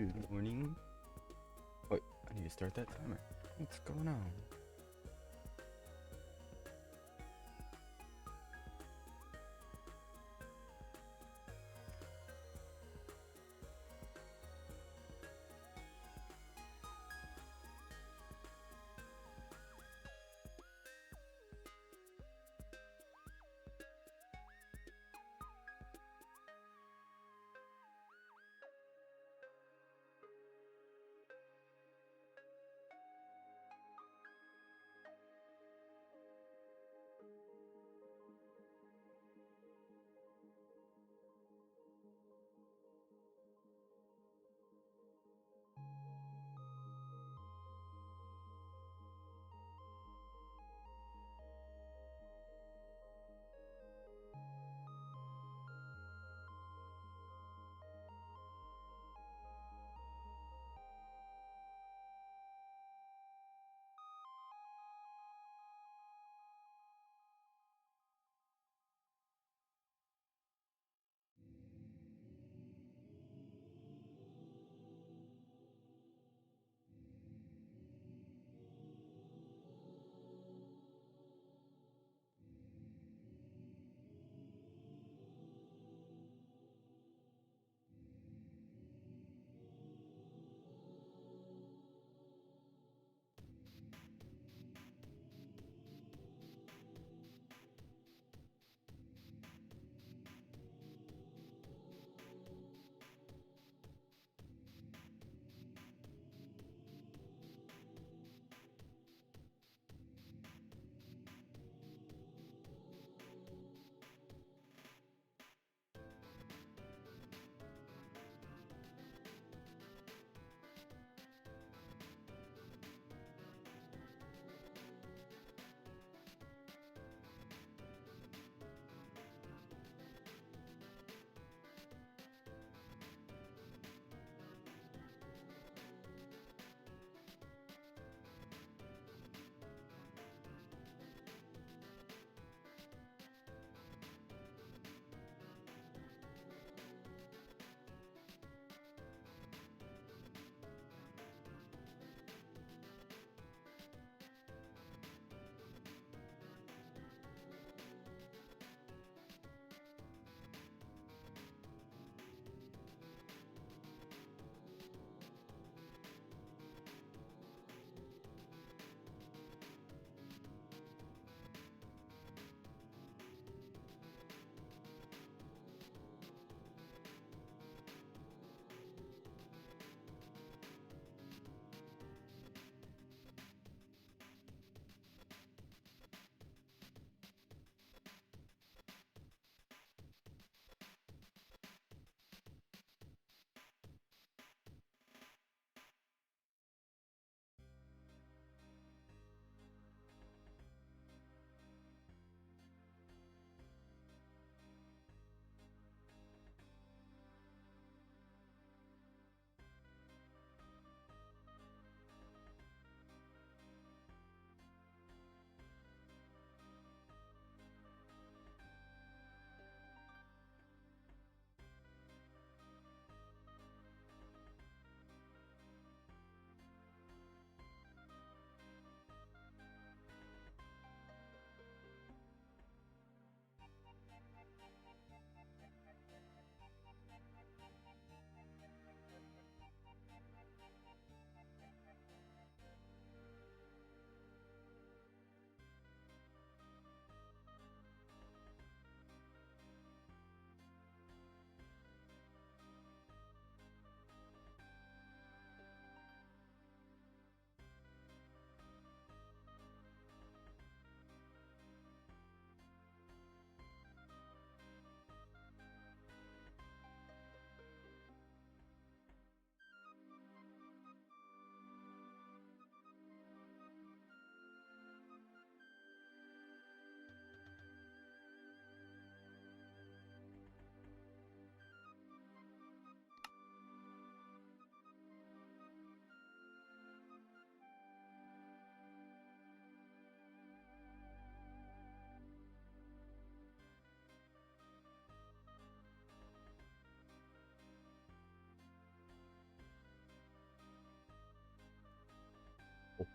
Good morning. Wait, I need to start that timer. What's going on?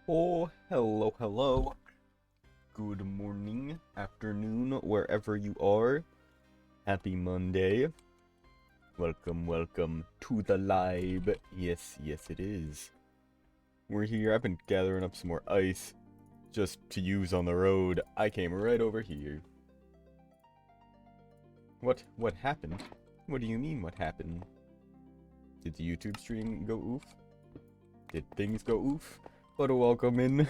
Oh, hello, hello. Good morning, afternoon, wherever you are. Happy Monday. Welcome, welcome to the live. Yes, yes it is. We're here. I've been gathering up some more ice just to use on the road. I came right over here. What happened? What do you mean what happened? Did the YouTube stream go oof? Did things go oof? But welcome in.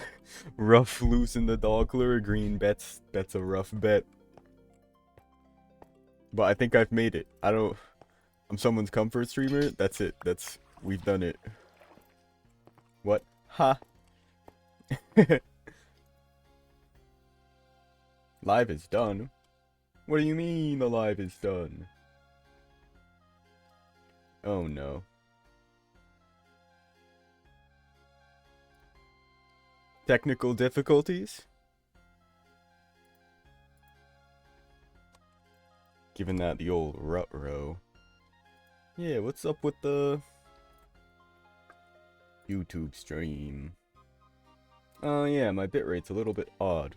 Rough loose in the Dogler. Green bets. That's a rough bet. But I think I've made it. I'm someone's comfort streamer. That's it. We've done it. What? Ha. Live is done. What do you mean the live is done? Oh no. Technical difficulties? Given that the old rut row. Yeah, what's up with the YouTube stream? Oh yeah, my bitrate's a little bit odd.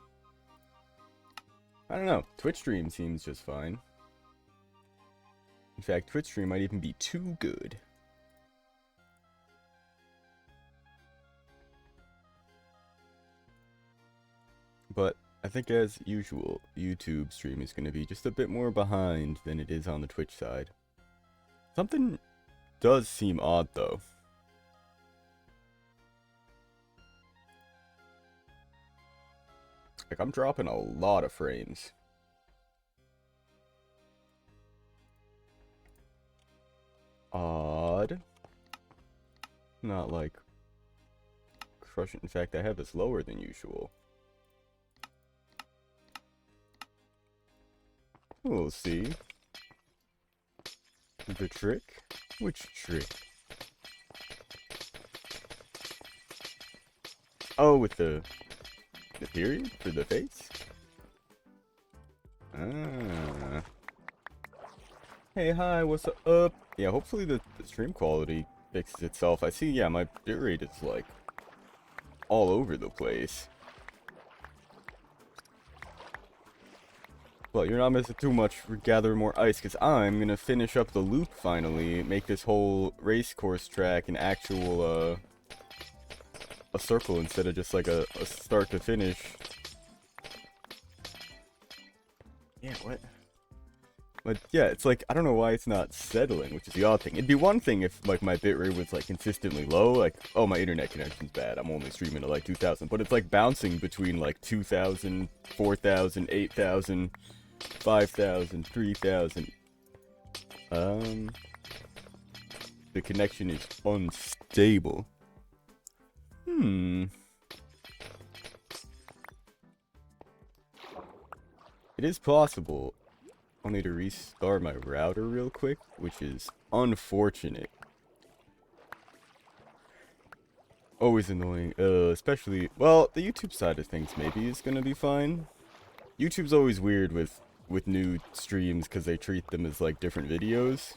I don't know. Twitch stream seems just fine. In fact, Twitch stream might even be too good. But I think as usual, YouTube stream is going to be just a bit more behind than it is on the Twitch side. Something does seem odd though. Like I'm dropping a lot of frames. Odd. Not like crushing. In fact, I have this lower than usual. We'll see. The trick? Which trick? Oh, with the period for the face? Ah. Hey, hi, what's up? Yeah, hopefully the stream quality fixes itself. I see, yeah, my bitrate is like all over the place. But you're not missing too much for gather more ice, because I'm gonna finish up the loop finally, make this whole race course track an actual, a circle instead of just like a start to finish. Yeah, what? But yeah, it's like, I don't know why it's not settling, which is the odd thing. It'd be one thing if like my bitrate was like consistently low, like, oh, my internet connection's bad, I'm only streaming at like 2,000, but it's like bouncing between like 2,000, 4,000, 8,000, 5,000, 3,000. The connection is unstable. It is possible. I'll need to restart my router real quick, which is unfortunate. Always annoying, especially, well, the YouTube side of things maybe is gonna be fine. YouTube's always weird with new streams because they treat them as like different videos.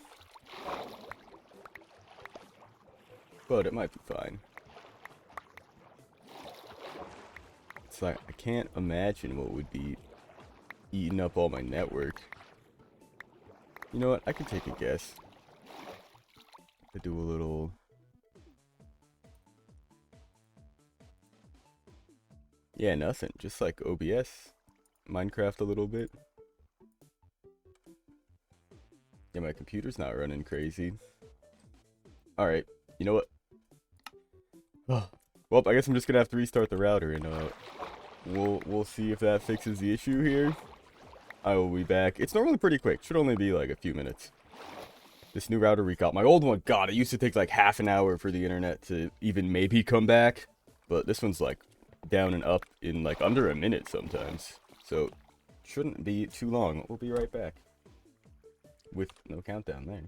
But it might be fine. It's like, I can't imagine what would be eating up all my network. You know what? I could take a guess. I do a little... Yeah, nothing. Just like OBS. Minecraft a little bit. Yeah, my computer's not running crazy. Alright, you know what? Well, I guess I'm just gonna have to restart the router and we'll see if that fixes the issue here. I will be back. It's normally pretty quick. Should only be like a few minutes. This new router we got. My old one, God, it used to take like half an hour for the internet to even maybe come back. But this one's like down and up in like under a minute sometimes. So, shouldn't be too long. We'll be right back. With no countdown there.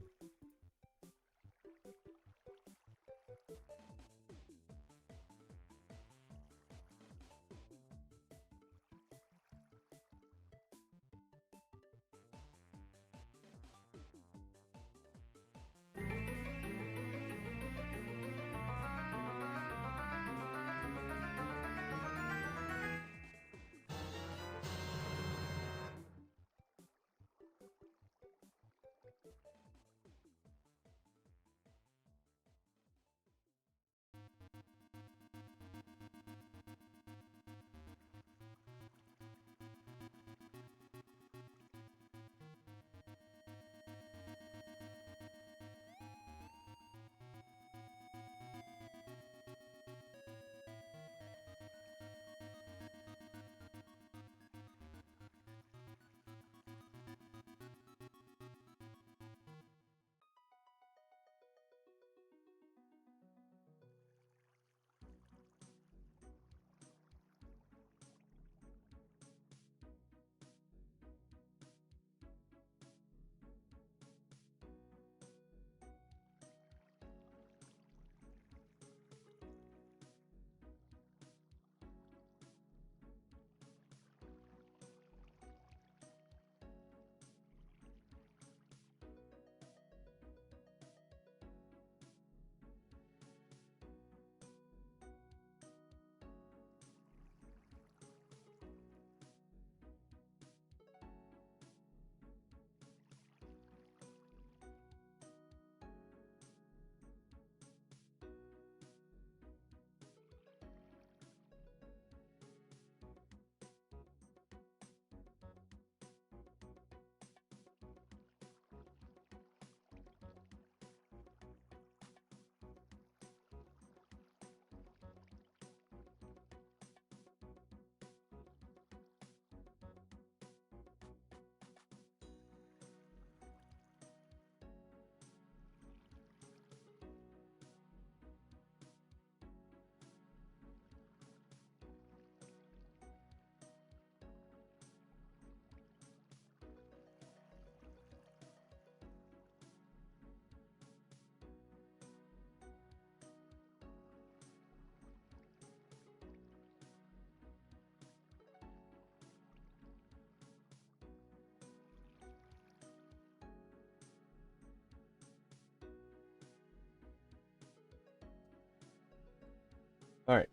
Alright.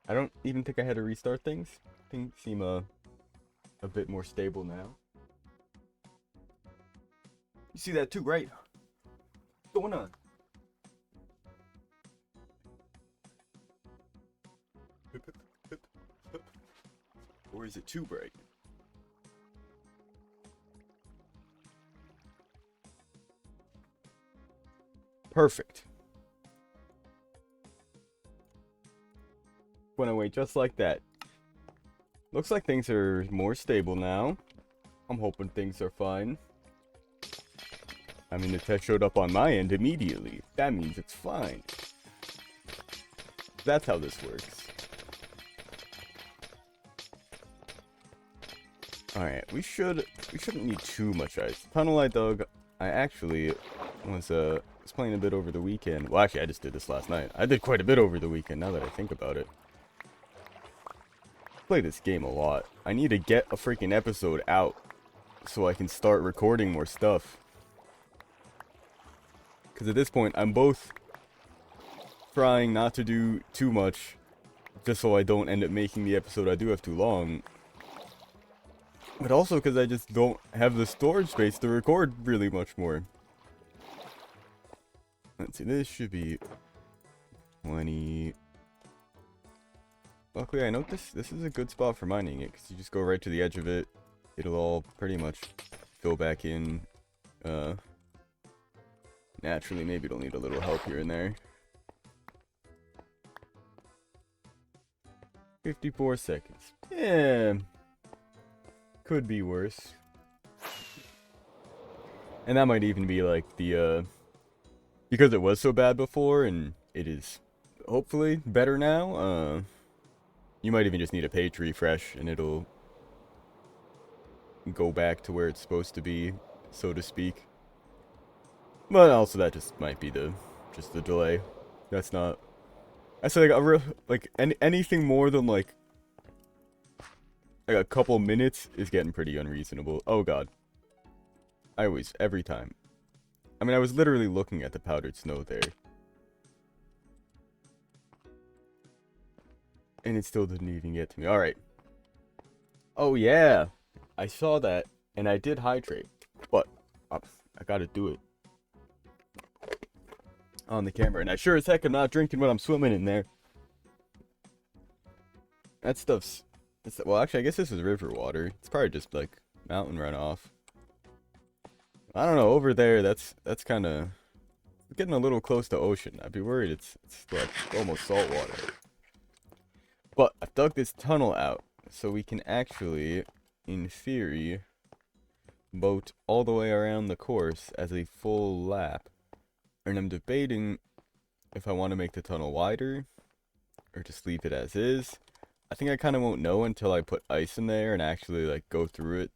I don't even think I had to restart things. Things seem a bit more stable now. You see that too, right? What's going on? Or is it too bright? Perfect. Went away just like that. Looks like things are more stable now. I'm hoping things are fine. I mean, the test showed up on my end immediately. That means it's fine. That's how this works. Alright, we shouldn't need too much ice. The tunnel I dug, I actually was playing a bit over the weekend. Well, actually, I just did this last night. I did quite a bit over the weekend, now that I think about it. I play this game a lot. I need to get a freaking episode out so I can start recording more stuff. Because at this point, I'm both trying not to do too much, just so I don't end up making the episode I do have too long. But also because I just don't have the storage space to record really much more. Let's see, this should be plenty. Luckily, I know this is a good spot for mining it, because you just go right to the edge of it. It'll all pretty much go back in naturally. Maybe it'll need a little help here and there. 54 seconds. Yeah. Could be worse. And that might even be like the, because it was so bad before and it is hopefully better now, you might even just need a page refresh and it'll go back to where it's supposed to be, so to speak. But also that just might be just the delay. That's not, I say like anything more than like a couple minutes is getting pretty unreasonable. Oh god. Every time. I mean, I was literally looking at the powdered snow there. And it still didn't even get to me. Alright. Oh yeah. I saw that. And I did hydrate. But I gotta do it. On the camera. And I sure as heck am not drinking when I'm swimming in there. That stuff's... well, actually, I guess this is river water. It's probably just, like, mountain runoff. I don't know, over there, that's kind of getting a little close to ocean. I'd be worried it's like, almost salt water. But I've dug this tunnel out, so we can actually, in theory, boat all the way around the course as a full lap. And I'm debating if I want to make the tunnel wider, or just leave it as is. I think I kind of won't know until I put ice in there and actually like go through it,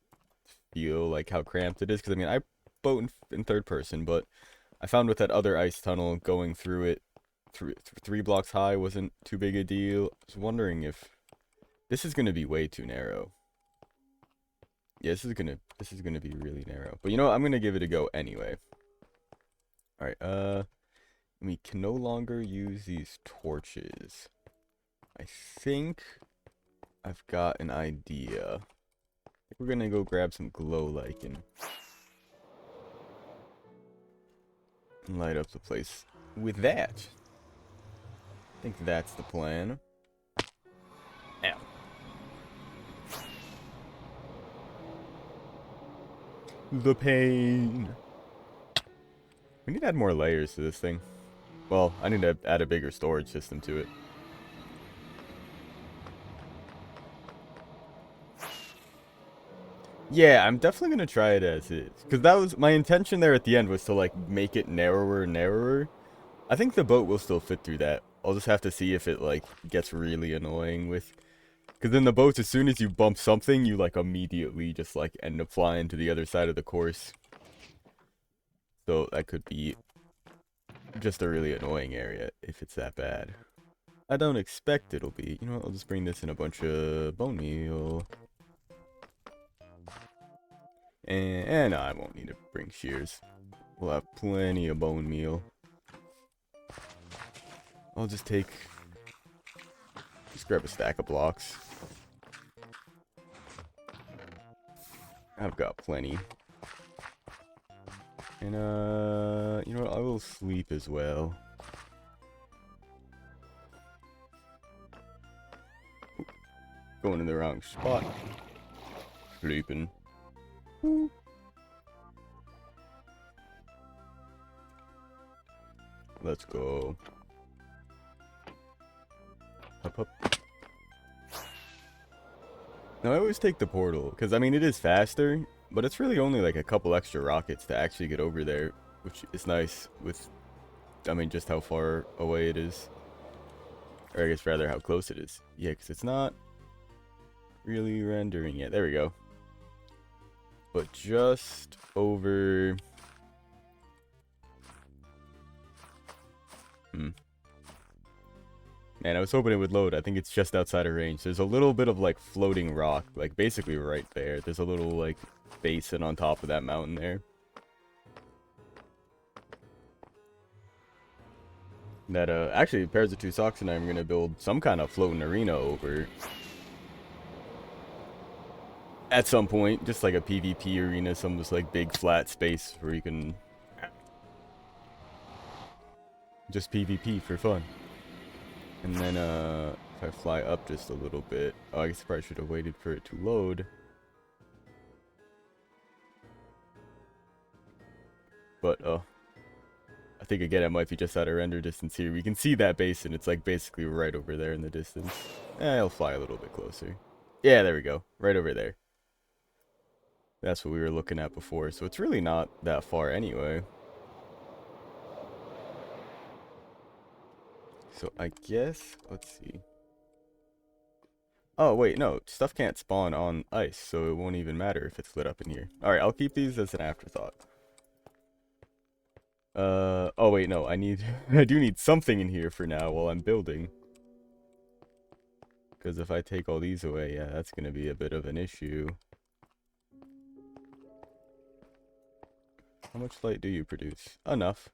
feel like how cramped it is. Because I mean, I boat in third person, but I found with that other ice tunnel going through it, three blocks high wasn't too big a deal. I was wondering if this is gonna be way too narrow. Yeah, this is gonna be really narrow. But you know what? I'm gonna give it a go anyway. All right. We can no longer use these torches. I think I've got an idea. I think we're gonna go grab some glow lichen and light up the place with that. I think that's the plan. Ow. The pain. We need to add more layers to this thing. Well, I need to add a bigger storage system to it. Yeah, I'm definitely gonna try it as is. Because that was my intention there at the end, was to like make it narrower and narrower. I think the boat will still fit through that. I'll just have to see if it like gets really annoying with... Because in the boats, as soon as you bump something, you like immediately just like end up flying to the other side of the course. So that could be just a really annoying area if it's that bad. I don't expect it'll be. You know what, I'll just bring this in a bunch of bone meal. And I won't need to bring shears. We'll have plenty of bone meal. I'll just take Just grab a stack of blocks. I've got plenty. And, you know what? I will sleep as well. Going in the wrong spot. Sleeping. Woo. Let's go. Up, up. Now I always take the portal, because I mean it is faster, but it's really only like a couple extra rockets to actually get over there, which is nice with, I mean, just how far away it is. Or I guess rather how close it is. Yeah, because it's not really rendering yet. There we go. But just over... Man, I was hoping it would load. I think it's just outside of range. There's a little bit of, like, floating rock. Like, basically right there. There's a little, like, basin on top of that mountain there. That, actually, Pairs of Two Socks and I am going to build some kind of floating arena over. At some point. Just like a PvP arena. Some just, like, big flat space where you can... just PvP for fun. And then, if I fly up just a little bit... Oh, I guess I probably should have waited for it to load. But, I think, again, it might be just out of render distance here. We can see that basin. It's, like, basically right over there in the distance. I'll fly a little bit closer. Yeah, there we go. Right over there. That's what we were looking at before. So it's really not that far anyway. So I guess, let's see. Oh, wait, no. Stuff can't spawn on ice, so it won't even matter if it's lit up in here. Alright, I'll keep these as an afterthought. Oh, wait, no. I do need something in here for now while I'm building. Because if I take all these away, yeah, that's going to be a bit of an issue. How much light do you produce? Enough.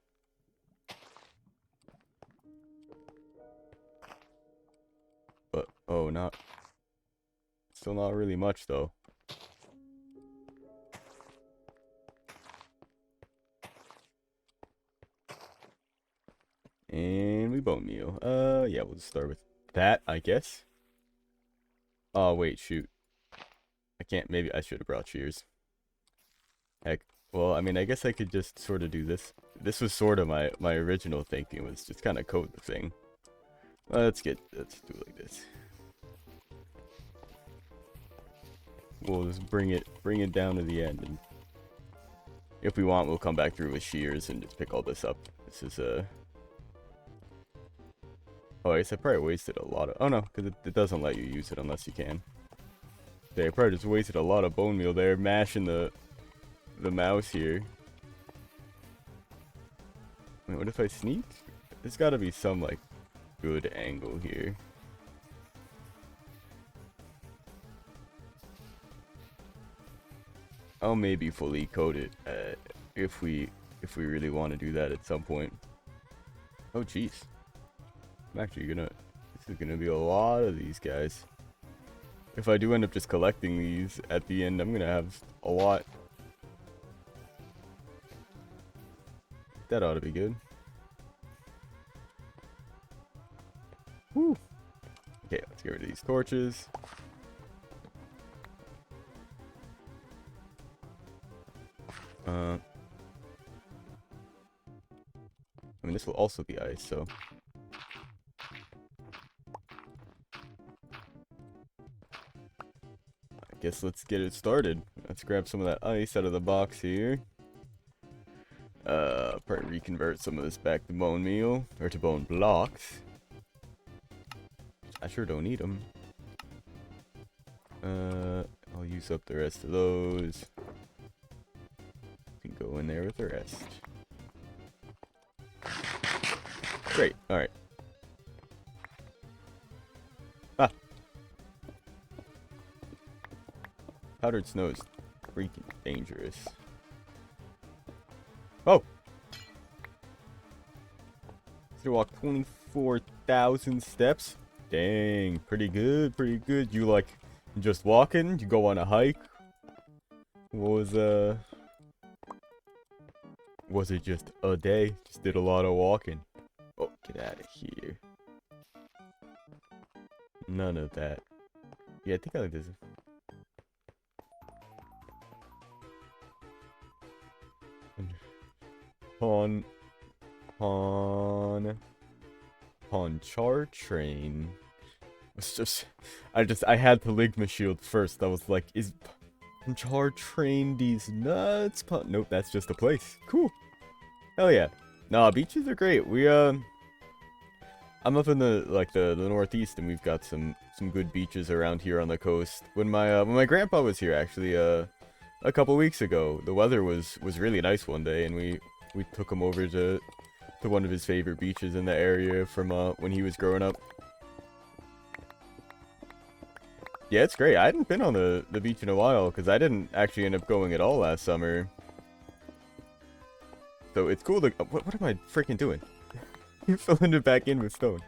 But, oh, still not really much, though. And we bone meal. Yeah, we'll just start with that, I guess. Oh, wait, shoot. I can't, maybe I should have brought shears. Heck, well, I mean, I guess I could just sort of do this. This was sort of my original thinking, was just kind of coat the thing. Let's do it like this. We'll just bring it down to the end, and if we want, we'll come back through with shears and just pick all this up. This is oh, I guess I probably wasted a lot of... Oh no, because it doesn't let you use it unless you can. Yeah, I probably just wasted a lot of bone meal there, mashing the mouse here. Wait, what if I sneak? There's got to be some, like, good angle here. I'll maybe fully coat it if we really want to do that at some point. Oh jeez, I'm actually this is gonna be a lot of these guys. If I do end up just collecting these at the end, I'm gonna have a lot. That ought to be good. Woo. Okay, let's get rid of these torches. I mean, this will also be ice, so... I guess let's get it started. Let's grab some of that ice out of the box here. Probably reconvert some of this back to bone meal, or to bone blocks. I sure don't need them. I'll use up the rest of those. You can go in there with the rest. Great, alright. Ah! Powdered snow is freaking dangerous. Oh! So walk 24,000 steps. Dang, pretty good, pretty good. You like just walking? You go on a hike? Was was it just a day? Just did a lot of walking. Oh, get out of here. None of that. Yeah, I think I like this. Ponchar train. It's just, I had to Ligma shield first. I was like, is Ponchar train these nuts? Nope, that's just a place. Cool. Hell yeah. Nah, beaches are great. I'm up in the northeast, and we've got some good beaches around here on the coast. When my grandpa was here, actually, a couple weeks ago, the weather was really nice one day, and we took him over to one of his favorite beaches in the area from when he was growing up. Yeah, it's great. I hadn't been on the beach in a while because I didn't actually end up going at all last summer. So it's cool to... What am I freaking doing? Filling it back in with stone.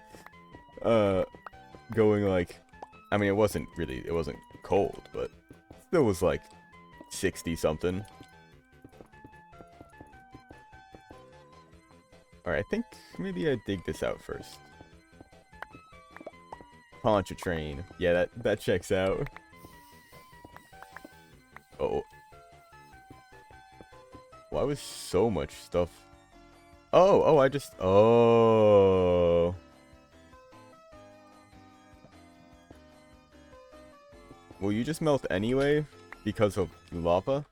Going like... I mean, it wasn't cold, but still was like 60 something. Alright, I think maybe I dig this out first. Poncha train. Yeah, that checks out. Oh. Why was so much stuff? Oh, I just... Oh. Will you just melt anyway? Because of lava?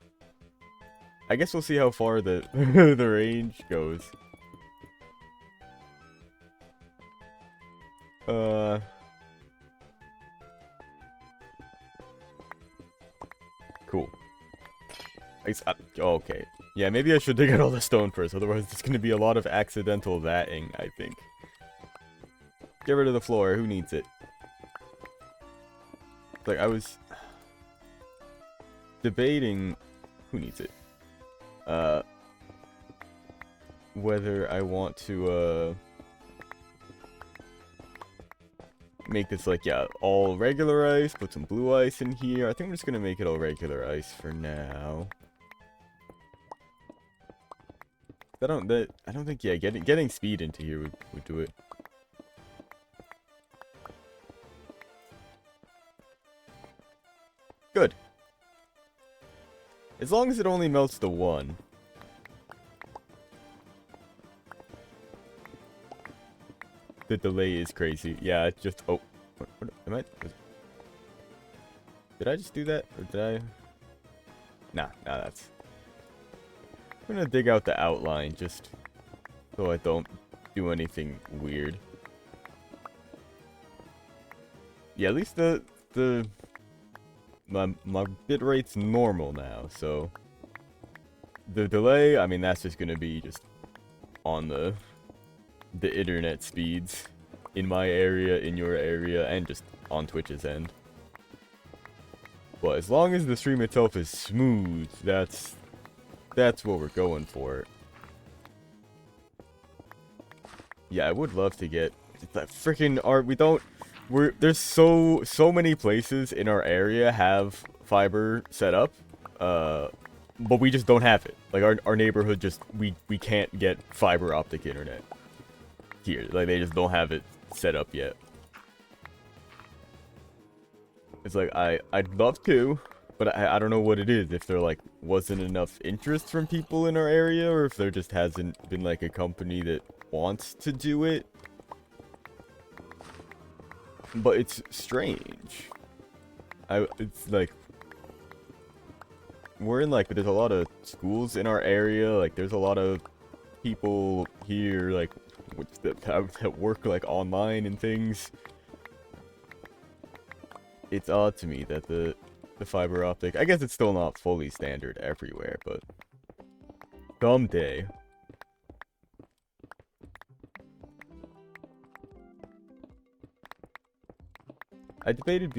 I guess we'll see how far the the range goes. Cool. Okay. Yeah, maybe I should dig out all the stone first, otherwise there's gonna be a lot of accidental thatting, I think. Get rid of the floor, who needs it? Like, I was debating... Who needs it? Whether I want to, make this like, yeah, all regular ice, put some blue ice in here. I think I'm just gonna make it all regular ice for now. I don't think, yeah, getting speed into here would do it. Good. As long as it only melts the one. The delay is crazy. Yeah, it's just... Oh. What am I... Did I just do that? Or did I... Nah, that's... I'm gonna dig out the outline just so I don't do anything weird. Yeah, at least my bit rate's normal now, so... The delay, I mean, that's just gonna be just on the internet speeds in my area, in your area, and just on Twitch's end. But as long as the stream itself is smooth, that's what we're going for. Yeah, I would love to get that freaking art. There's so many places in our area have fiber set up, but we just don't have it. Like our neighborhood just we can't get fiber optic internet here. Like they just don't have it set up yet. It's like I'd love to, but I don't know what it is. If there like wasn't enough interest from people in our area, or if there just hasn't been like a company that wants to do it. But it's strange. It's like we're in like there's a lot of schools in our area. Like there's a lot of people here like that work like online and things. It's odd to me that the fiber optic, I guess it's still not fully standard everywhere, but someday. I debated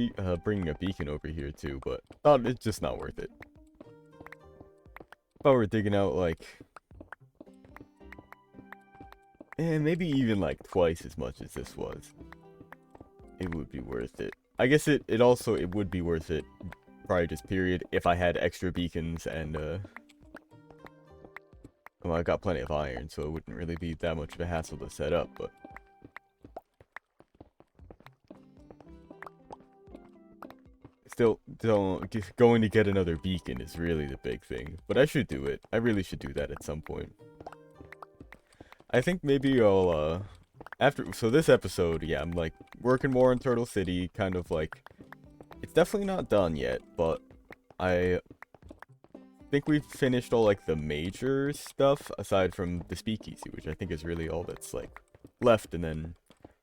bringing a beacon over here too, but thought it's just not worth it. If I were digging out like, maybe even like twice as much as this was, it would be worth it. I guess it also, it would be worth it, probably just period, if I had extra beacons and, well, I got plenty of iron, so it wouldn't really be that much of a hassle to set up, but... Still, going to get another beacon is really the big thing. But I should do it. I really should do that at some point. I think maybe I'll, so this episode, yeah, I'm, like, working more on Turtle City, kind of, like... It's definitely not done yet, but I think we've finished all, like, the major stuff, aside from the speakeasy, which I think is really all that's, like, left, and then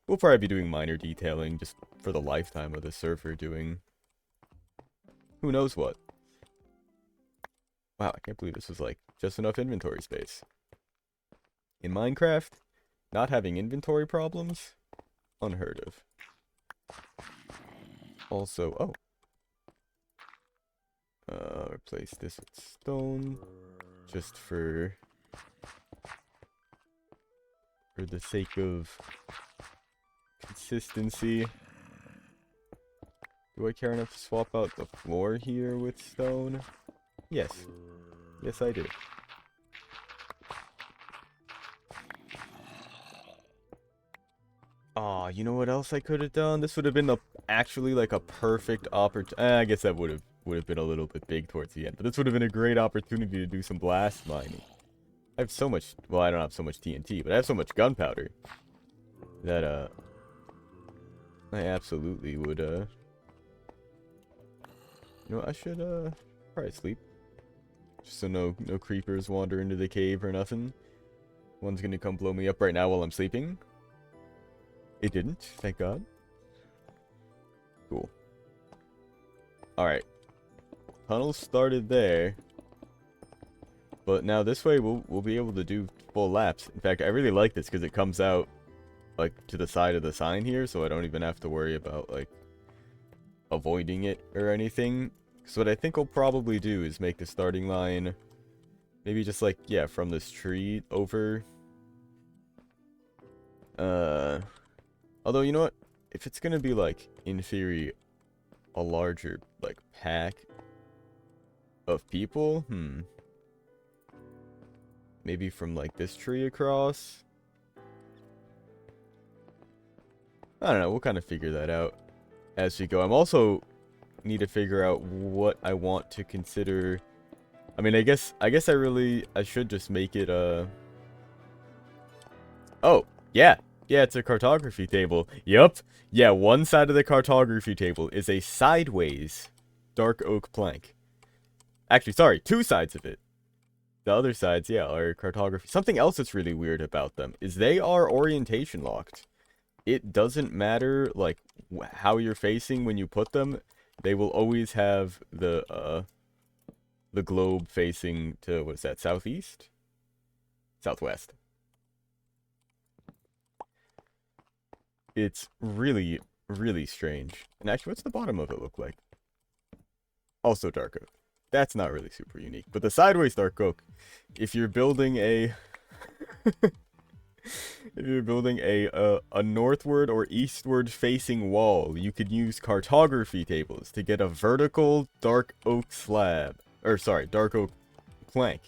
we'll probably be doing minor detailing, just for the lifetime of the server, doing... who knows what. Wow, I can't believe this was, like, just enough inventory space. In Minecraft, not having inventory problems? Unheard of. Also, oh. Replace this with stone. Just for the sake of consistency. Do I care enough to swap out the floor here with stone? Yes. Yes, I do. Aw, you know what else I could have done? This would have been actually like a perfect opportunity. I guess that would have been a little bit big towards the end, but this would have been a great opportunity to do some blast mining. I have so much. Well, I don't have so much TNT, but I have so much gunpowder that I absolutely would You know, I should probably sleep, just so no creepers wander into the cave or nothing. One's gonna come blow me up right now while I'm sleeping. It didn't, thank God. Cool. Alright. Tunnel started there. But now this way we'll be able to do full laps. In fact, I really like this because it comes out like to the side of the sign here, so I don't even have to worry about like avoiding it or anything. So what I think I'll probably do is make the starting line maybe just like, yeah, from this tree over. Although, you know what? If it's gonna be, like, in theory, a larger, like, pack of people, maybe from, like, this tree across? I don't know, we'll kind of figure that out as we go. I'm also need to figure out what I want to consider. I mean, I guess I should just make it, oh, yeah. Yeah, it's a cartography table. Yup. Yeah, one side of the cartography table is a sideways dark oak plank. Actually, sorry, two sides of it. The other sides, yeah, are cartography. Something else that's really weird about them is they are orientation locked. It doesn't matter, like, how you're facing when you put them. They will always have the globe facing to, what is that, southeast? Southwest. It's really, really strange. And actually, what's the bottom of it look like? Also dark oak. That's not really super unique. But the sideways dark oak, if you're building a... if you're building a northward or eastward facing wall, you could use cartography tables to get a vertical dark oak slab. Or, sorry, dark oak plank.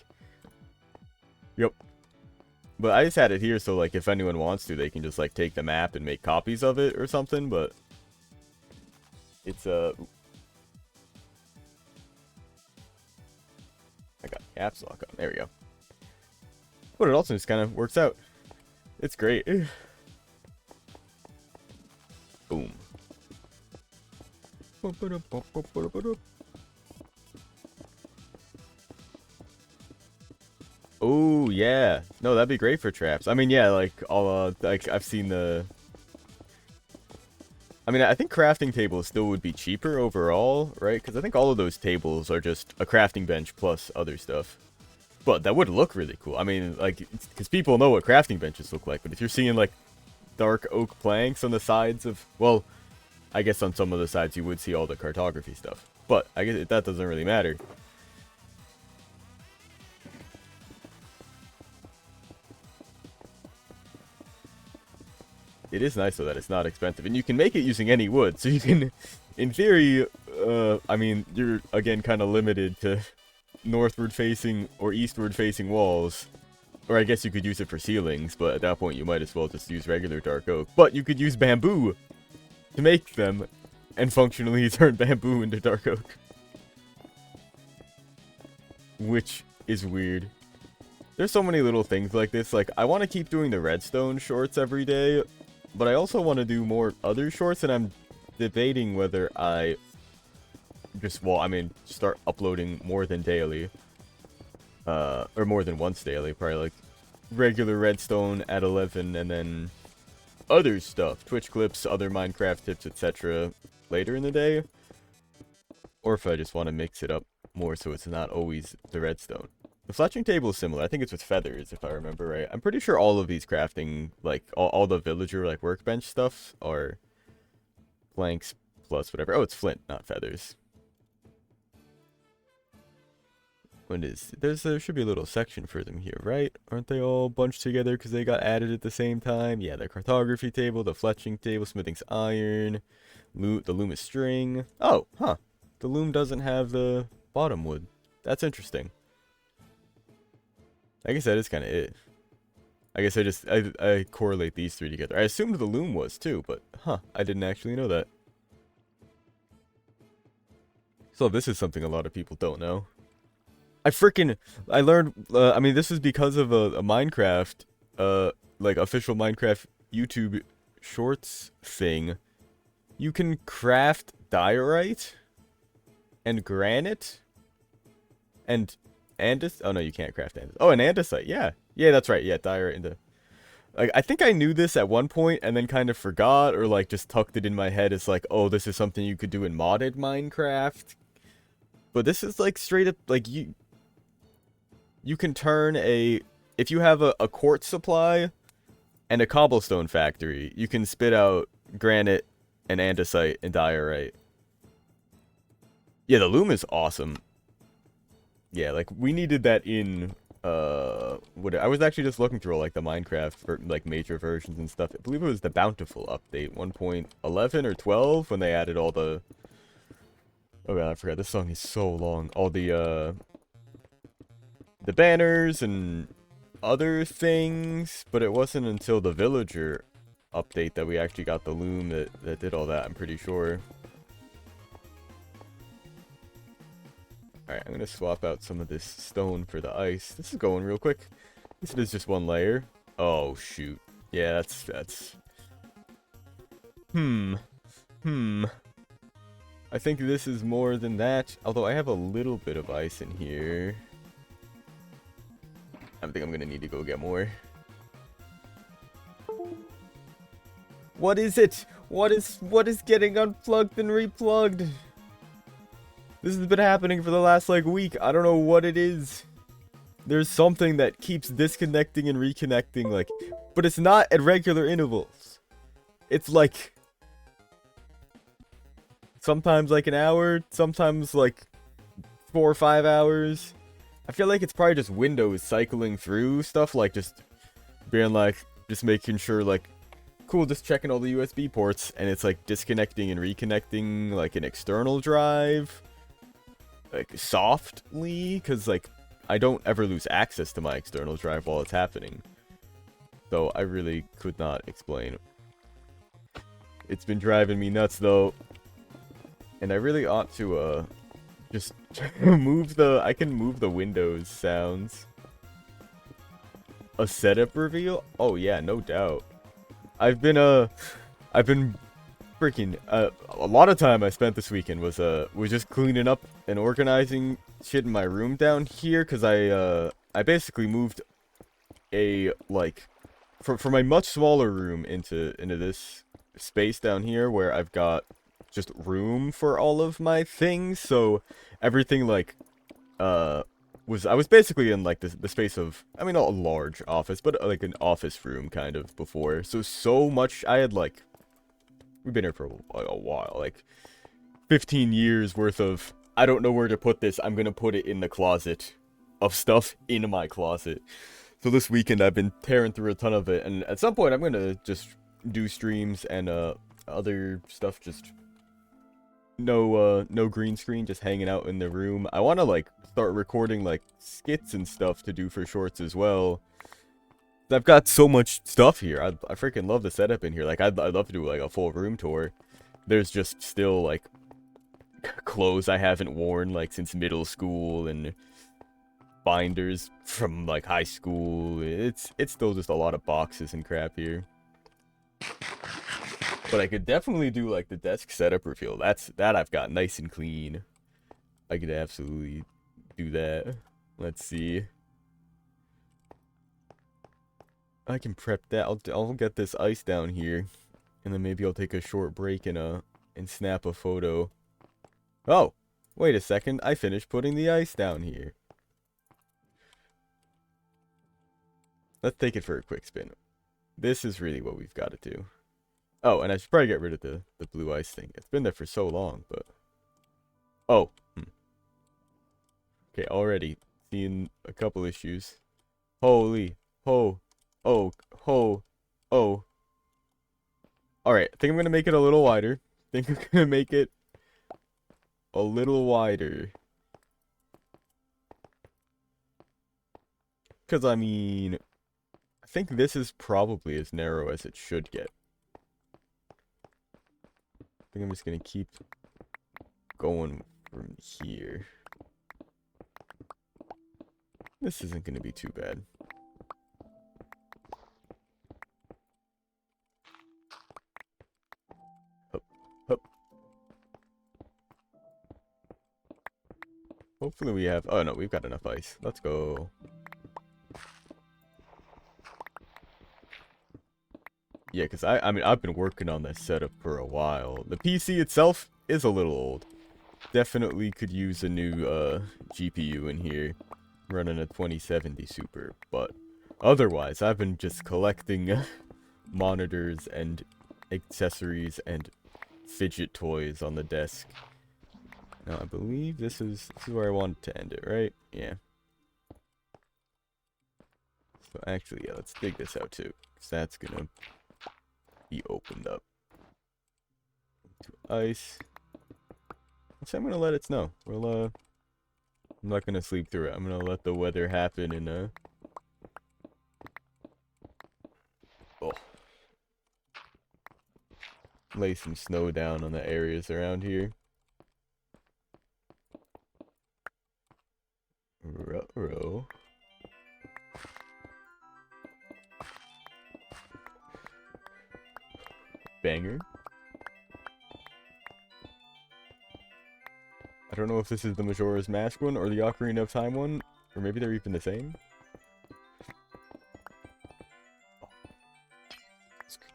Yep. But I just had it here so, like, if anyone wants to, they can just, like, take the map and make copies of it or something, but... It's, I got caps lock on. There we go. But it also just kind of works out. It's great. Boom. Oh, yeah. No, that'd be great for traps. I mean, yeah, like, like, I've seen the... I mean, I think crafting tables still would be cheaper overall, right? Because I think all of those tables are just a crafting bench plus other stuff. But that would look really cool. I mean, like, because people know what crafting benches look like. But if you're seeing, like, dark oak planks on the sides of... Well, I guess on some of the sides you would see all the cartography stuff. But I guess that doesn't really matter. it is nice though that it's not expensive, and you can make it using any wood. So you can, in theory, I mean, you're again kind of limited to northward facing or eastward facing walls. Or I guess you could use it for ceilings, but at that point you might as well just use regular dark oak. But you could use bamboo to make them, and functionally turn bamboo into dark oak. Which is weird. There's so many little things like this. Like, I want to keep doing the redstone shorts every day, but I also want to do more other shorts, and I'm debating whether I just, well, I mean, start uploading more than daily. Or more than once daily, probably like regular redstone at 11, and then other stuff, Twitch clips, other Minecraft tips, etc. later in the day. Or if I just want to mix it up more so it's not always the redstone. The fletching table is similar. I think it's with feathers, if I remember right. I'm pretty sure all of these crafting, like, all the villager, like, workbench stuff are planks plus whatever. Oh, it's flint, not feathers. What is... There should be a little section for them here, right? Aren't they all bunched together because they got added at the same time? Yeah, the cartography table, the fletching table, smithing's iron, the loom is string. Oh, huh. The loom doesn't have the bottom wood. That's interesting. I guess that is kind of it. I guess I correlate these three together. I assumed the loom was too, but huh, I didn't actually know that. So this is something a lot of people don't know. I learned, I mean, this is because of a Minecraft, like, official Minecraft YouTube Shorts thing. You can craft diorite and granite and andesite. Oh, no, you can't craft andesite. Oh, and andesite, yeah. Yeah, that's right, yeah, diorite into... Like, I think I knew this at one point and then kind of forgot, or, like, just tucked it in my head as, like, oh, this is something you could do in modded Minecraft. But this is, like, straight up, like, you can turn if you have a quartz supply and a cobblestone factory, you can spit out granite and andesite and diorite. Yeah, the loom is awesome. Yeah, like, we needed that in, I was actually just looking through, like, the Minecraft, for, like, major versions and stuff. I believe it was the Bountiful update, 1.11 or 12, when they added all the... Oh god, I forgot, this song is so long. All the banners and other things, but it wasn't until the villager update that we actually got the loom that did all that, I'm pretty sure. Alright, I'm gonna swap out some of this stone for the ice. This is going real quick. This is just one layer. Oh, shoot. Yeah, that's... I think this is more than that, although I have a little bit of ice in here. I think I'm gonna need to go get more. What is it? What is getting unplugged and replugged? This has been happening for the last, like, week. I don't know what it is. There's something that keeps disconnecting and reconnecting, like, but it's not at regular intervals. It's like sometimes like an hour, sometimes like 4 or 5 hours. I feel like it's probably just Windows cycling through stuff, like just being like, just making sure, like, cool, just checking all the USB ports, and it's like disconnecting and reconnecting like an external drive, like softly, because like I don't ever lose access to my external drive while it's happening. So I really could not explain. It's been driving me nuts though, and I really ought to just move I can move the Windows sounds. A setup reveal? Oh yeah, no doubt. I've been freaking a lot of time I spent this weekend was just cleaning up and organizing shit in my room down here, cuz I basically moved a, like, for my much smaller room into this space down here where I've got just room for all of my things. So everything, like, I was basically in, like, the space of, I mean, not a large office, but like an office room kind of before. So much, I had, like, we've been here for a while, like 15 years worth of, I don't know where to put this, I'm gonna put it in the closet of stuff in my closet. So this weekend I've been tearing through a ton of it, and at some point I'm gonna just do streams and other stuff, just no green screen, just hanging out in the room. I want to like start recording like skits and stuff to do for shorts as well. I've got so much stuff here. I freaking love the setup in here. Like I'd love to do like a full room tour. There's just still like clothes I haven't worn like since middle school, and binders from like high school. It's still just a lot of boxes and crap here. But I could definitely do like the desk setup reveal. That I've got nice and clean. I could absolutely do that. Let's see. I can prep that. I'll get this ice down here, and then maybe I'll take a short break and snap a photo. Oh, wait a second. I finished putting the ice down here. Let's take it for a quick spin. This is really what we've got to do. Oh, and I should probably get rid of the blue ice thing. It's been there for so long, but... Oh. Okay, already seeing a couple issues. Holy. Oh. Alright, I think I'm going to make it a little wider. I think I'm going to make it a little wider. Because, I mean... I think this is probably as narrow as it should get. I think I'm just going to keep going from here. This isn't going to be too bad. Hup. Hopefully we have... Oh, no, we've got enough ice. Let's go. Yeah, because I mean, I've been working on this setup for a while. The PC itself is a little old. Definitely could use a new GPU in here, running a 2070 Super. But otherwise, I've been just collecting monitors and accessories and fidget toys on the desk. Now, I believe this is where I wanted to end it, right? Yeah. So actually, yeah, let's dig this out too, because that's gonna be opened up to ice. So I'm gonna let it snow. Well, I'm not gonna sleep through it. I'm gonna let the weather happen and lay some snow down on the areas around here. Ruh-roh. Banger. I don't know if this is the Majora's Mask one or the Ocarina of Time one, or maybe they're even the same.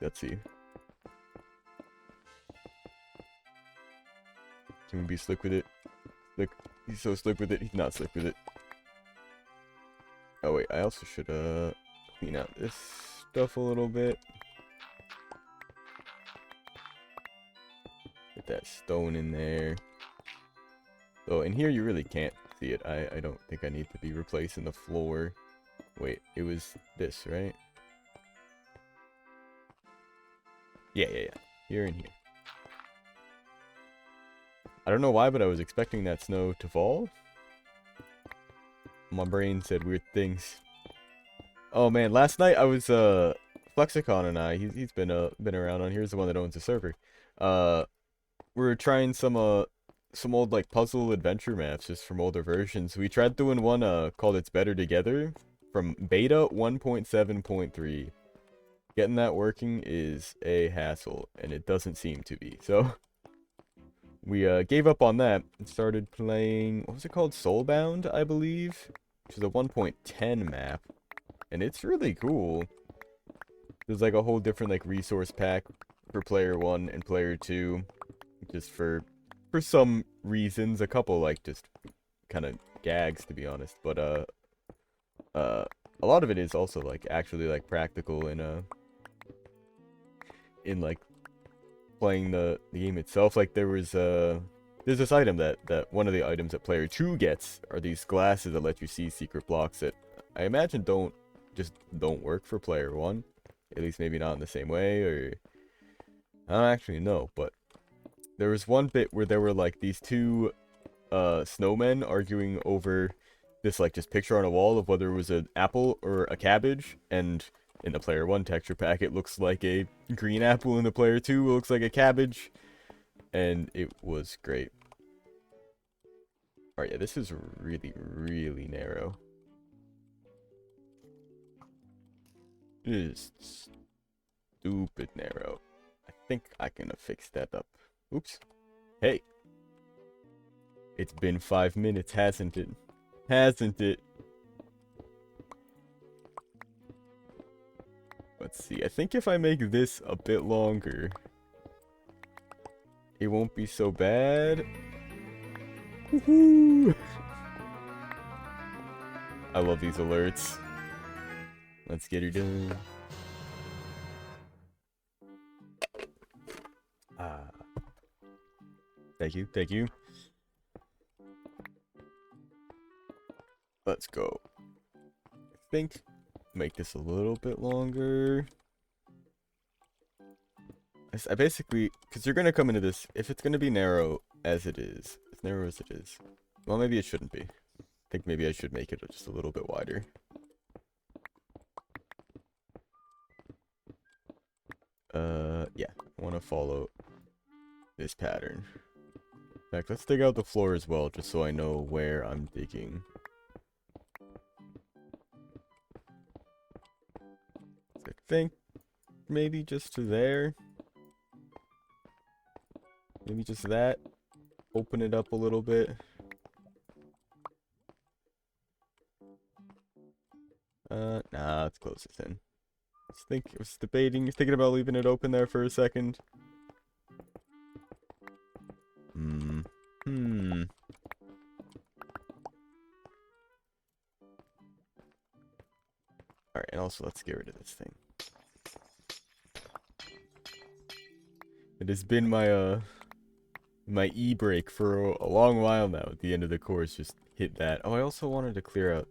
Let's see. Can we be slick with it? Look, he's so slick with it, he's not slick with it. Oh wait, I also should clean out this stuff a little bit. Get that stone in there. Oh, in here you really can't see it. I don't think I need to be replacing the floor. Wait, it was this, right? Yeah. Here and here. I don't know why, but I was expecting that snow to fall. My brain said weird things. Oh man, last night I was Flexicon and I, he's been around on here. He's the one that owns the server. We were trying some old like puzzle adventure maps just from older versions. We tried doing one called It's Better Together from beta 1.7.3. Getting that working is a hassle, and it doesn't seem to be. So we gave up on that and started playing, what was it called? Soulbound, I believe, which is a 1.10 map, and it's really cool. There's like a whole different like resource pack for player 1 and player 2, just for some reasons. A couple like just kind of gags, to be honest, but a lot of it is also like actually like practical in like playing the game itself. Like there's this item that one of the items that player 2 gets are these glasses that let you see secret blocks that I imagine don't work for player 1. At least maybe not in the same way, or I don't actually know, but there was one bit where there were like these two snowmen arguing over this like just picture on a wall of whether it was an apple or a cabbage, and in the player 1 texture pack it looks like a green apple, in the player 2 it looks like a cabbage, and it was great. Alright, yeah, this is really, really narrow. It is stupid narrow. I think I can fix that up. Oops. Hey. It's been 5 minutes, hasn't it? Hasn't it? Let's see. I think if I make this a bit longer, it won't be so bad. Woohoo! I love these alerts. Let's get her done. Thank you, thank you. Let's go. I think make this a little bit longer. I basically, because you're gonna come into this, if it's gonna be narrow as it is, as narrow as it is, well, maybe it shouldn't be. I think maybe I should make it just a little bit wider. Yeah, I want to follow this pattern. In fact, let's dig out the floor as well, just so I know where I'm digging. I think maybe just to there. Maybe just that. Open it up a little bit. Nah, let's close this in. I was debating, thinking about leaving it open there for a second. Alright, and also let's get rid of this thing. It has been my, my e-brake for a long while now. At the end of the course, just hit that. Oh, I also wanted to clear out...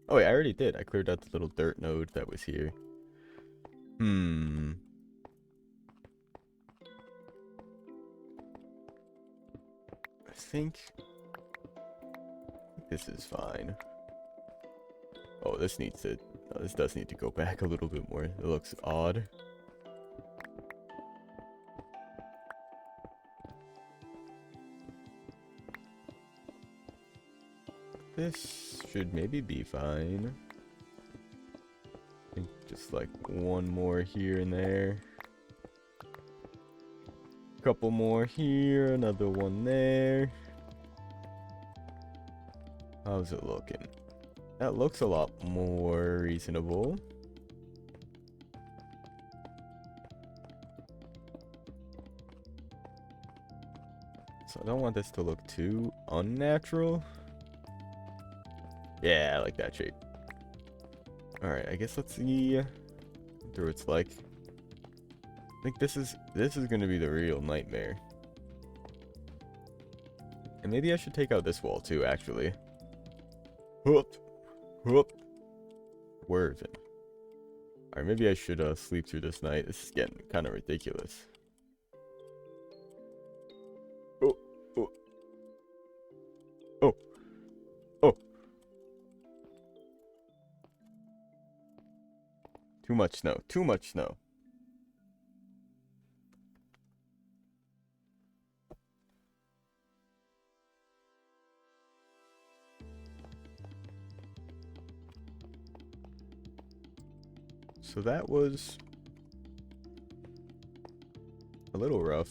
Oh wait, I already did. I cleared out the little dirt node that was here. I think this is fine. Oh, this needs to... Oh, this does need to go back a little bit more. It looks odd. This should maybe be fine. I think just like one more here and there. Couple more here, another one there. How's it looking? That looks a lot more reasonable. So I don't want this to look too unnatural. Yeah, I like that shape. Alright, I guess let's see what it's like. I think this is gonna be the real nightmare. And maybe I should take out this wall too, actually. Whoop! Whoop! Swerving. Alright, maybe I should sleep through this night. This is getting kind of ridiculous. Oh! Oh! Oh! Oh! Too much snow. Too much snow. So that was a little rough.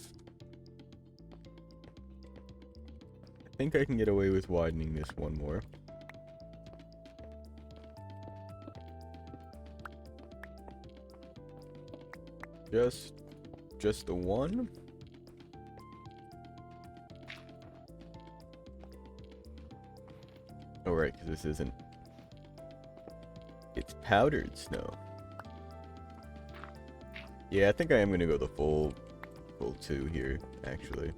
I think I can get away with widening this one more. Just the one? Oh, right, because this isn't... It's powdered snow. Yeah, I think I am going to go the full 2 here, actually.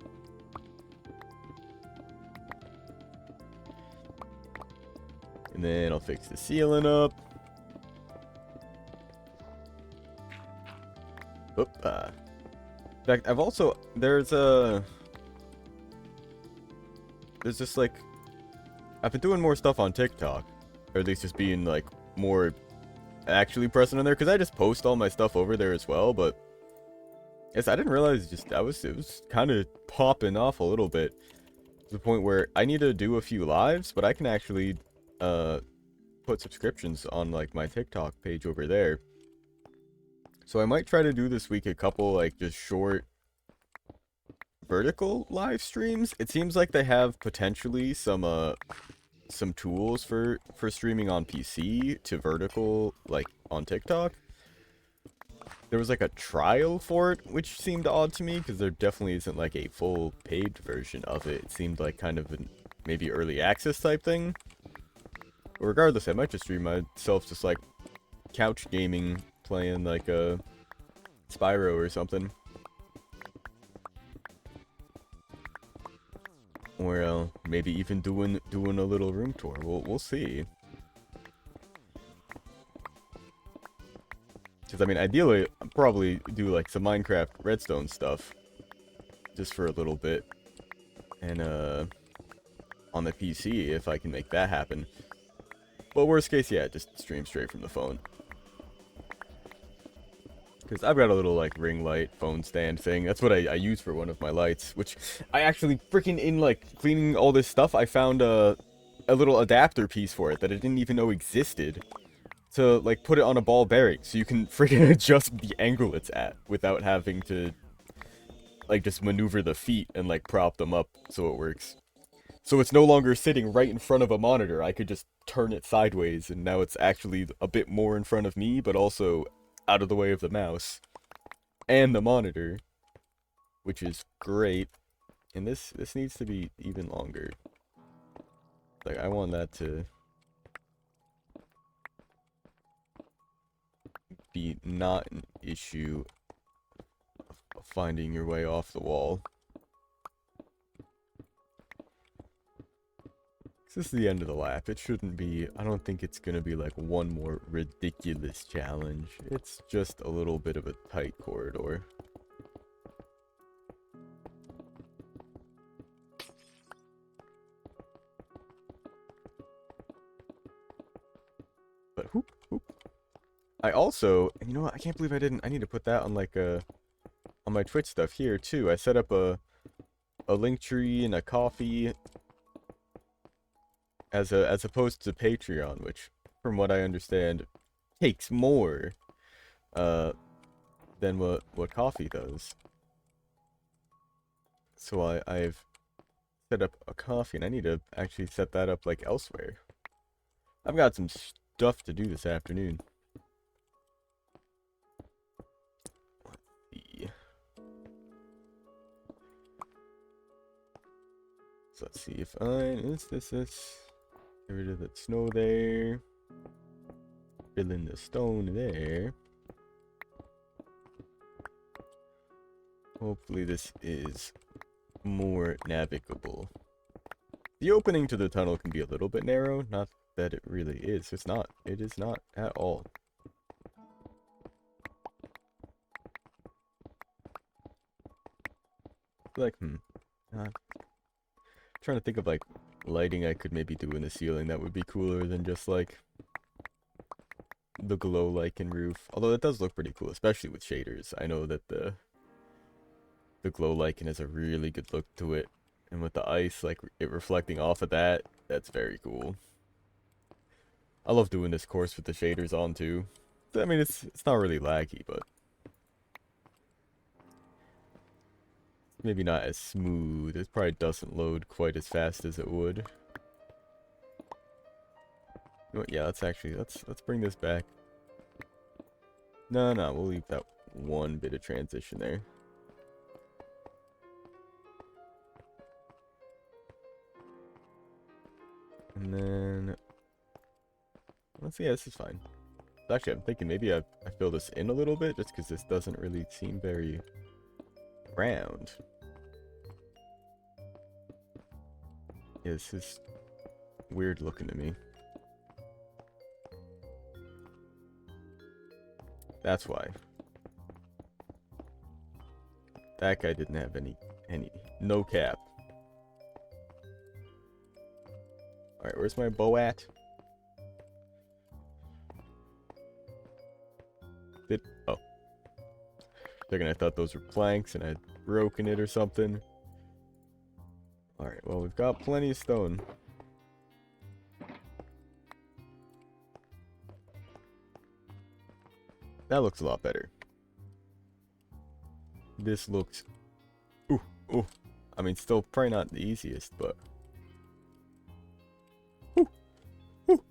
And then I'll fix the ceiling up. In fact, there's just like, I've been doing more stuff on TikTok, or at least just being like more actually present on there, because I just post all my stuff over there as well. But yes, I didn't realize it was kind of popping off a little bit to the point where I need to do a few lives, but I can actually put subscriptions on like my TikTok page over there. So I might try to do this week a couple like just short vertical live streams. It seems like they have potentially some tools for streaming on PC to vertical like on TikTok. There was like a trial for it, which seemed odd to me because there definitely isn't like a full paid version of it. It seemed like kind of an maybe early access type thing. But regardless, I might just stream myself just like couch gaming, playing like a Spyro or something. Or maybe even doing a little room tour. We'll see. Because I mean, ideally, I'd probably do like some Minecraft Redstone stuff, just for a little bit, and on the PC if I can make that happen. But worst case, yeah, just stream straight from the phone. Because I've got a little, like, ring light phone stand thing. That's what I use for one of my lights. Which, I actually, freaking in, like, cleaning all this stuff, I found a little adapter piece for it that I didn't even know existed. To, like, put it on a ball bearing. So you can freaking adjust the angle it's at without having to, like, just maneuver the feet and, like, prop them up so it works. So it's no longer sitting right in front of a monitor. I could just turn it sideways, and now it's actually a bit more in front of me, but also out of the way of the mouse and the monitor, which is great. And this needs to be even longer. Like, I want that to be not an issue of finding your way off the wall. This is the end of the lap. It shouldn't be, I don't think it's gonna be like one more ridiculous challenge. It's just a little bit of a tight corridor. But whoop, whoop. I also, and you know what, I can't believe I need to put that on like on my Twitch stuff here too. I set up a link tree and a coffee as opposed to Patreon, which, from what I understand, takes more than what coffee does. So I've set up a coffee, and I need to actually set that up like elsewhere. I've got some stuff to do this afternoon. Let's see. So let's see if this. Get rid of the snow there. Fill in the stone there. Hopefully this is more navigable. The opening to the tunnel can be a little bit narrow. Not that it really is. It's not. It is not at all. Like, trying to think of like lighting I could maybe do in the ceiling that would be cooler than just like the glow lichen roof. Although it does look pretty cool, especially with shaders. I know that the glow lichen has a really good look to it, and with the ice, like it reflecting off of that, that's very cool. I love doing this course with the shaders on too. I mean, it's not really laggy, but maybe not as smooth. It probably doesn't load quite as fast as it would. You know what, yeah, let's bring this back. No, we'll leave that one bit of transition there. And then let's see, yeah, this is fine. Actually, I'm thinking maybe I fill this in a little bit just because this doesn't really seem very round. Yeah, this is weird looking to me. That's why. That guy didn't have any, no cap. Alright, where's my bow at? Oh. Second, I thought those were planks and I'd broken it or something. Alright, well, we've got plenty of stone. That looks a lot better. This looks... Ooh. I mean, still probably not the easiest, but... Ooh.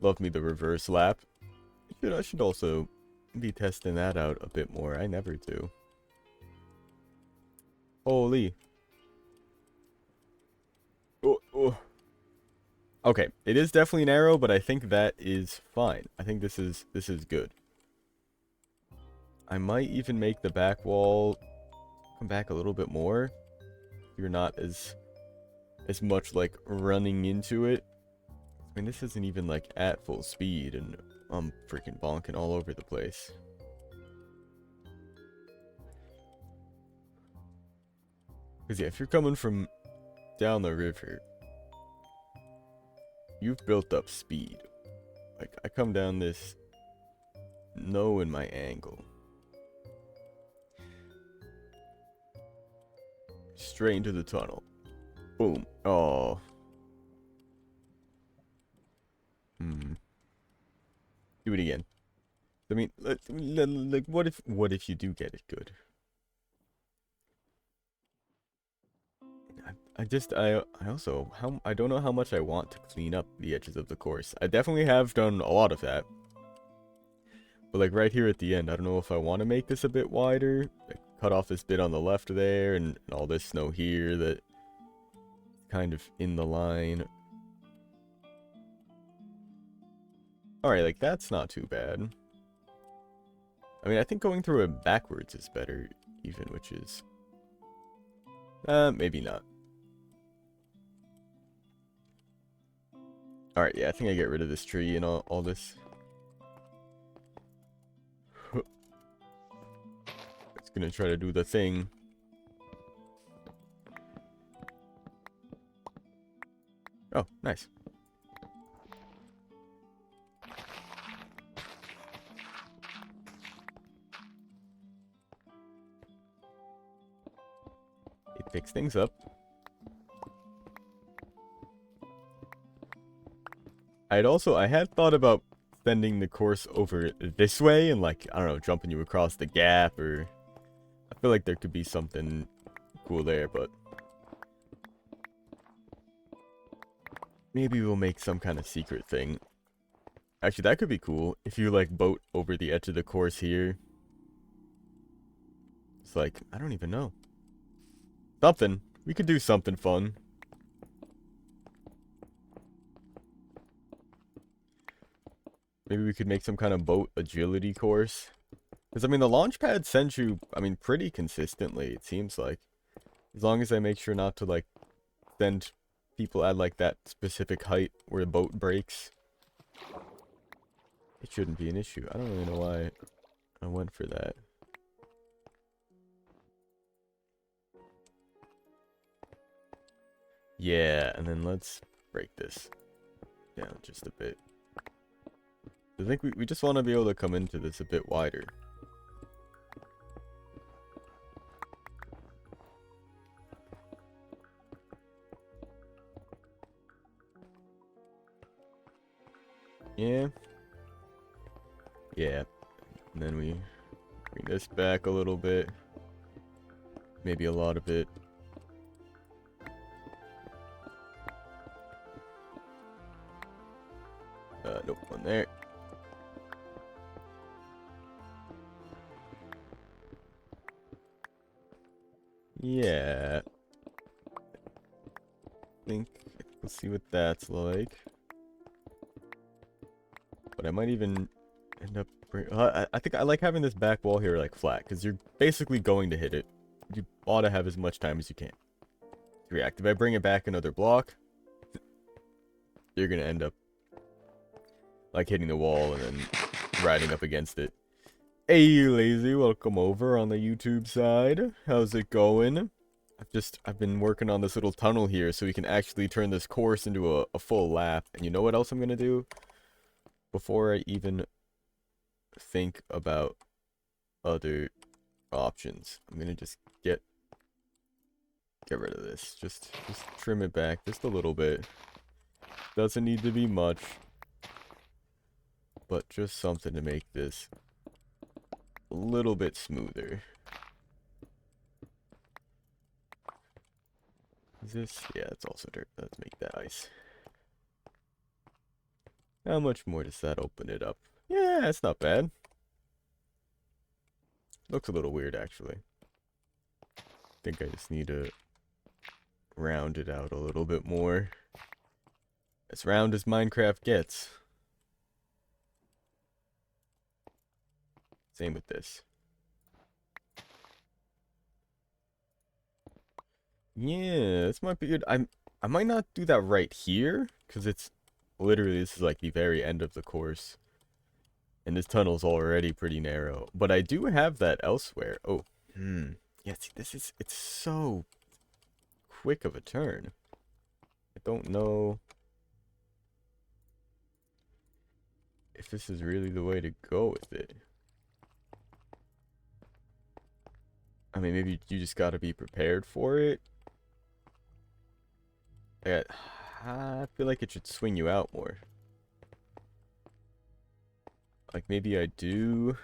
Love me the reverse lap. I should also be testing that out a bit more. I never do. Holy. Oh. Okay, it is definitely narrow, but I think that is fine. I think this is good. I might even make the back wall come back a little bit more. You're not as much like running into it. I mean, this isn't even like at full speed, and I'm freaking bonking all over the place. Because yeah, if you're coming from down the river, you've built up speed. Like, I come down this, knowing my angle. Straight into the tunnel. Boom. Oh. Do it again. I mean, like, what if you do get it good? I don't know how much I want to clean up the edges of the course. I definitely have done a lot of that. But like right here at the end, I don't know if I want to make this a bit wider. Like, cut off this bit on the left there and all this snow here that kind of in the line. Alright, like that's not too bad. I mean, I think going through it backwards is better even, which is... maybe not. Alright, yeah, I think I get rid of this tree and all this. It's gonna try to do the thing. Oh, nice. It picks things up. I had thought about sending the course over this way and, like, I don't know, jumping you across the gap, or I feel like there could be something cool there, but maybe we'll make some kind of secret thing. Actually, that could be cool if you like boat over the edge of the course here. It's like, I don't even know. Something. We could do something fun. Maybe we could make some kind of boat agility course. Because, I mean, the launch pad sends you, I mean, pretty consistently, it seems like. As long as I make sure not to, like, send people at, like, that specific height where the boat breaks. It shouldn't be an issue. I don't really know why I went for that. Yeah, and then let's break this down just a bit. I think we just want to be able to come into this a bit wider. Yeah. Yeah. And then we bring this back a little bit. Maybe a lot of it. Nope, one there. Yeah. Let's see what that's like. But I might even end up... I think I like having this back wall here like flat, because you're basically going to hit it. You ought to have as much time as you can to react. If I bring it back another block, you're going to end up like hitting the wall and then riding up against it. Hey, Lazy, welcome over on the YouTube side. How's it going? I've been working on this little tunnel here so we can actually turn this course into a full lap. And you know what else I'm gonna do? Before I even think about other options, I'm gonna just get rid of this. Just trim it back just a little bit. Doesn't need to be much, but just something to make this a little bit smoother. Is this? Yeah, it's also dirt. Let's make that ice. How much more does that open it up? Yeah, it's not bad. Looks a little weird, actually. I think I just need to round it out a little bit more. As round as Minecraft gets. Same with this. Yeah, this might be good. I might not do that right here, because it's literally, this is like the very end of the course. And this tunnel's already pretty narrow. But I do have that elsewhere. Oh, yeah, see, it's so quick of a turn. I don't know if this is really the way to go with it. I mean, maybe you just gotta be prepared for it. I feel like it should swing you out more. Like, maybe I do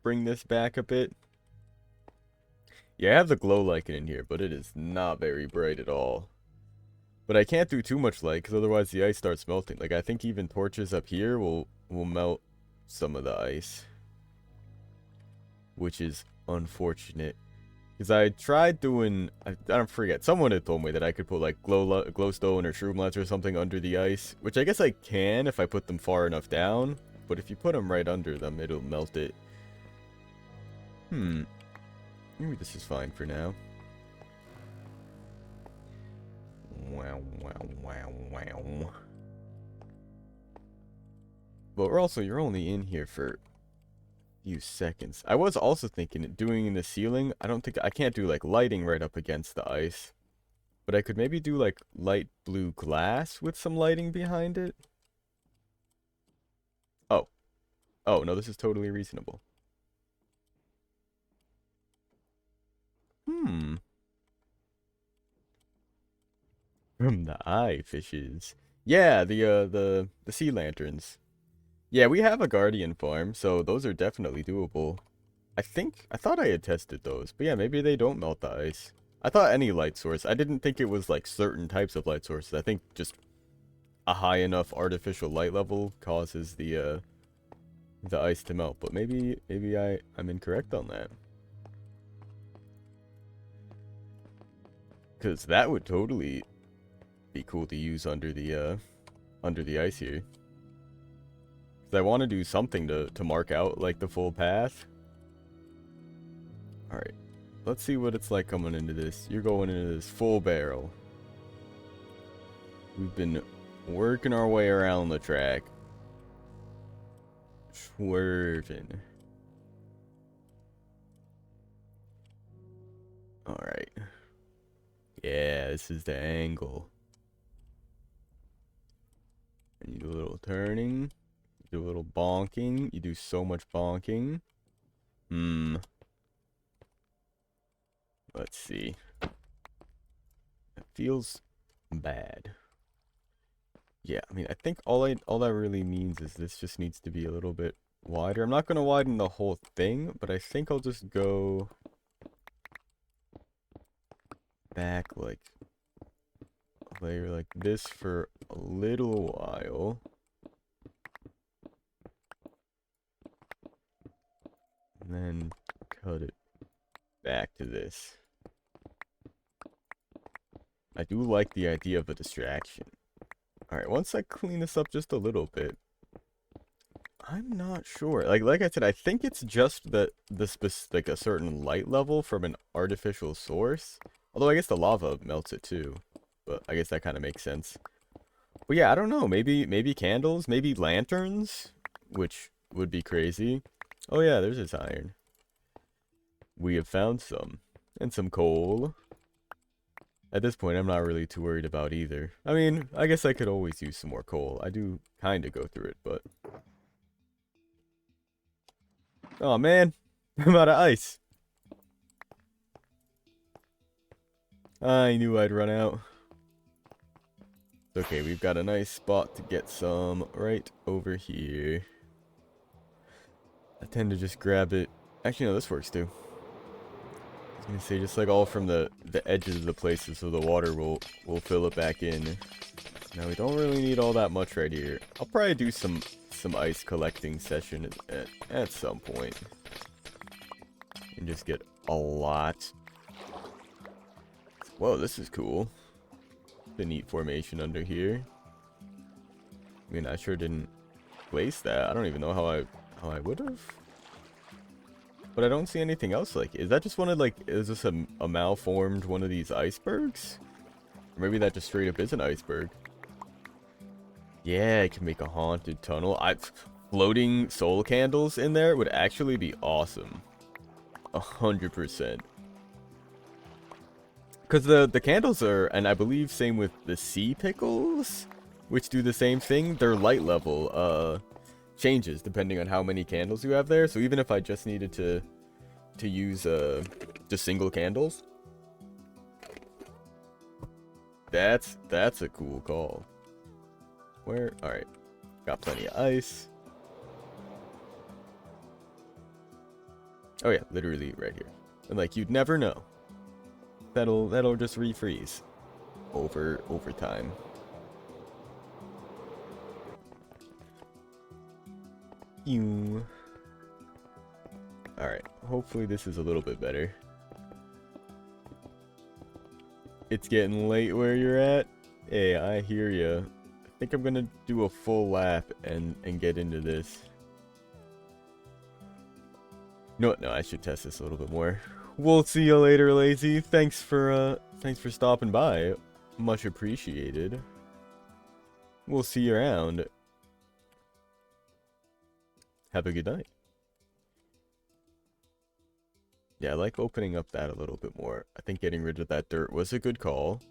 bring this back a bit. Yeah, I have the glow lichen in here, but it is not very bright at all. But I can't do too much light, because otherwise the ice starts melting. Like, I think even torches up here will melt some of the ice. Which is unfortunate. Because I tried doing, I don't forget, someone had told me that I could put like glowstone or shroomlights or something under the ice. Which I guess I can if I put them far enough down. But if you put them right under them, it'll melt it. Maybe this is fine for now. Wow, wow, wow, wow. But you're only in here for a few seconds. I was also thinking doing in the ceiling, I can't do like lighting right up against the ice. But I could maybe do like light blue glass with some lighting behind it. Oh. Oh, no, this is totally reasonable. From the eye fishes. Yeah, the sea lanterns. Yeah, we have a guardian farm, so those are definitely doable. I thought I had tested those, but yeah, maybe they don't melt the ice. I thought any light source. I didn't think it was like certain types of light sources. I think just a high enough artificial light level causes the ice to melt. But maybe I'm incorrect on that. Cause that would totally be cool to use under the ice here. Cause I want to do something to mark out like the full path. All right. Let's see what it's like coming into this. You're going into this full barrel. We've been working our way around the track. Swerving. Alright. Yeah, this is the angle. And you do a little turning. You do a little bonking. You do so much bonking. Let's see. It feels bad. Yeah, I mean, I think all that really means is this just needs to be a little bit wider. I'm not going to widen the whole thing, but I think I'll just go back like a layer like this for a little while. And then cut it back to this. I do like the idea of a distraction. Alright, once I clean this up just a little bit, I'm not sure. Like I said, I think it's just like a certain light level from an artificial source. Although I guess the lava melts it too. But I guess that kind of makes sense. But yeah, I don't know. Maybe candles, maybe lanterns, which would be crazy. Oh yeah, there's this iron. We have found some. And some coal. At this point, I'm not really too worried about either. I mean, I guess I could always use some more coal. I do kind of go through it, but... Oh man, I'm out of ice. I knew I'd run out. Okay, we've got a nice spot to get some right over here. I tend to just grab it. Actually, no, this works too. I was gonna say just like all from the edges of the places, so the water will fill it back in. Now we don't really need all that much right here. I'll probably do some ice collecting session at some point, and just get a lot. Whoa, this is cool. The neat formation under here. I mean, I sure didn't place that. I don't even know how I would have. But I don't see anything else. Like, is that just one of, like, is this a malformed one of these icebergs? Or maybe that just straight up is an iceberg. Yeah, I can make a haunted tunnel. Floating soul candles in there would actually be awesome. 100%. Because the candles are, and I believe same with the sea pickles, which do the same thing. Their light level changes depending on how many candles you have there. So even if I just needed to use just single candles, that's a cool call. Where? All right, got plenty of ice. Oh yeah, literally right here. And like you'd never know. That'll just refreeze over time. Alright, hopefully this is a little bit better. It's getting late where you're at. Hey, I hear ya. I think I'm gonna do a full lap and get into this. No, I should test this a little bit more. We'll see you later, Lazy. Thanks for stopping by. Much appreciated. We'll see you around. Have a good night. Yeah, I like opening up that a little bit more. I think getting rid of that dirt was a good call.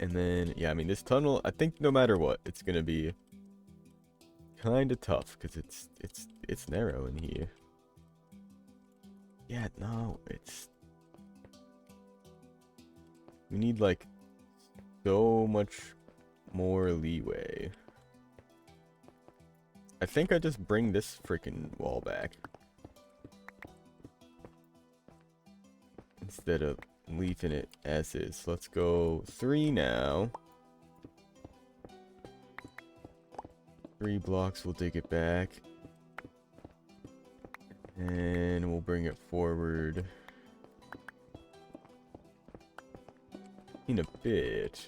And then, yeah, I mean, this tunnel, I think no matter what, it's gonna be kind of tough because it's narrow in here. Yeah, no, we need like so much more leeway. I think I just bring this freaking wall back instead of leaving it as is. Let's go 3 now. 3 blocks, we'll dig it back. And we'll bring it forward in a bit.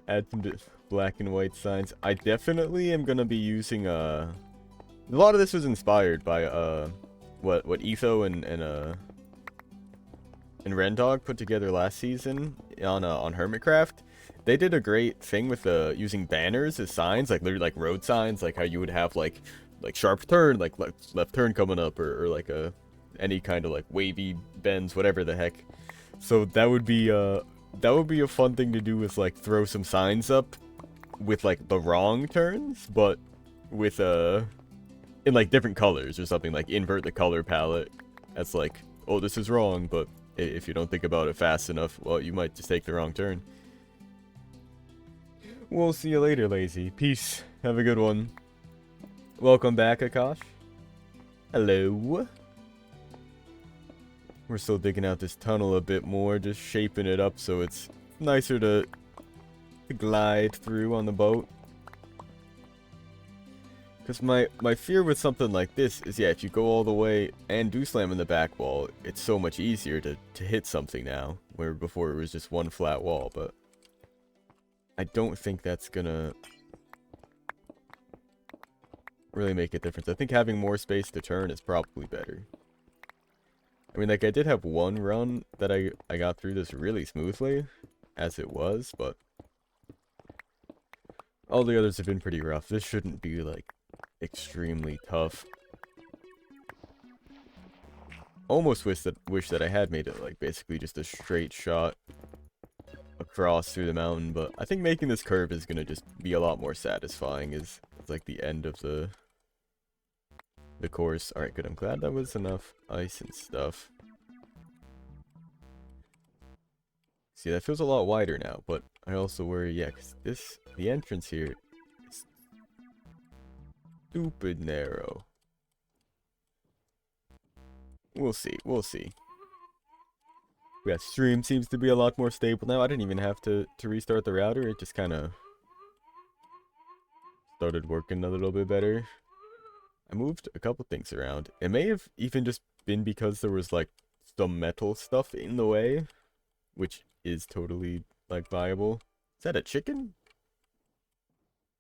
Add some black and white signs. I definitely am gonna be using a lot of this was inspired by what Etho and Rendog put together last season on Hermitcraft. They did a great thing with using banners as signs, like literally like road signs, like how you would have like sharp turn, like left turn coming up, or like any kind of like wavy bends, whatever the heck. So that would be a fun thing to do, with like throw some signs up with like the wrong turns, but with in like different colors or something, like invert the color palette. That's like, oh, this is wrong, but if you don't think about it fast enough, well, you might just take the wrong turn. We'll see you later, Lazy. Peace. Have a good one. Welcome back, Akash. Hello. We're still digging out this tunnel a bit more, just shaping it up so it's nicer to glide through on the boat. Because my fear with something like this is, yeah, if you go all the way and do slam in the back wall, it's so much easier to hit something now, where before it was just one flat wall. But I don't think that's gonna really make a difference. I think having more space to turn is probably better. I mean, like, I did have one run that I got through this really smoothly, as it was, but all the others have been pretty rough. This shouldn't be, like, extremely tough. Almost wish that I had made it, like, basically just a straight shot across through the mountain, but I think making this curve is gonna just be a lot more satisfying as like the end of the course. Alright, good. I'm glad that was enough ice and stuff. See, that feels a lot wider now, but I also worry, yeah, because the entrance here is stupid narrow. We'll see, we'll see. Yeah, stream seems to be a lot more stable now. I didn't even have to restart the router. It just kind of started working a little bit better. I moved a couple things around. It may have even just been because there was, like, some metal stuff in the way, which is totally, like, viable. Is that a chicken?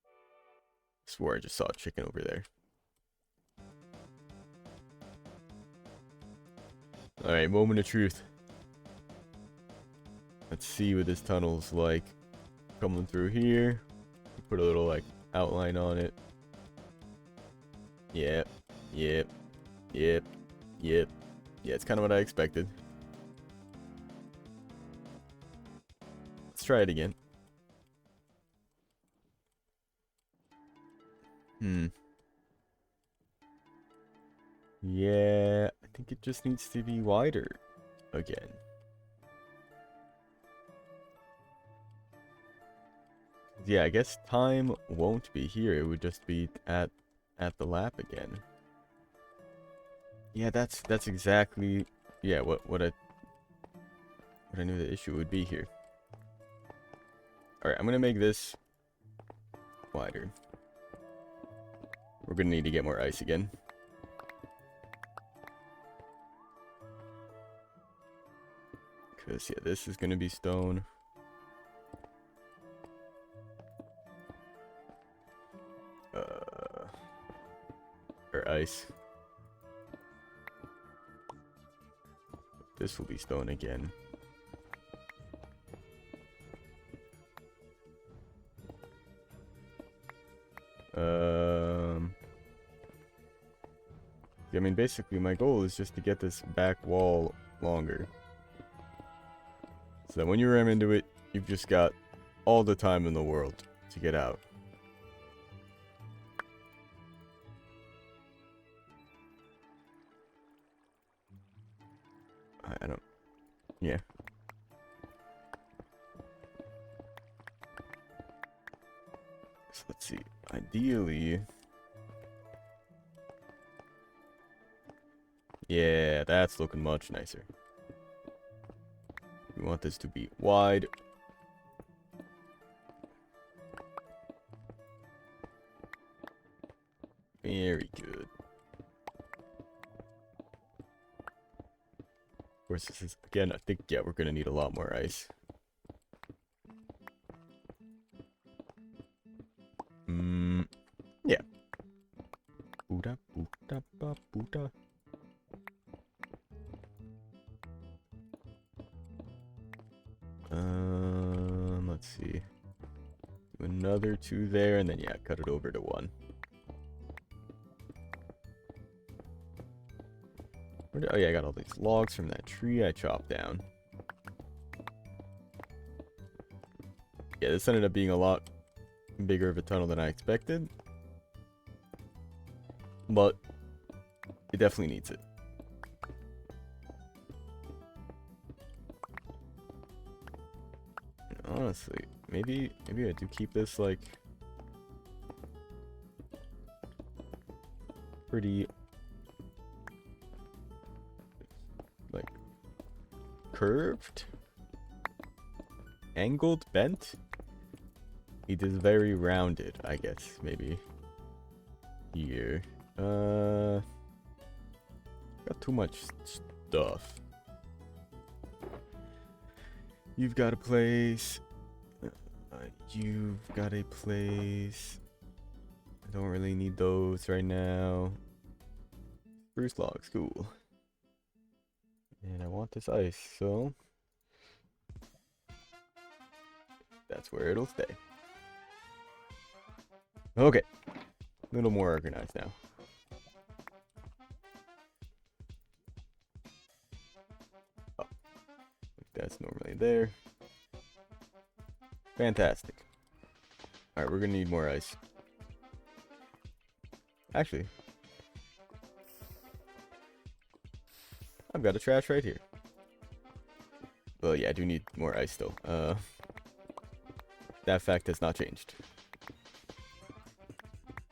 I swore I just saw a chicken over there. Alright, moment of truth. Let's see what this tunnel's like. Coming through here. Put a little, like, outline on it. Yep. Yep. Yep. Yep. Yeah, it's kind of what I expected. Let's try it again. Yeah, I think it just needs to be wider again. Yeah, I guess time won't be here. It would just be at the lap again. Yeah, that's exactly, yeah, what I knew the issue would be here. All right, I'm gonna make this wider. We're gonna need to get more ice again. Because, yeah, this is gonna be stone. Or ice. This will be stone again. I mean, basically, my goal is just to get this back wall longer. So that when you ram into it, you've just got all the time in the world to get out. I don't... Yeah. So let's see. Ideally... Yeah, that's looking much nicer. We want this to be wide. Very good. Of course, this is, again, I think, yeah, we're gonna need a lot more ice. Yeah. Booda, booda, ba, booda. Let's see. Another 2 there, and then, yeah, cut it over to 1. Oh, yeah, I got all these logs from that tree I chopped down. Yeah, this ended up being a lot bigger of a tunnel than I expected. But it definitely needs it. Honestly, maybe I do keep this, like, pretty, like, curved, angled, bent. It is very rounded, I guess, maybe. Here. Got too much stuff. You've got a place. You've got a place. I don't really need those right now. Spruce logs, cool. And I want this ice, so... That's where it'll stay. Okay. A little more organized now. Oh. That's normally there. Fantastic. Alright, we're gonna need more ice. Actually, I've got a trash right here. Well, yeah, I do need more ice still. That fact has not changed.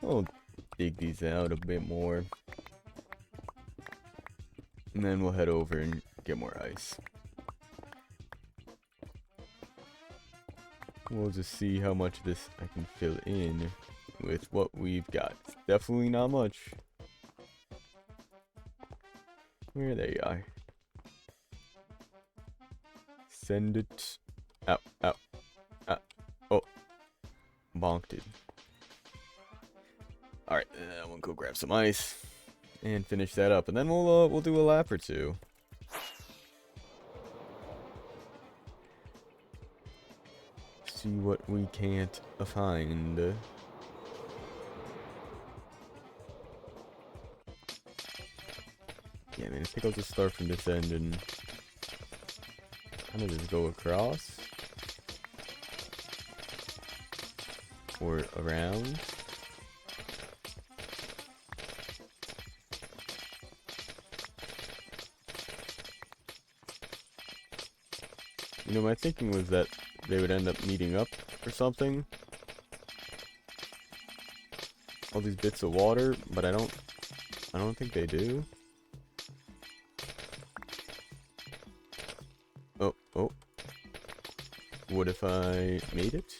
I'll dig these out a bit more. And then we'll head over and get more ice. We'll just see how much of this I can fill in with what we've got. It's definitely not much. Where there you are. Send it out, out, out. Oh, bonked it. All right, I'm gonna go grab some ice and finish that up, and then we'll do a lap or two. See what we can't find. Yeah, man, I think I'll just start from this end and kind of just go across or around. You know, my thinking was that they would end up meeting up or something. All these bits of water, but I don't think they do. Oh, oh. What if I made it?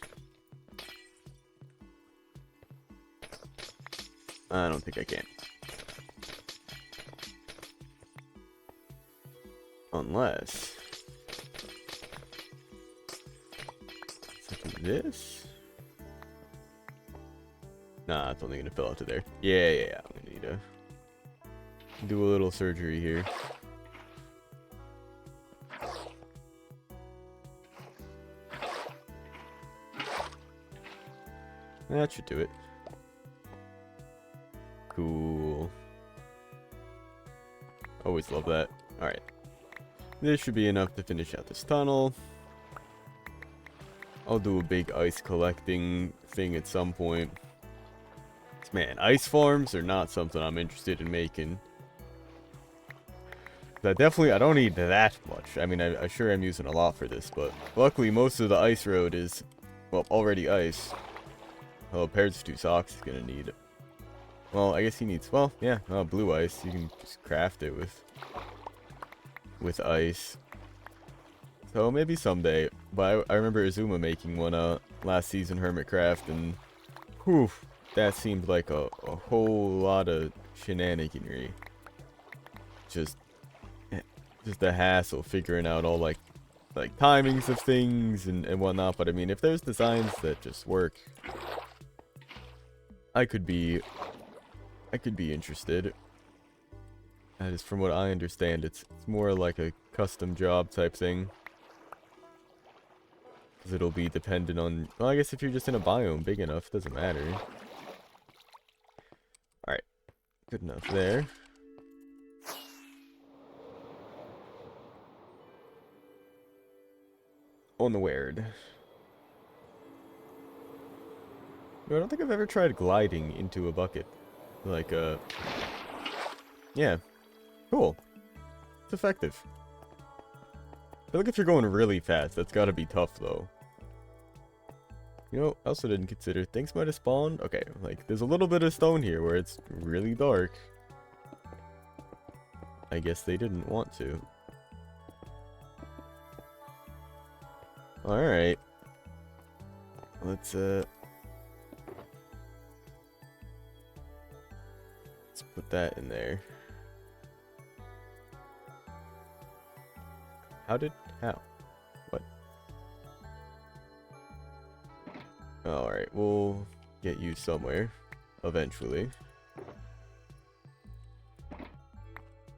I don't think I can. Unless this? Nah, it's only gonna fill out to there. Yeah. I'm gonna need to do a little surgery here. That should do it. Cool. Always love that. Alright. This should be enough to finish out this tunnel. I'll do a big ice collecting thing at some point. Man, ice farms are not something I'm interested in making. I don't need that much. I mean, I sure am using a lot for this, but luckily most of the ice road is, well, already ice. Well, pairs 2 socks is gonna need. Well, I guess he needs. Well, yeah, blue ice. You can just craft it with ice. So maybe someday. But I remember Azuma making one last season, Hermitcraft, and whew, that seemed like a whole lot of shenaniganry. Just the hassle figuring out all like timings of things and whatnot. But I mean, if there's designs that just work, I could be interested. That is, from what I understand, it's more like a custom job type thing. Because it'll be dependent on, well, I guess if you're just in a biome big enough, it doesn't matter. Alright, good enough there. Onward. I don't think I've ever tried gliding into a bucket. Like, yeah. Cool. It's effective. I feel like if you're going really fast, that's gotta be tough, though. You know, I also didn't consider things might have spawned. Okay, like, there's a little bit of stone here where it's really dark. I guess they didn't want to. Alright. Let's put that in there. How? What? Alright, we'll get you somewhere. Eventually.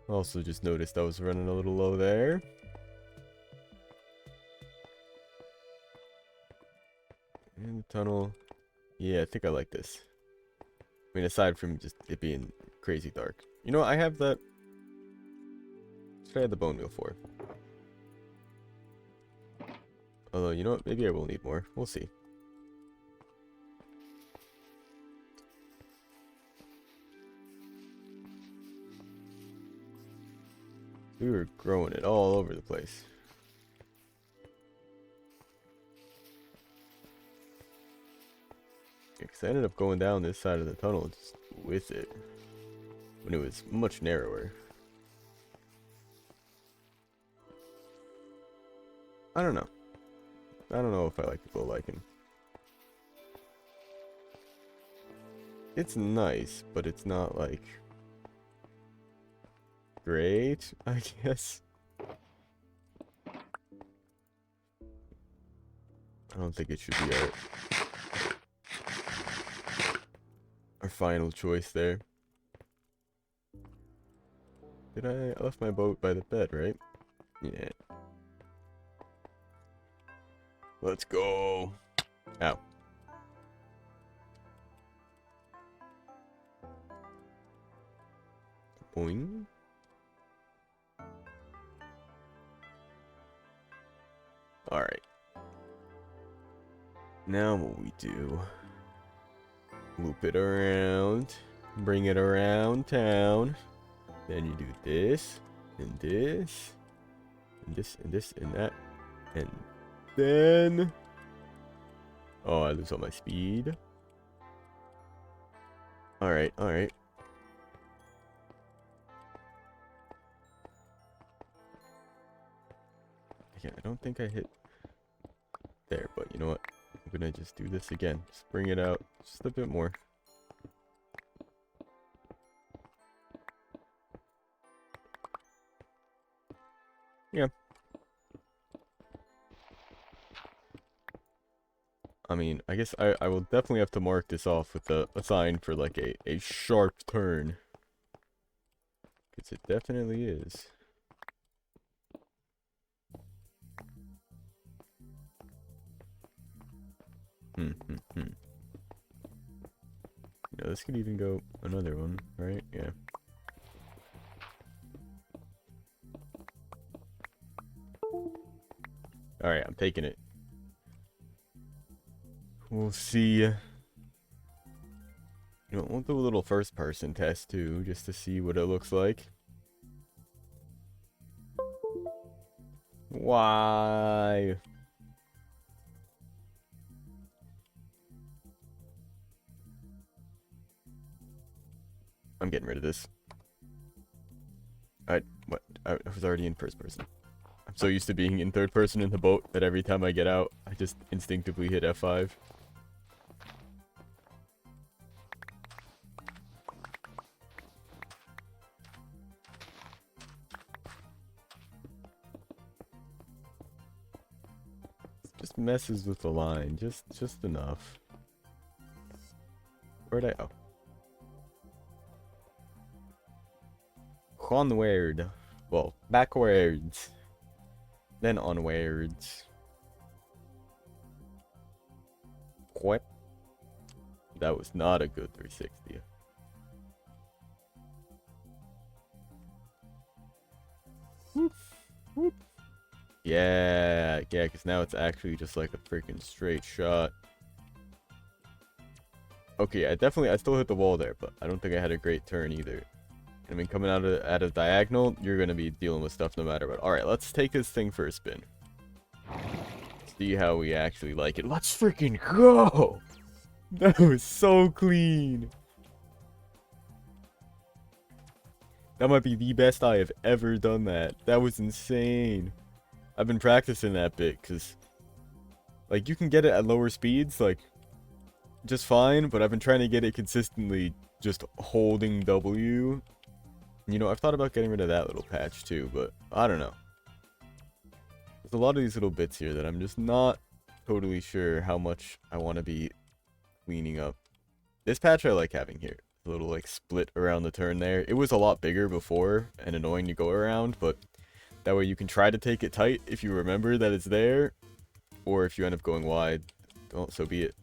Also just noticed I was running a little low there. tunnel. Yeah, I think I like this. I mean, aside from just it being crazy dark. You know, I have that. That's what I had the bone meal for. Although, you know what? Maybe I will need more. We'll see. We were growing it all over the place. Because I ended up going down this side of the tunnel just with it. When it was much narrower. I don't know. I don't know if I like the glow lichen. It's nice, but it's not like great, I guess. I don't think it should be our final choice there. Did I left my boat by the bed, right? Yeah. Let's go. Ow. Boing. Alright. Now what we do. Loop it around. Bring it around town. Then you do this. And this. And this and this and that. And then... Oh, I lose all my speed. Alright, alright. Yeah, I don't think I hit there, but you know what? I'm gonna just do this again. Just bring it out just a bit more. Yeah. I mean, I guess I will definitely have to mark this off with a sign for like a sharp turn. Because it definitely is. You know, this could even go another one, right? Yeah. Alright, I'm taking it. We'll see. You know, we'll do a little first person test too, just to see what it looks like. Why? I'm getting rid of this. What? I was already in first person. I'm so used to being in third person in the boat that every time I get out, I just instinctively hit F5. Just messes with the line, just enough. Where'd I? Oh. Onward. Well, backwards. Then onwards. What? That was not a good 360. Whoop, whoop. Yeah, because now it's actually just like a freaking straight shot. Okay, I still hit the wall there, but I don't think I had a great turn either. I mean, coming out of diagonal, you're going to be dealing with stuff no matter what. Alright, let's take this thing for a spin. See how we actually like it. Let's freaking go! That was so clean. That might be the best I have ever done that. That was insane. I've been practicing that bit, because... like, you can get it at lower speeds, like... just fine, but I've been trying to get it consistently just holding W. You know, I've thought about getting rid of that little patch too, but I don't know. There's a lot of these little bits here that I'm just not totally sure how much I want to be cleaning up. This patch I like having here. A little like split around the turn there. It was a lot bigger before and annoying to go around, but that way you can try to take it tight if you remember that it's there. Or if you end up going wide, well, so be it.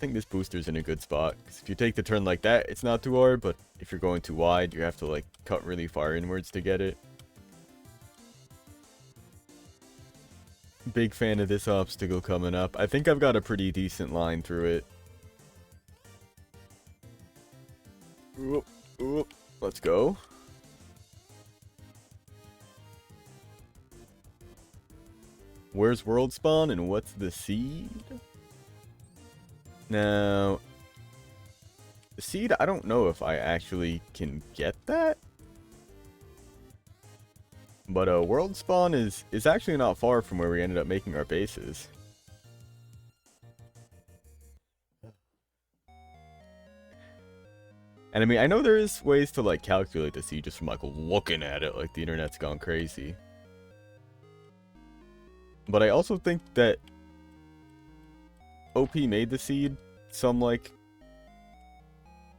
think this booster's in a good spot. Because if you take the turn like that, it's not too hard. But if you're going too wide, you have to like cut really far inwards to get it. Big fan of this obstacle coming up. I think I've got a pretty decent line through it. Oop, oop. Let's go. Where's World Spawn and what's the seed? Now, the seed, I don't know if I actually can get that. But World Spawn is actually not far from where we ended up making our bases. And I mean, I know there is ways to like calculate the seed just from like looking at it, like the internet's gone crazy. But I also think that OP made the seed some like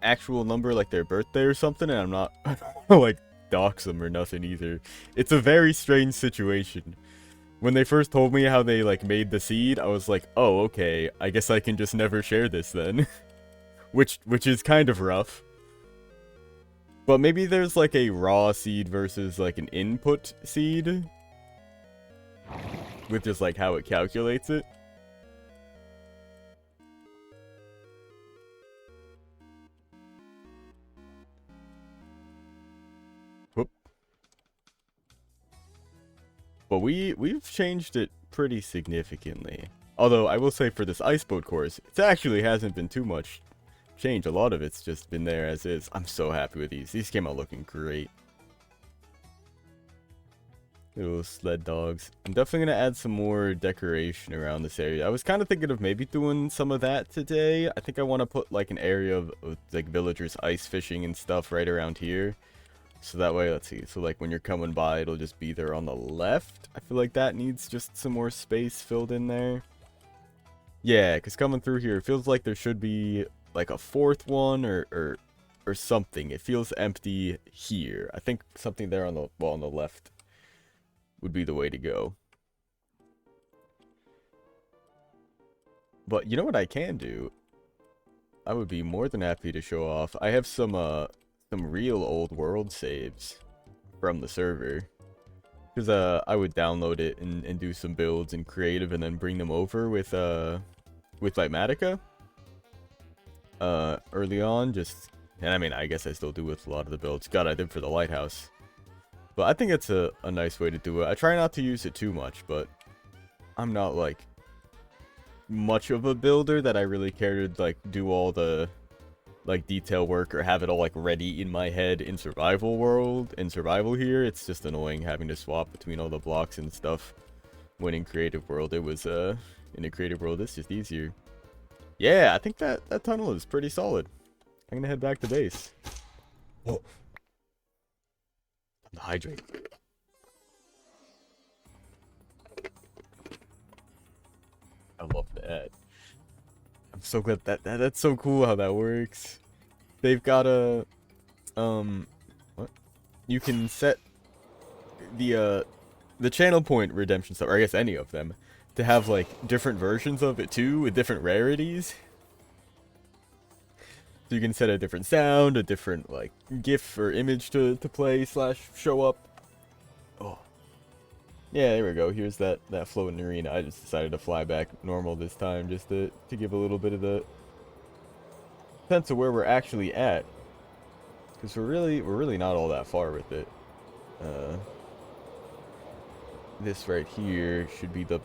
actual number, like their birthday or something, and I'm not like dox them or nothing either. It's a very strange situation. When they first told me how they like made the seed, I was like, oh, okay, I guess I can just never share this then. which is kind of rough. But maybe there's like a raw seed versus like an input seed. With just like how it calculates it. Whoop. But we've changed it pretty significantly. Although I will say for this ice boat course, it actually hasn't been too much change. A lot of it's just been there as is. I'm so happy with these. These came out looking great. Little sled dogs. I'm definitely going to add some more decoration around this area. I was kind of thinking of maybe doing some of that today. I think I want to put like an area of like villagers ice fishing and stuff right around here. So that way, let's see. So like when you're coming by, it'll just be there on the left. I feel like that needs just some more space filled in there. Yeah, because coming through here, it feels like there should be like a fourth one or something. It feels empty here. I think something there on the on the left would be the way to go. But you know what I can do? I would be more than happy to show off. I have some real old world saves from the server. Because I would download it and do some builds in creative and then bring them over with Litematica. Early on, and I mean, I guess I still do with a lot of the builds. God, I did for the lighthouse. But I think it's a nice way to do it. I try not to use it too much, but I'm not like much of a builder that I really care to like do all the like detail work or have it all like ready in my head in survival here. It's just annoying having to swap between all the blocks and stuff. When in creative world, it was in a creative world, it's just easier. Yeah, I think that tunnel is pretty solid. I'm gonna head back to base. Whoa. I'm hydrate. I love that. I'm so glad that's so cool how that works. They've got a what? You can set the channel point redemption stuff, or I guess any of them, to have like different versions of it too with different rarities. So you can set a different sound, a different like GIF or image to play / show up. Oh. Yeah, there we go. Here's that floating arena. I just decided to fly back normal this time just to give a little bit of the sense of where we're actually at. Because we're really not all that far with it. This right here should be the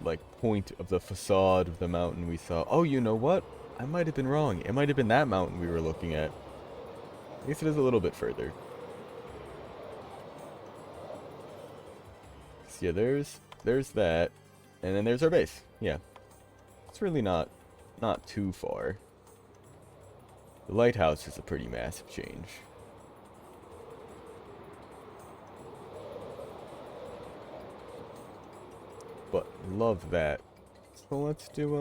like point of the facade of the mountain we saw. Oh, you know what? I might have been wrong. It might have been that mountain we were looking at. I guess it is a little bit further. So yeah, there's that, and then there's our base. Yeah, it's really not too far. The lighthouse is a pretty massive change. But love that. So let's do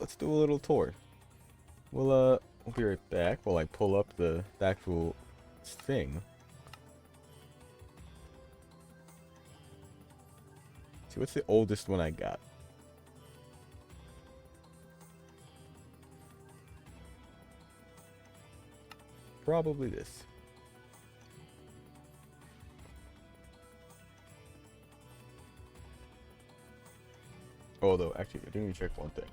let's do a little tour. We'll be right back while I pull up the actual its thing. See, what's the oldest one I got? Probably this. Although, actually, I didn't even check one thing.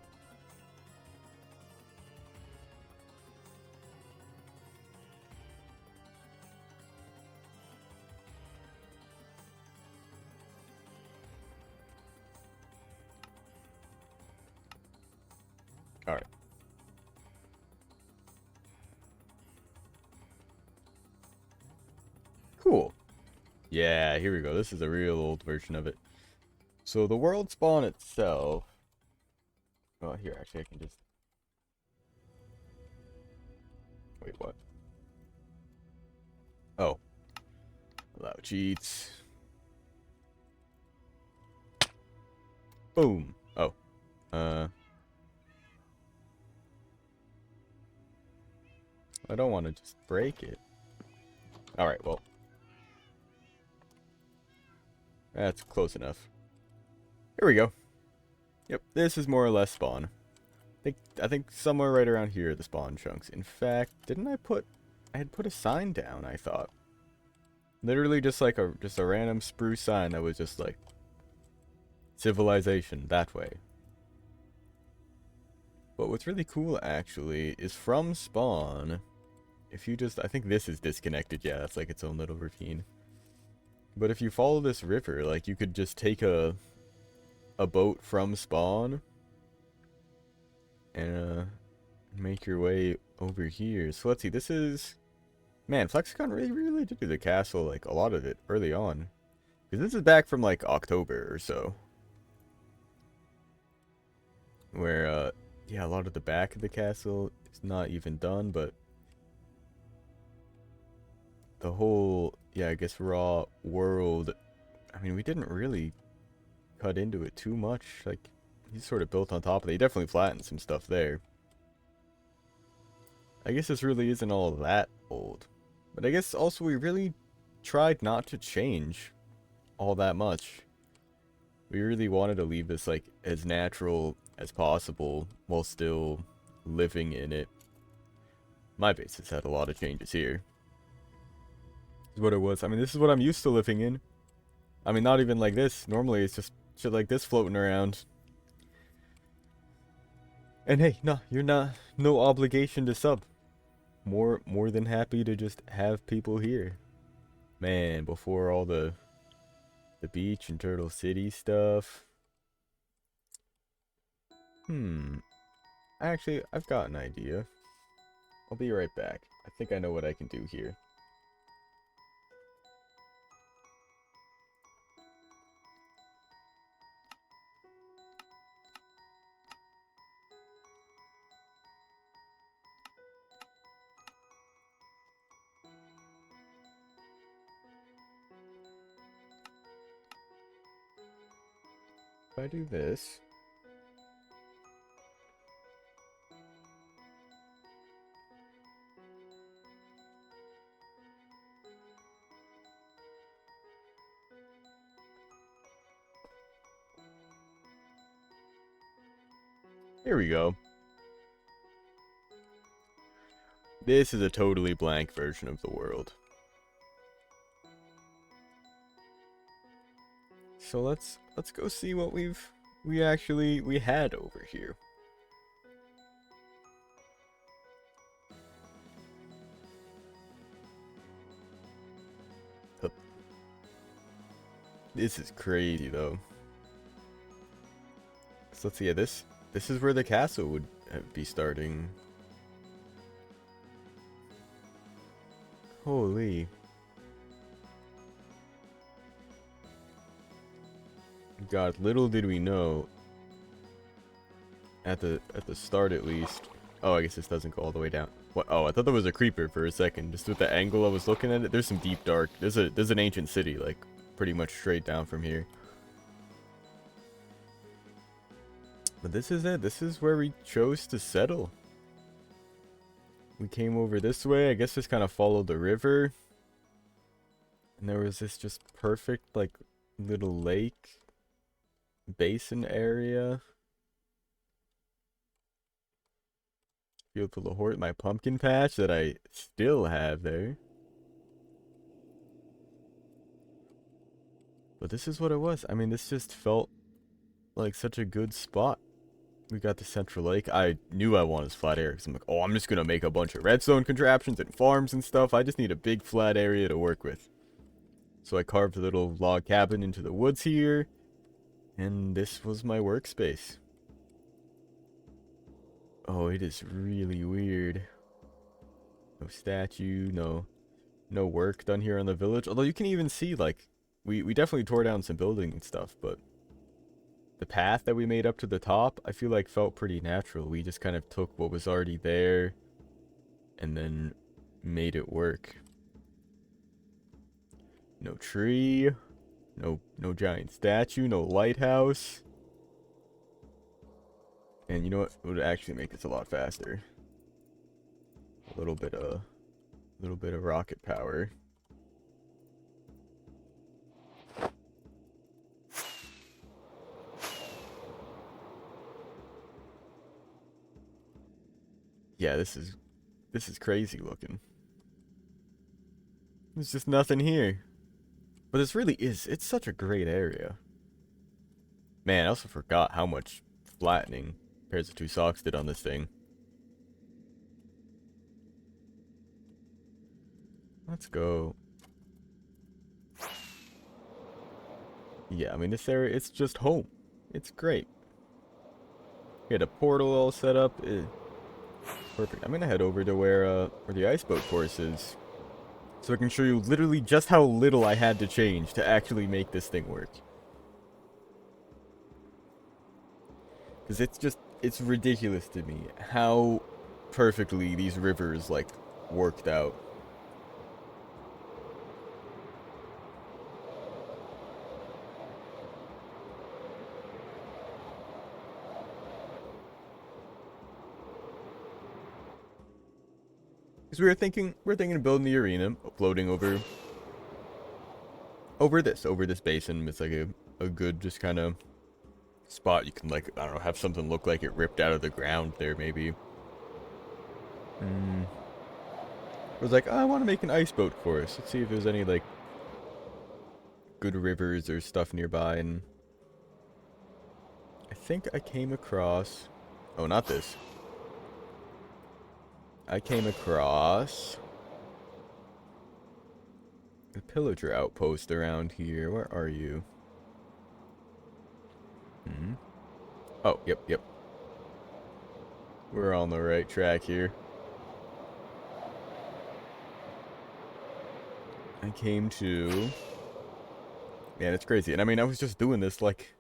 Alright. Cool. Yeah, here we go. This is a real old version of it. So the world spawn itself... Oh, here, actually, I can just... Wait, what? Oh. Allow cheats. Boom. Oh. I don't want to just break it. Alright, well. That's close enough. Here we go. Yep, this is more or less spawn. I think somewhere right around here are the spawn chunks. In fact, didn't I had put a sign down, I thought. Literally just like a random spruce sign that was just like civilization that way. But what's really cool actually is from spawn, if you just, I think this is disconnected, yeah, that's like its own little ravine. But if you follow this river, like you could just take a boat from spawn and make your way over here. So let's see, this is, man, Flexicon really did do the castle, like a lot of it early on, because this is back from like October or so, where yeah, a lot of the back of the castle is not even done, but the whole, yeah, I guess raw world, I mean, we didn't really cut into it too much. Like, he's sort of built on top of it. He definitely flattened some stuff there. I guess this really isn't all that old. But I guess also we really tried not to change all that much. We really wanted to leave this like as natural as possible while still living in it. My base has had a lot of changes here. This is what it was. I mean, this is what I'm used to living in. I mean, not even like this. Normally it's just shit like this floating around. And hey, no, you're not, no obligation to sub. More than happy to just have people here. Man, before all the beach and Turtle City stuff. Actually, I've got an idea. I'll be right back. I think I know what I can do here. If I do this, here we go. This is a totally blank version of the world. So let's go see what we had over here. This is crazy though. So let's see. Yeah, this is where the castle would be starting. Holy. God, little did we know at the start at least. Oh, I guess this doesn't go all the way down. What? Oh, I thought there was a creeper for a second. Just with the angle I was looking at it, there's some deep dark. There's an ancient city like pretty much straight down from here. But this is it. This is where we chose to settle. We came over this way. I guess just kind of followed the river. And there was this just perfect, like, little lake basin area. Field to Lahort, my pumpkin patch that I still have there. But this is what it was. I mean, this just felt like such a good spot. We got the central lake. I knew I wanted this flat area because I'm like, oh, I'm just going to make a bunch of redstone contraptions and farms and stuff. I just need a big flat area to work with. So I carved a little log cabin into the woods here. And this was my workspace. Oh, it is really weird. No statue, no work done here on the village. Although you can even see, like, we definitely tore down some building and stuff, but the path that we made up to the top, I feel like felt pretty natural. We just kind of took what was already there and then made it work. No tree, no giant statue, no lighthouse. And you know what? It would actually make this a lot faster. A little bit of rocket power. Yeah, this is crazy looking. There's just nothing here. But this really is, it's such a great area. Man, I also forgot how much flattening Pairs of Two Socks did on this thing. Let's go. Yeah, I mean, this area, it's just home. It's great. We had a portal all set up. Perfect. I'm gonna head over to where the ice boat course is, so I can show you literally just how little I had to change to actually make this thing work. Because it's ridiculous to me how perfectly these rivers, like, worked out. Because we're thinking of building the arena, floating over this basin. It's like a good just kind of spot you can, like, I don't know, have something look like it ripped out of the ground there maybe. I was like, oh, I want to make an ice boat course. Let's see if there's any, like, good rivers or stuff nearby. And I think I came across, oh, not this. I came across a pillager outpost around here. Where are you? Oh, yep. We're on the right track here. I came to... Man, it's crazy. And I mean, I was just doing this like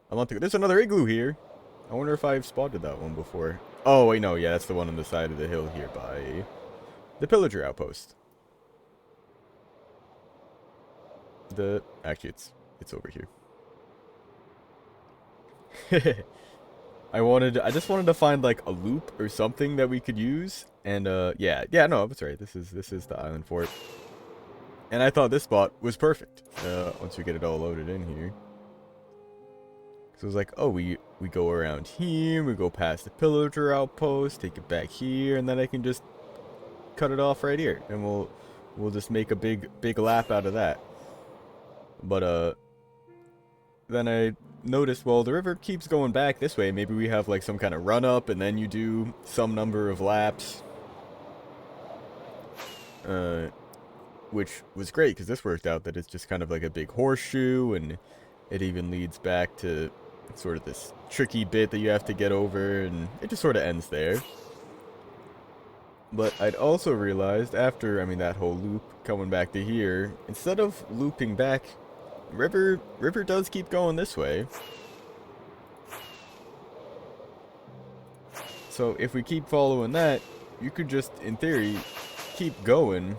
a month ago. There's another igloo here. I wonder if I've spotted that one before. Oh, wait, no. Yeah, that's the one on the side of the hill here by the pillager outpost. Actually, it's over here. I just wanted to find, like, a loop or something that we could use. And yeah, no, that's right. This is the island fort. And I thought this spot was perfect. Once we get it all loaded in here. So it was like, oh, we go around here, we go past the pillager outpost, take it back here, and then I can just cut it off right here, and we'll just make a big lap out of that. But then I noticed, well, the river keeps going back this way. Maybe we have, like, some kind of run up, and then you do some number of laps. Which was great because this worked out that it's just kind of like a big horseshoe, and it even leads back to sort of this tricky bit that you have to get over, and it just sort of ends there. But I'd also realized after, I mean, that whole loop coming back to here, instead of looping back, river does keep going this way. So if we keep following that, you could just, in theory, keep going.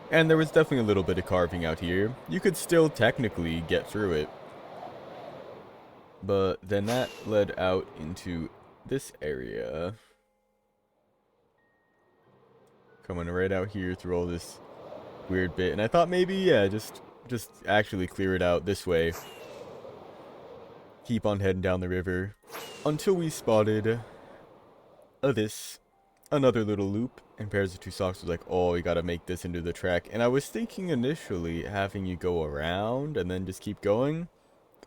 And there was definitely a little bit of carving out here. You could still technically get through it. But then that led out into this area. Coming right out here through all this weird bit. And I thought maybe, yeah, just actually clear it out this way. Keep on heading down the river. Until we spotted another little loop. And Pairs of Two Socks was like, oh, you gotta make this into the track. And I was thinking initially having you go around and then just keep going.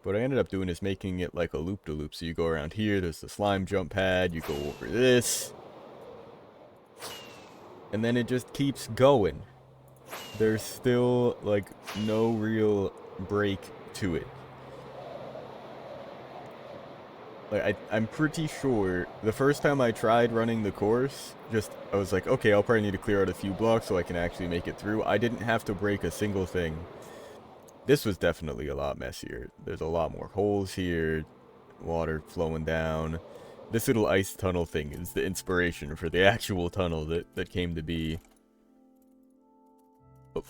What I ended up doing is making it like a loop-de-loop. So you go around here, there's the slime jump pad, you go over this. And then it just keeps going. There's still, like, no real break to it. Like, I'm pretty sure the first time I tried running the course, I was like, okay, I'll probably need to clear out a few blocks so I can actually make it through. I didn't have to break a single thing. This was definitely a lot messier. There's a lot more holes here, water flowing down. This little ice tunnel thing is the inspiration for the actual tunnel that came to be. Oh.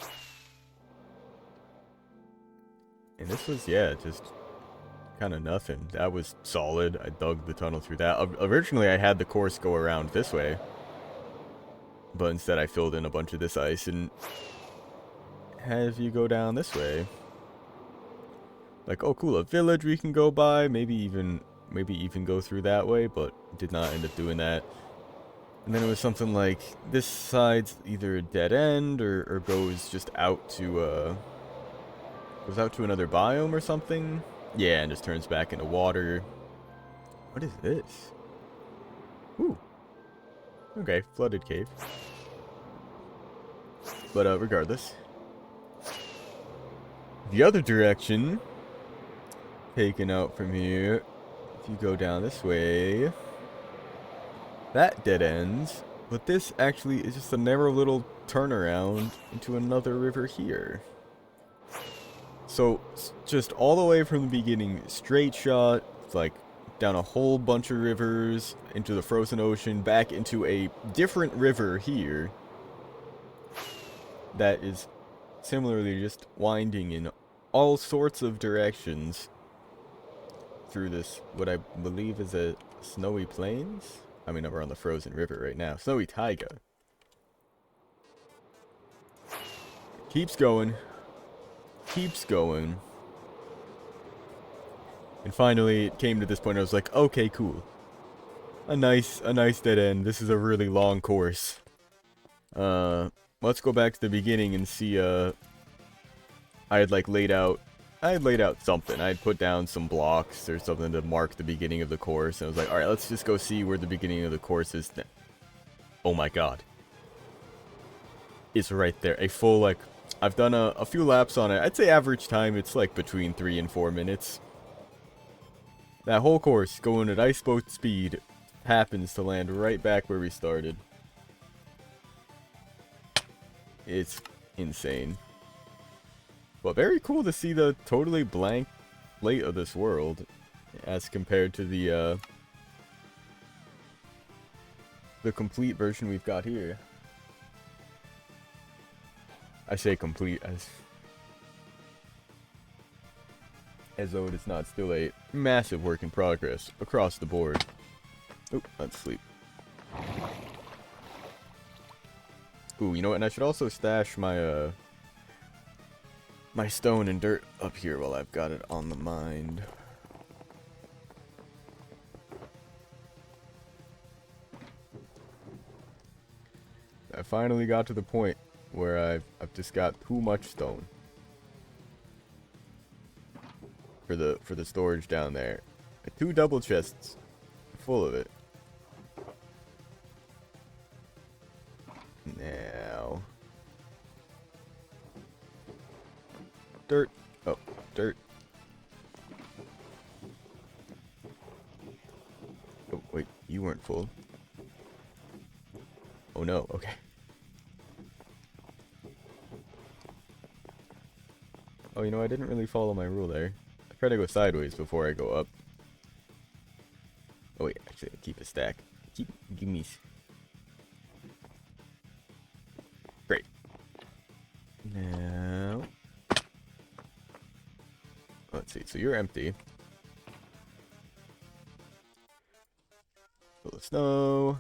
And this was, yeah, just kind of nothing. That was solid. I dug the tunnel through that. Originally, I had the course go around this way. But instead, I filled in a bunch of this ice and have you go down this way. Like, oh cool, a village we can go by, maybe even go through that way, but did not end up doing that. And then it was something like, this side's either a dead end, or goes just out to, another biome or something. Yeah, and just turns back into water. What is this? Ooh. Okay, flooded cave. But, regardless. The other direction, taken out from here, if you go down this way, that dead ends, but this actually is just a narrow little turnaround into another river here. So, just all the way from the beginning, straight shot, like, down a whole bunch of rivers, into the frozen ocean, back into a different river here, that is similarly just winding in all sorts of directions through this, what I believe is a snowy plains? I mean, we're on the frozen river right now. Snowy taiga. Keeps going. Keeps going. And finally, it came to this point, I was like, okay, cool. A nice dead end. This is a really long course. Let's go back to the beginning and see, I had laid out something. I had put down some blocks or something to mark the beginning of the course. And I was like, alright, let's just go see where the beginning of the course is. Oh my god. It's right there. A full, I've done a few laps on it. I'd say average time, it's between 3 and 4 minutes. That whole course, going at ice boat speed, happens to land right back where we started. It's insane. But very cool to see the totally blank slate of this world as compared to the complete version we've got here. I say complete as though it is not still a massive work in progress across the board. Oop, let's sleep. Ooh, you know what? And I should also stash my my stone and dirt up here while I've got it on the mind. I finally got to the point where I've just got too much stone for the storage down there. 2 double chests full of it. Now, dirt. Oh, dirt. Oh, wait, you weren't full. Oh no, okay. Oh, you know, I didn't really follow my rule there. I try to go sideways before I go up. Oh wait, actually, keep a stack. Give me. Great. Now, let's see. So you're empty. Full of snow.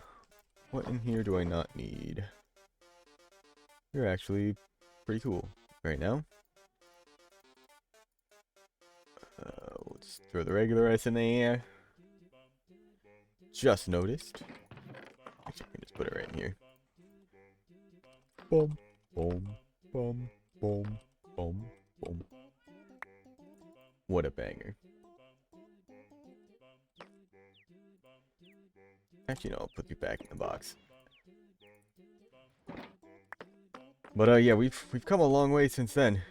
What in here do I not need? You're actually pretty cool right now. We'll just throw the regular ice in there. Just noticed. Actually, I can just put it right in here. Boom, boom, boom, boom, boom, boom. What a banger. Actually, no, I'll put you back in the box. But yeah, we've come a long way since then.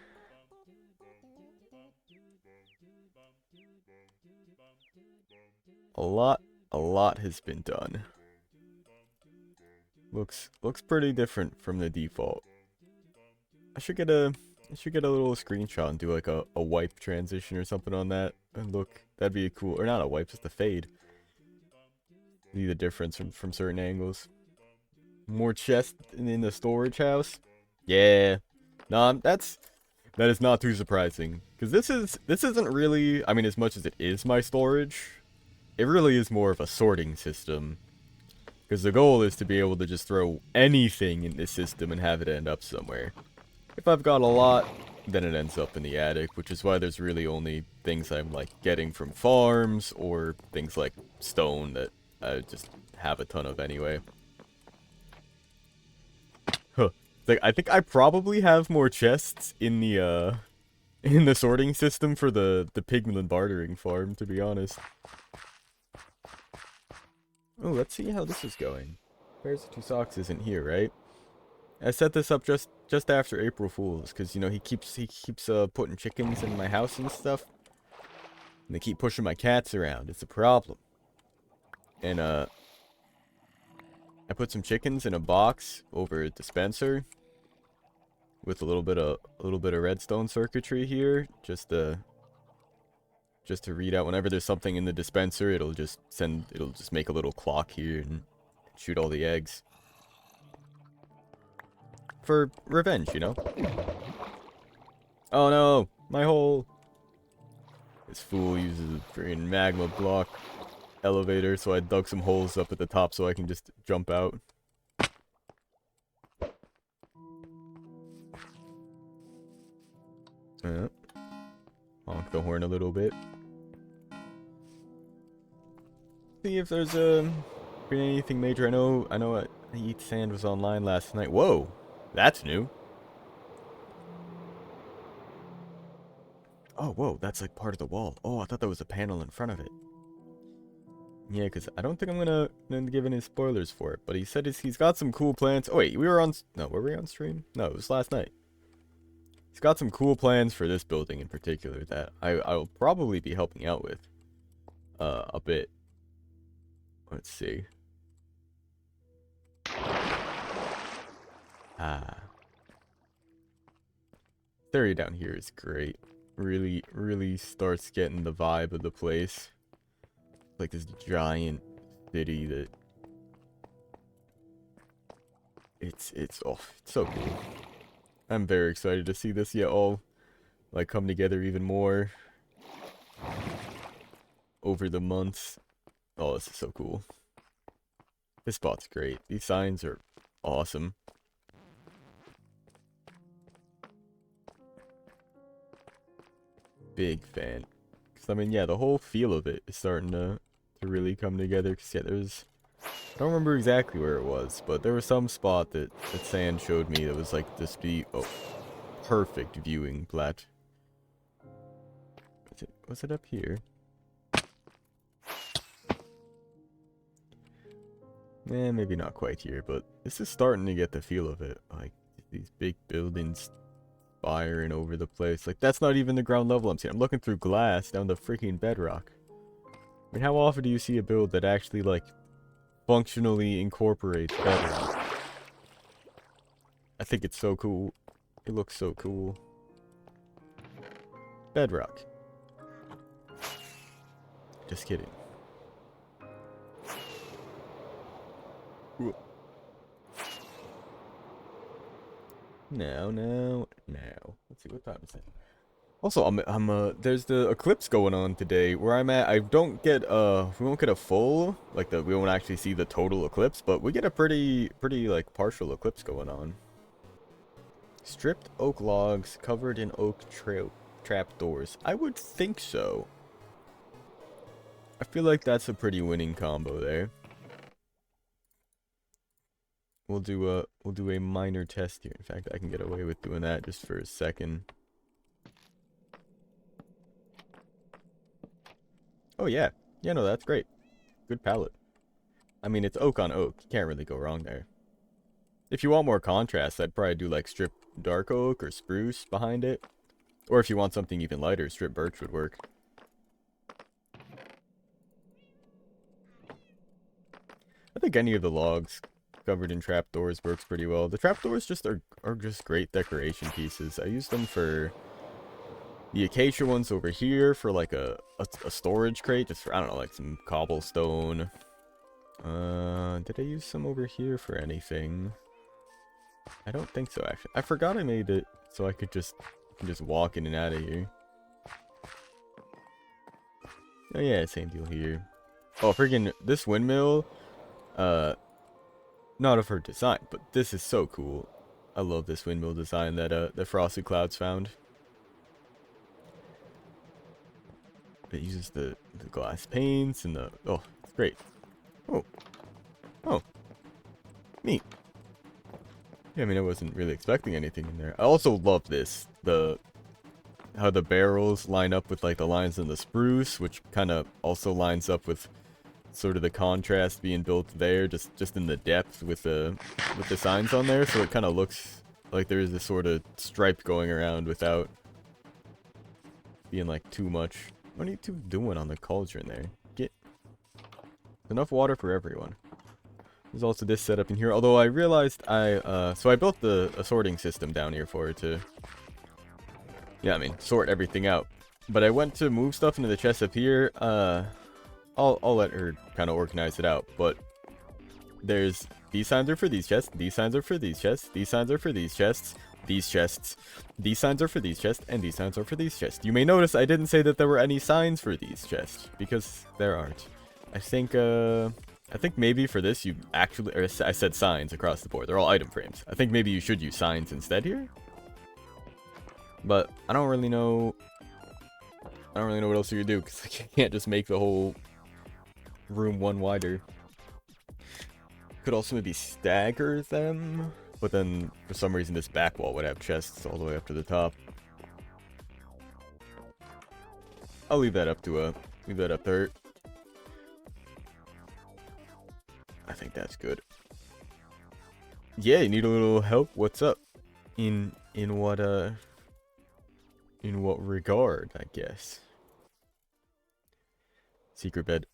A lot has been done. Looks pretty different from the default. I should get a little screenshot and do like a wipe transition or something on that. And look, that'd be cool. Or not a wipe, just a fade. See the difference from certain angles. More chest in the storage house. Yeah. Nah, that is not too surprising. Because this isn't really, I mean, as much as it is my storage, it really is more of a sorting system. Because the goal is to be able to just throw anything in this system and have it end up somewhere. If I've got a lot, then it ends up in the attic, which is why there's really only things I'm like getting from farms or things like stone that I just have a ton of anyway. Huh. Like, I think I probably have more chests in the sorting system for the pigment bartering farm, to be honest. Oh, let's see how this is going. Bears of Two Socks isn't here, right? I set this up just after April Fools, because you know he keeps putting chickens in my house and stuff, and they keep pushing my cats around. It's a problem. And I put some chickens in a box over a dispenser with a little bit of redstone circuitry here, just to read out whenever there's something in the dispenser. It'll just make a little clock here and shoot all the eggs. For revenge, you know? Oh no! My hole! This fool uses a freaking magma block elevator, so I dug some holes up at the top so I can just jump out. Honk the horn a little bit. See if there's been anything major. I know Eat Sand was online last night. Whoa! That's new. Oh, whoa, that's like part of the wall. Oh, I thought that was a panel in front of it. Yeah, because I don't think I'm gonna give any spoilers for it, but he said he's got some cool plans. Oh wait, were we on stream? No, it was last night. He's got some cool plans for this building in particular that I'll probably be helping out with a bit. Let's see. Area down here is great. Really starts getting the vibe of the place. Like this giant city that it's so cool. I'm very excited to see this all like come together even more over the months. Oh, this is so cool. This spot's great. These signs are awesome. Big fan. Cause I mean, yeah, the whole feel of it is starting to really come together. Cause yeah, I don't remember exactly where it was, but there was some spot that Sand showed me that was like this perfect viewing plat. Was it up here? Maybe not quite here, but this is starting to get the feel of it. Like these big buildings firing over the place. Like, that's not even the ground level I'm seeing. I'm looking through glass down the freaking bedrock. I mean, how often do you see a build that actually, like, functionally incorporates bedrock? I think it's so cool. It looks so cool. Bedrock. Just kidding. No. Let's see, what time is it? Also, there's the eclipse going on today. Where I'm at, we won't get a full, like, we won't actually see the total eclipse, but we get a pretty, like, partial eclipse going on. Stripped oak logs covered in oak trapdoors. I would think so. I feel like that's a pretty winning combo there. We'll do a minor test here. In fact, I can get away with doing that just for a second. Oh yeah. Yeah, no, that's great. Good palette. I mean, it's oak on oak. You can't really go wrong there. If you want more contrast, I'd probably do like strip dark oak or spruce behind it. Or if you want something even lighter, strip birch would work. I think any of the logs covered in trapdoors works pretty well. The trapdoors just are just great decoration pieces. I use them for the acacia ones over here for like a storage crate, just for, I don't know, like some cobblestone. Did I use some over here for anything? I don't think so, actually. I forgot I made it so I could just walk in and out of here. Oh yeah, same deal here. Oh, freaking this windmill. Not of her design, but this is so cool. I love this windmill design that Frosted Clouds found. It uses the glass panes and the, oh, it's great. Oh, neat. Yeah, I mean, I wasn't really expecting anything in there. I also love this, how the barrels line up with like the lines in the spruce, which kind of also lines up with sort of the contrast being built there, just in the depth with the signs on there, so it kind of looks like there is this sort of stripe going around without being like too much. What are you two doing on the cauldron there? Get enough water for everyone. There's also this setup in here, although I realized so I built a sorting system down here for it to, yeah, I mean, sort everything out. But I went to move stuff into the chest up here. I'll let her kind of organize it out, but there's these signs are for these chests, these signs are for these chests, these signs are for these chests, these chests, these signs are for these chests, and these signs are for these chests. You may notice I didn't say that there were any signs for these chests, because there aren't. I think maybe for this you actually, or I said signs across the board, they're all item frames. I think maybe you should use signs instead here, but I don't really know what else you could do, because I can't just make the whole room one wider. Could also maybe stagger them, but then for some reason this back wall would have chests all the way up to the top. I'll leave that up to her. I think that's good. Yeah, you need a little help? What's up? In what regard, I guess. Secret bed.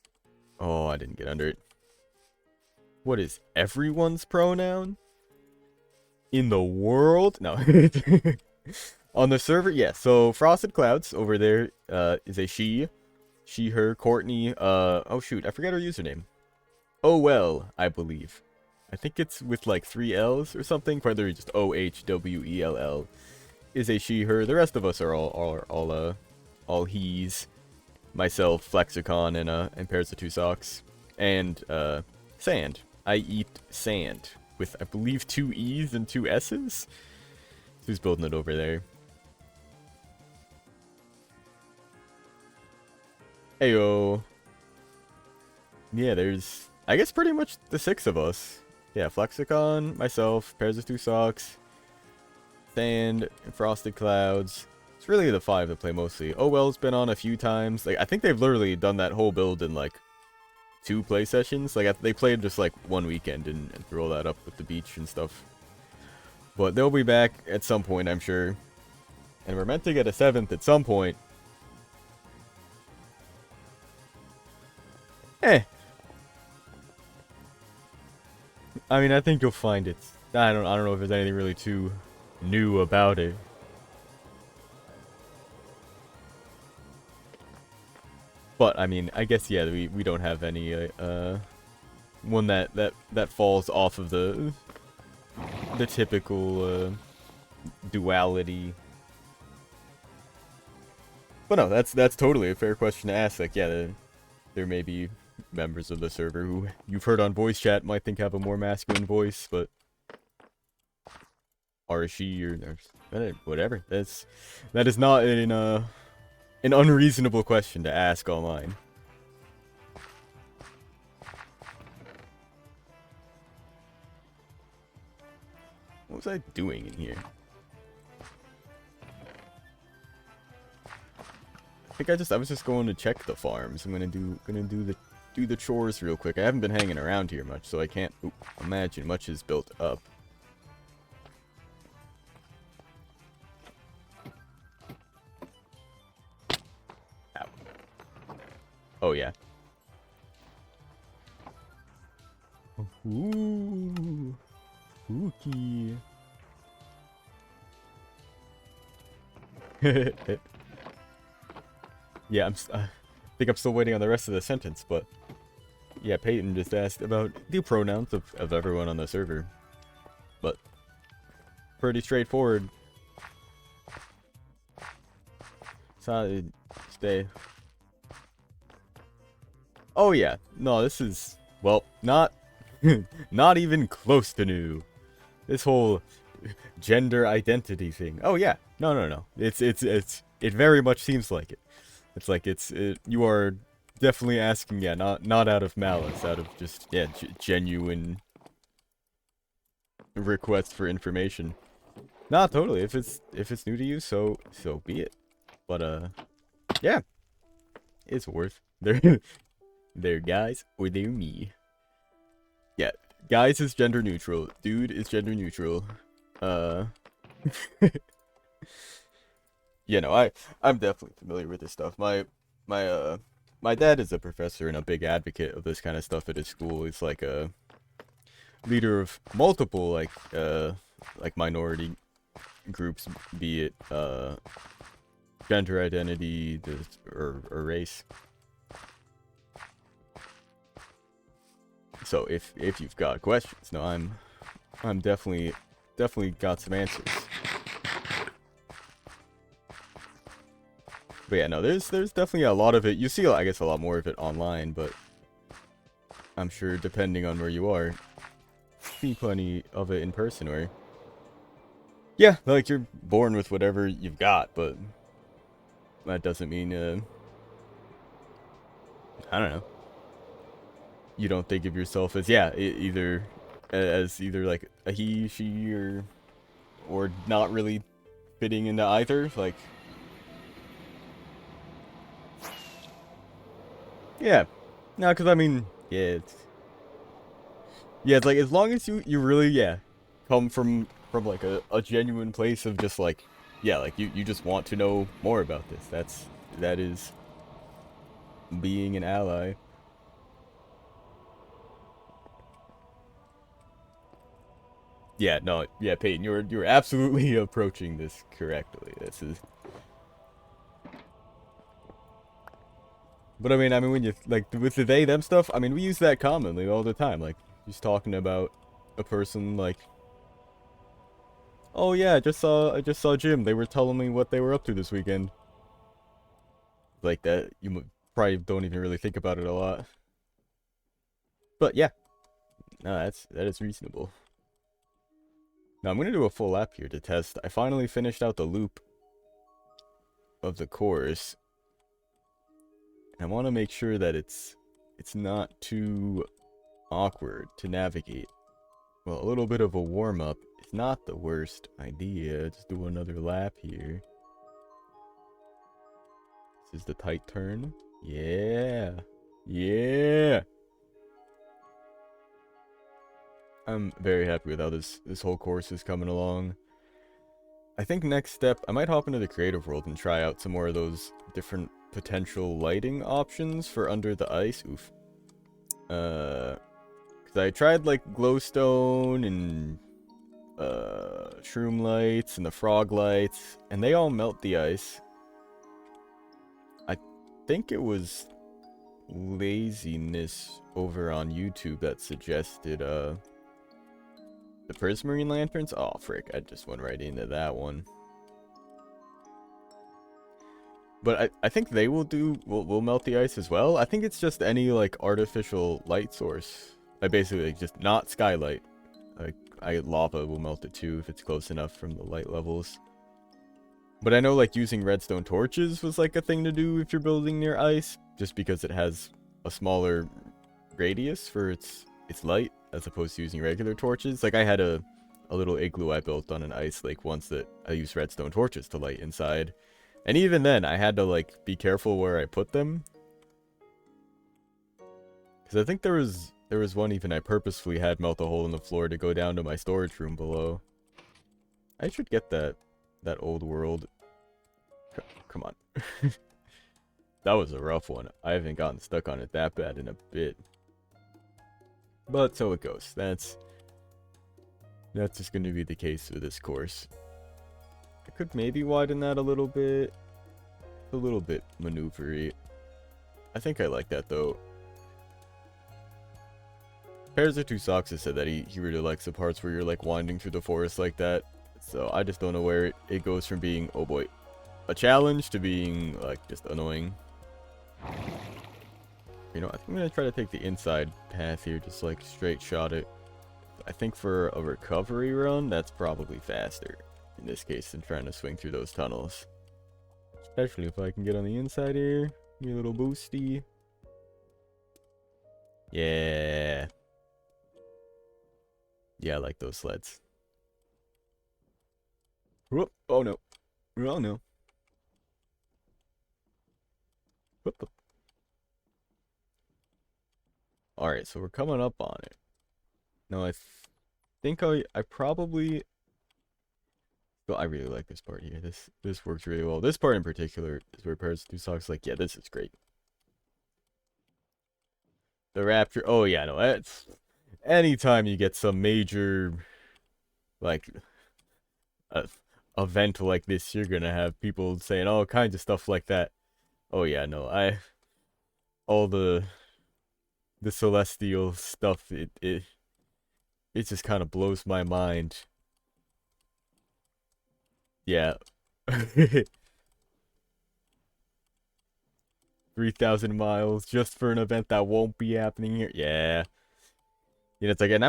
Oh, I didn't get under it. What is everyone's pronoun? In the world? No. On the server? Yeah, so Frosted Clouds over there is a she, her, Courtney, oh shoot, I forgot her username. Oh well, I believe. I think it's with like 3 L's or something, probably just OHWELL. Is a she, her. The rest of us are all he's. Myself, Flexicon, and pairs of 2 socks. And, sand. I eat sand. With, I believe, 2 E's and 2 S's? Who's building it over there? Heyo. Yeah, there's, I guess, pretty much the 6 of us. Yeah, Flexicon, myself, pairs of 2 socks, sand, and Frosted Clouds. It's really the 5 that play mostly. Oh well's been on a few times. Like, I think they've literally done that whole build in like 2 play sessions. Like, they played just like 1 weekend and threw all that up with the beach and stuff. But they'll be back at some point, I'm sure. And we're meant to get a 7th at some point. I mean, I think you'll find it. I don't know if there's anything really too new about it. But I mean, I guess yeah, we don't have any one that falls off of the typical duality. But no, that's totally a fair question to ask. Like, yeah, there may be members of the server who you've heard on voice chat might think have a more masculine voice, but or she, or whatever. That is not an unreasonable question to ask online. What was I doing in here? I think I was just going to check the farms. I'm gonna do the chores real quick. I haven't been hanging around here much, so I can't imagine much is built up. Ow. Oh yeah. Ooh. Spooky. Yeah, I think I'm still waiting on the rest of the sentence, but yeah, Peyton just asked about the pronouns of everyone on the server. But pretty straightforward. So stay. Oh yeah, no, this is, well, not not even close to new. This whole gender identity thing. Oh yeah, no. It very much seems like it. It's like you are definitely asking, yeah, not out of malice, out of just, yeah, genuine requests for information. Nah, totally. If it's new to you, so be it. But yeah, it's worth they're guys or they're me. Yeah, guys is gender neutral. Dude is gender neutral. Yeah, no, I'm definitely familiar with this stuff. My dad is a professor and a big advocate of this kind of stuff at his school. He's like a leader of multiple like minority groups, be it gender identity or race. So if you've got questions, no, I'm definitely got some answers. But yeah, no, there's definitely a lot of it. You see, I guess, a lot more of it online, but I'm sure depending on where you are, see plenty of it in person. Or yeah, like you're born with whatever you've got, but that doesn't mean I don't know. You don't think of yourself as, yeah, either like a he, she, or not really fitting into either, like. Yeah, no, because I mean, yeah, it's like, as long as you really, yeah, come from like a genuine place of just like, yeah, like you just want to know more about this. That is being an ally. Yeah, no, yeah, Peyton, you're absolutely approaching this correctly. This is. But I mean, when you, like, with the they, them stuff, I mean, we use that commonly all the time. Like, just talking about a person, like, oh yeah, I just saw Jim. They were telling me what they were up to this weekend. Like that, you probably don't even really think about it a lot. But yeah, no, that is reasonable. Now I'm gonna do a full lap here to test. I finally finished out the loop of the course. I want to make sure that it's not too awkward to navigate. Well, a little bit of a warm-up is not the worst idea. Just do another lap here. This is the tight turn. Yeah. Yeah. I'm very happy with how this whole course is coming along. I think next step, I might hop into the creative world and try out some more of those different potential lighting options for under the ice. Oof. Because I tried like glowstone and shroom lights and the frog lights, and they all melt the ice. I think it was laziness over on YouTube that suggested the prismarine lanterns. Oh frick, I just went right into that one. But I think they will melt the ice as well. I think it's just any like artificial light source. I basically just not skylight. Like lava will melt it too if it's close enough from the light levels. But I know like using redstone torches was like a thing to do if you're building near ice, just because it has a smaller radius for its light as opposed to using regular torches. Like I had a little igloo I built on an ice lake once that I used redstone torches to light inside. And even then I had to like be careful where I put them. Cuz I think there was one even I purposefully had melt a hole in the floor to go down to my storage room below. I should get that old world. Come on. That was a rough one. I haven't gotten stuck on it that bad in a bit. But so it goes. That's just going to be the case for this course. I could maybe widen that a little bit. A little bit maneuvery. I think I like that though. Pairs of Two Socks has said that he really likes the parts where you're like winding through the forest like that. So I just don't know where it goes from being, oh boy, a challenge to being like just annoying. You know, I think I'm going to try to take the inside path here, just like straight shot it. I think for a recovery run, that's probably faster in this case than trying to swing through those tunnels. Especially if I can get on the inside here. Give me a little boosty. Yeah. Yeah, I like those sleds. Whoop. Oh no. Oh no. Whoop. Alright, so we're coming up on it. No, I think I probably... Well, I really like this part here. This works really well. This part in particular is where Pairs of Two Socks like, yeah, this is great. The Rapture. Oh yeah, no, that's... Anytime you get some major, like, event like this, you're gonna have people saying all kinds of stuff like that. Oh yeah, no, all the celestial stuff, it just kind of blows my mind. Yeah. 3,000 miles just for an event that won't be happening here. Yeah. You know, it's like, and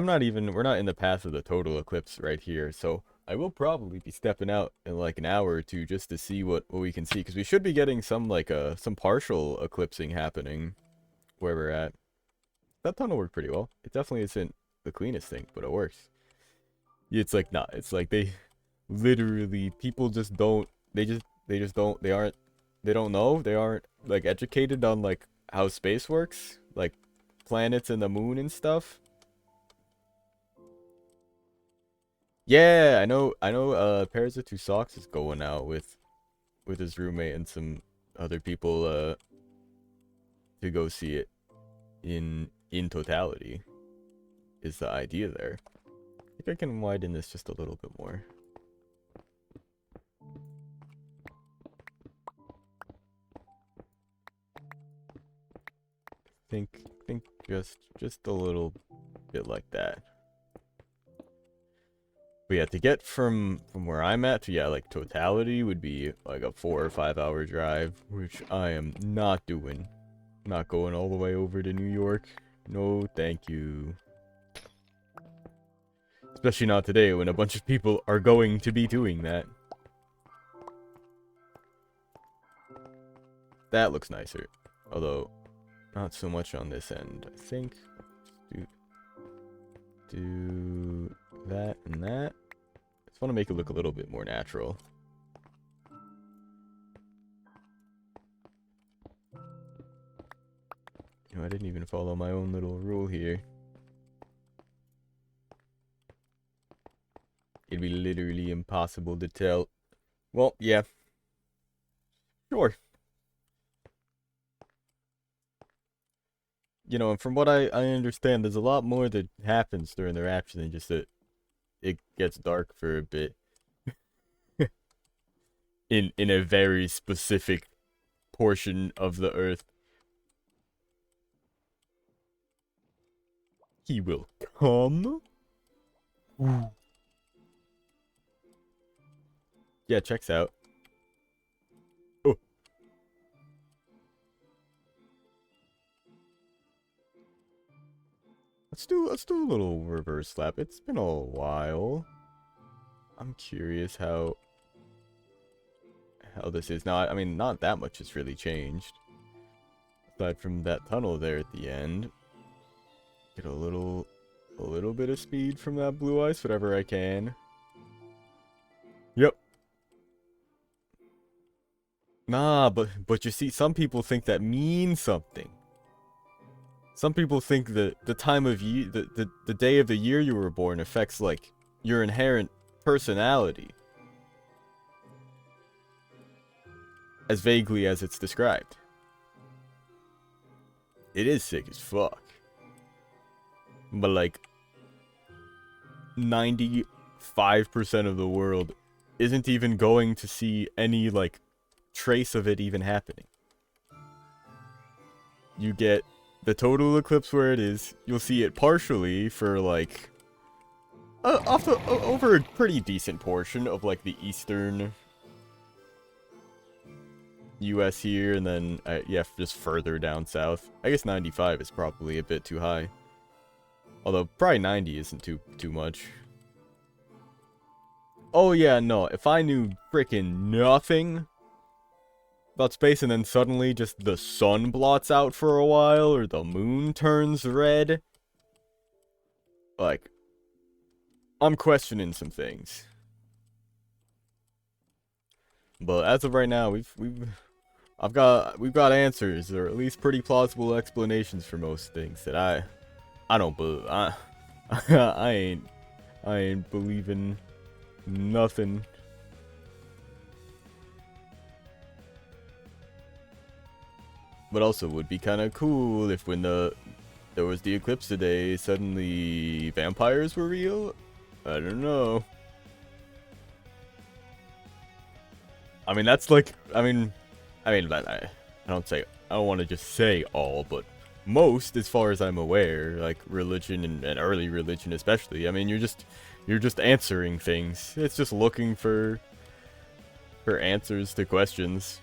we're not in the path of the total eclipse right here, so I will probably be stepping out in like an hour or two just to see what we can see, because we should be getting some like some partial eclipsing happening where we're at. That tunnel worked pretty well. It definitely isn't the cleanest thing, but it works. It's like not. It's like they literally, people just don't. They just don't. They don't know. They aren't like educated on like how space works, like planets and the moon and stuff. Yeah, I know. Pairs of Two Socks is going out with his roommate and some other people to go see it in totality. Is the idea there? I think I can widen this just a little bit more. Think just a little bit like that. But yeah, to get from where I'm at to, yeah, like totality would be like a 4 or 5 hour drive, which I am not doing. Not going all the way over to New York. No, thank you. Especially not today when a bunch of people are going to be doing that. That looks nicer. Although, not so much on this end. I think do that and that. I just want to make it look a little bit more natural. You know, I didn't even follow my own little rule here. It'd be literally impossible to tell. Well, yeah. Sure. You know, and from what I understand, there's a lot more that happens during the rapture than just that it gets dark for a bit. in a very specific portion of the earth. He will come. Yeah, checks out. Oh. let's do a little reverse lap. It's been a while. I'm curious how this is. Now, I mean, not that much has really changed. Aside from that tunnel there at the end. Get a little bit of speed from that blue ice, whatever I can. Yep. Nah, but you see, some people think that means something. Some people think that the time of year, the day of the year you were born affects, like, your inherent personality. As vaguely as it's described. It is sick as fuck. But, like, 95% of the world isn't even going to see any, like, trace of it even happening. You get the total eclipse where it is. You'll see it partially for, like, over a pretty decent portion of, like, the eastern US here, and then, yeah, just further down south. I guess 95 is probably a bit too high. Although, probably 90 isn't too much. Oh yeah, no, if I knew frickin' nothing about space and then suddenly just the sun blots out for a while, or the moon turns red, like, I'm questioning some things. But as of right now, we've got answers, or at least pretty plausible explanations for most things that I don't believe. I ain't believing nothing. But also would be kind of cool if when there was the eclipse today, suddenly vampires were real. I don't know. I mean, that's like, I don't want to just say all, but most, as far as I'm aware, like religion and early religion especially. I mean, you're just answering things. It's just looking for answers to questions.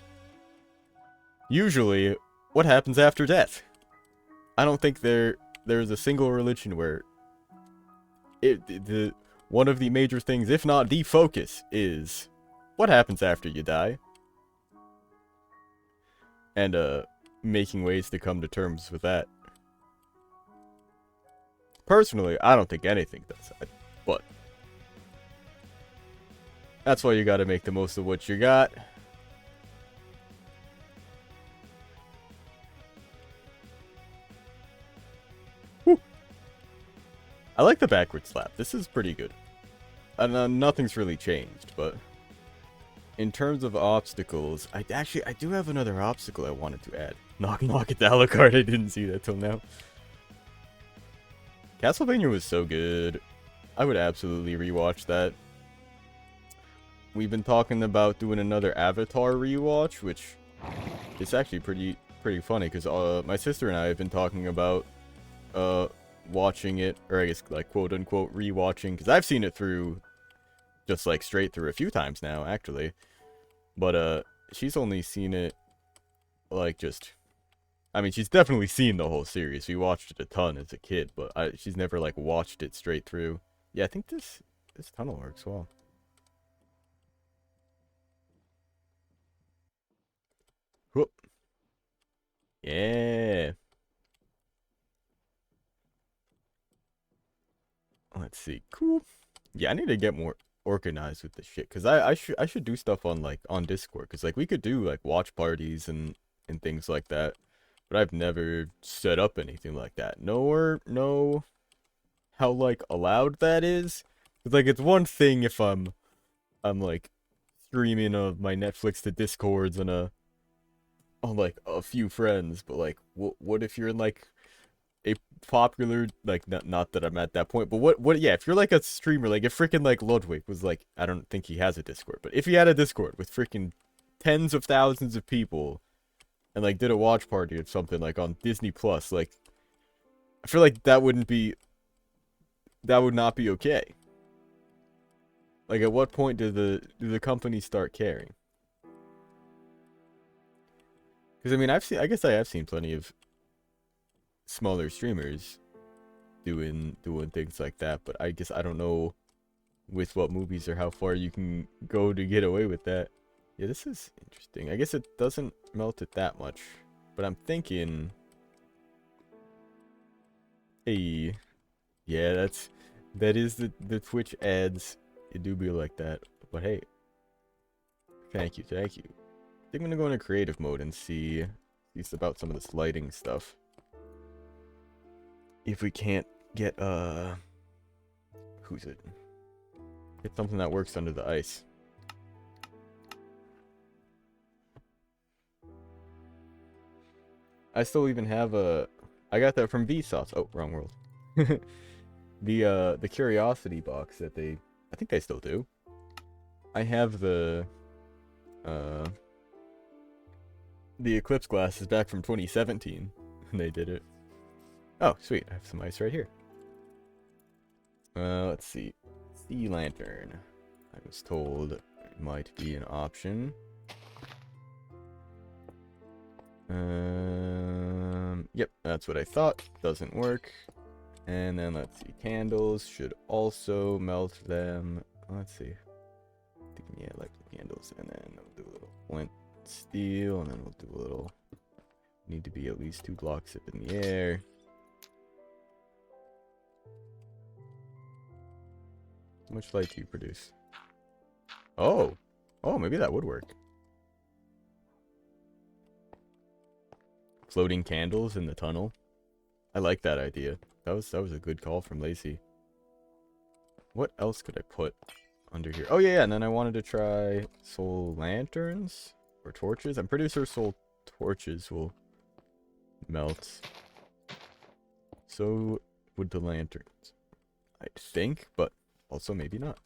Usually, what happens after death? I don't think there's a single religion where one of the major things, if not the focus, is what happens after you die. And making ways to come to terms with that. Personally, I don't think anything does that, but that's why you gotta make the most of what you got. Woo. I like the backward slap. This is pretty good. Nothing's really changed, but in terms of obstacles, I do have another obstacle I wanted to add. Knock at the Alucard. I didn't see that till now. Castlevania was so good. I would absolutely rewatch that. We've been talking about doing another Avatar rewatch, which is actually pretty funny because my sister and I have been talking about watching it, or I guess like quote unquote rewatching, because I've seen it through just like straight through a few times now actually, but she's only seen it like just, I mean, she's definitely seen the whole series. We watched it a ton as a kid, but she's never like watched it straight through. Yeah, I think this tunnel works well. Whoop. Yeah. Let's see. Cool. Yeah, I need to get more organized with this shit, because I should do stuff on like on Discord, because like we could do like watch parties and things like that, but I've never set up anything like that. Nor know how like allowed that is. It's like, it's one thing if I'm like streaming of my Netflix to Discords on like a few friends, but like what if you're in like a popular, like, not that I'm at that point, but what yeah, if you're like a streamer, like if freaking like Ludwig was like, I don't think he has a Discord, but if he had a Discord with freaking tens of thousands of people and like did a watch party or something like on Disney Plus, like I feel like that would not be okay. Like, at what point do the companies start caring? Because I mean, I guess I have seen plenty of smaller streamers doing things like that. But I guess I don't know with what movies or how far you can go to get away with that. Yeah, this is interesting. I guess it doesn't melt it that much, but I'm thinking, hey, yeah, that is the Twitch ads. It do be like that, but hey, thank you. I think I'm gonna go into creative mode and see about some of this lighting stuff. If we can't get who's it? Get something that works under the ice. I still even have I got that from Vsauce. Oh, wrong world. The Curiosity box that I think they still do. I have the Eclipse glasses back from 2017 when they did it. Oh, sweet. I have some ice right here. Let's see. Sea lantern. I was told it might be an option. Yep, that's what I thought. Doesn't work. And then let's see. Candles should also melt them. Let's see. Yeah, electric candles, and then we'll do a little flint steel, and then we'll do a little. Need to be at least 2 blocks up in the air. How much light do you produce? Oh, maybe that would work. Floating candles in the tunnel. I like that idea. That was a good call from Lacey. What else could I put under here? Oh yeah, and then I wanted to try soul lanterns or torches. I'm pretty sure soul torches will melt. So would the lanterns, I think, but also maybe not.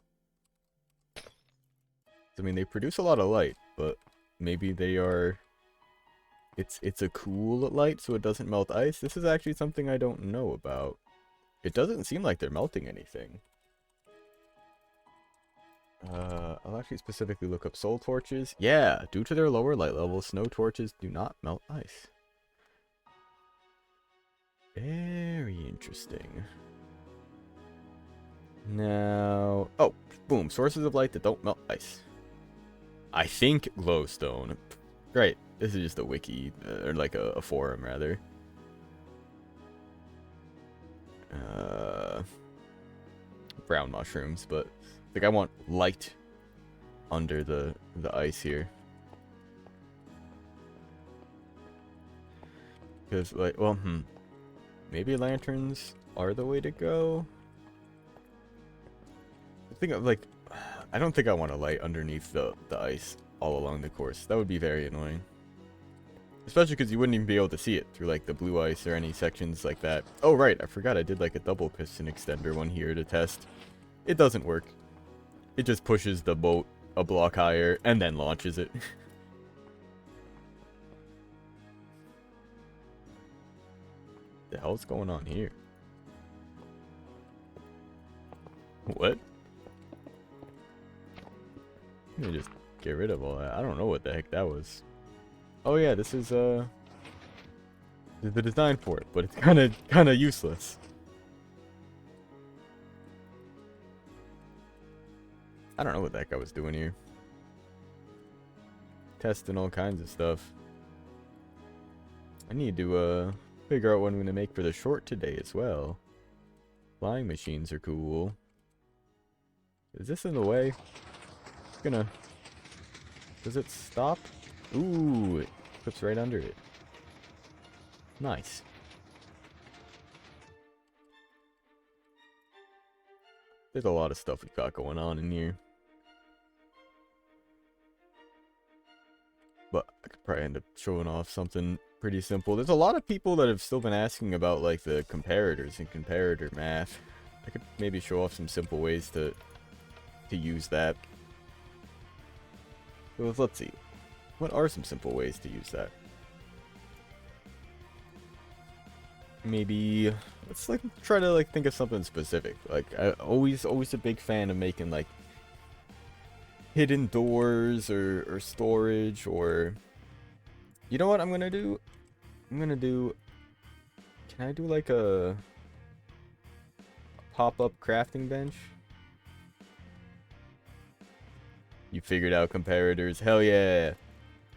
I mean, they produce a lot of light, but maybe they are. It's a cool light, so it doesn't melt ice. This is actually something I don't know about. It doesn't seem like they're melting anything. I'll actually specifically look up soul torches. Yeah, due to their lower light levels, snow torches do not melt ice. Very interesting. Now, oh, boom, sources of light that don't melt ice. I think glowstone. Great. This is just a wiki, or like a forum, rather. Brown mushrooms, but I think I want light under the ice here. Because, like, well, maybe lanterns are the way to go. I think of, like, I don't think I want to light underneath the ice all along the course. That would be very annoying. Especially because you wouldn't even be able to see it through, like, the blue ice or any sections like that. Oh, right. I forgot I did, like, a double piston extender one here to test. It doesn't work. It just pushes the boat a block higher and then launches it. The hell's going on here? What? Let me just get rid of all that. I don't know what the heck that was. Oh yeah, this is the design for it, but it's kind of useless. I don't know what the heck I was doing here. Testing all kinds of stuff. I need to figure out what I'm gonna make for the short today as well. Flying machines are cool. Is this in the way? It's gonna. Does it stop? Ooh, it clips right under it. Nice. There's a lot of stuff we've got going on in here. But I could probably end up showing off something pretty simple. There's a lot of people that have still been asking about, like, the comparators and comparator math. I could maybe show off some simple ways to use that. So let's see. What are some simple ways to use that? Maybe let's like try to like think of something specific. Like I always a big fan of making like hidden doors or storage, or you know what I'm gonna do? Can I do like a pop-up crafting bench. You figured out comparators. Hell yeah.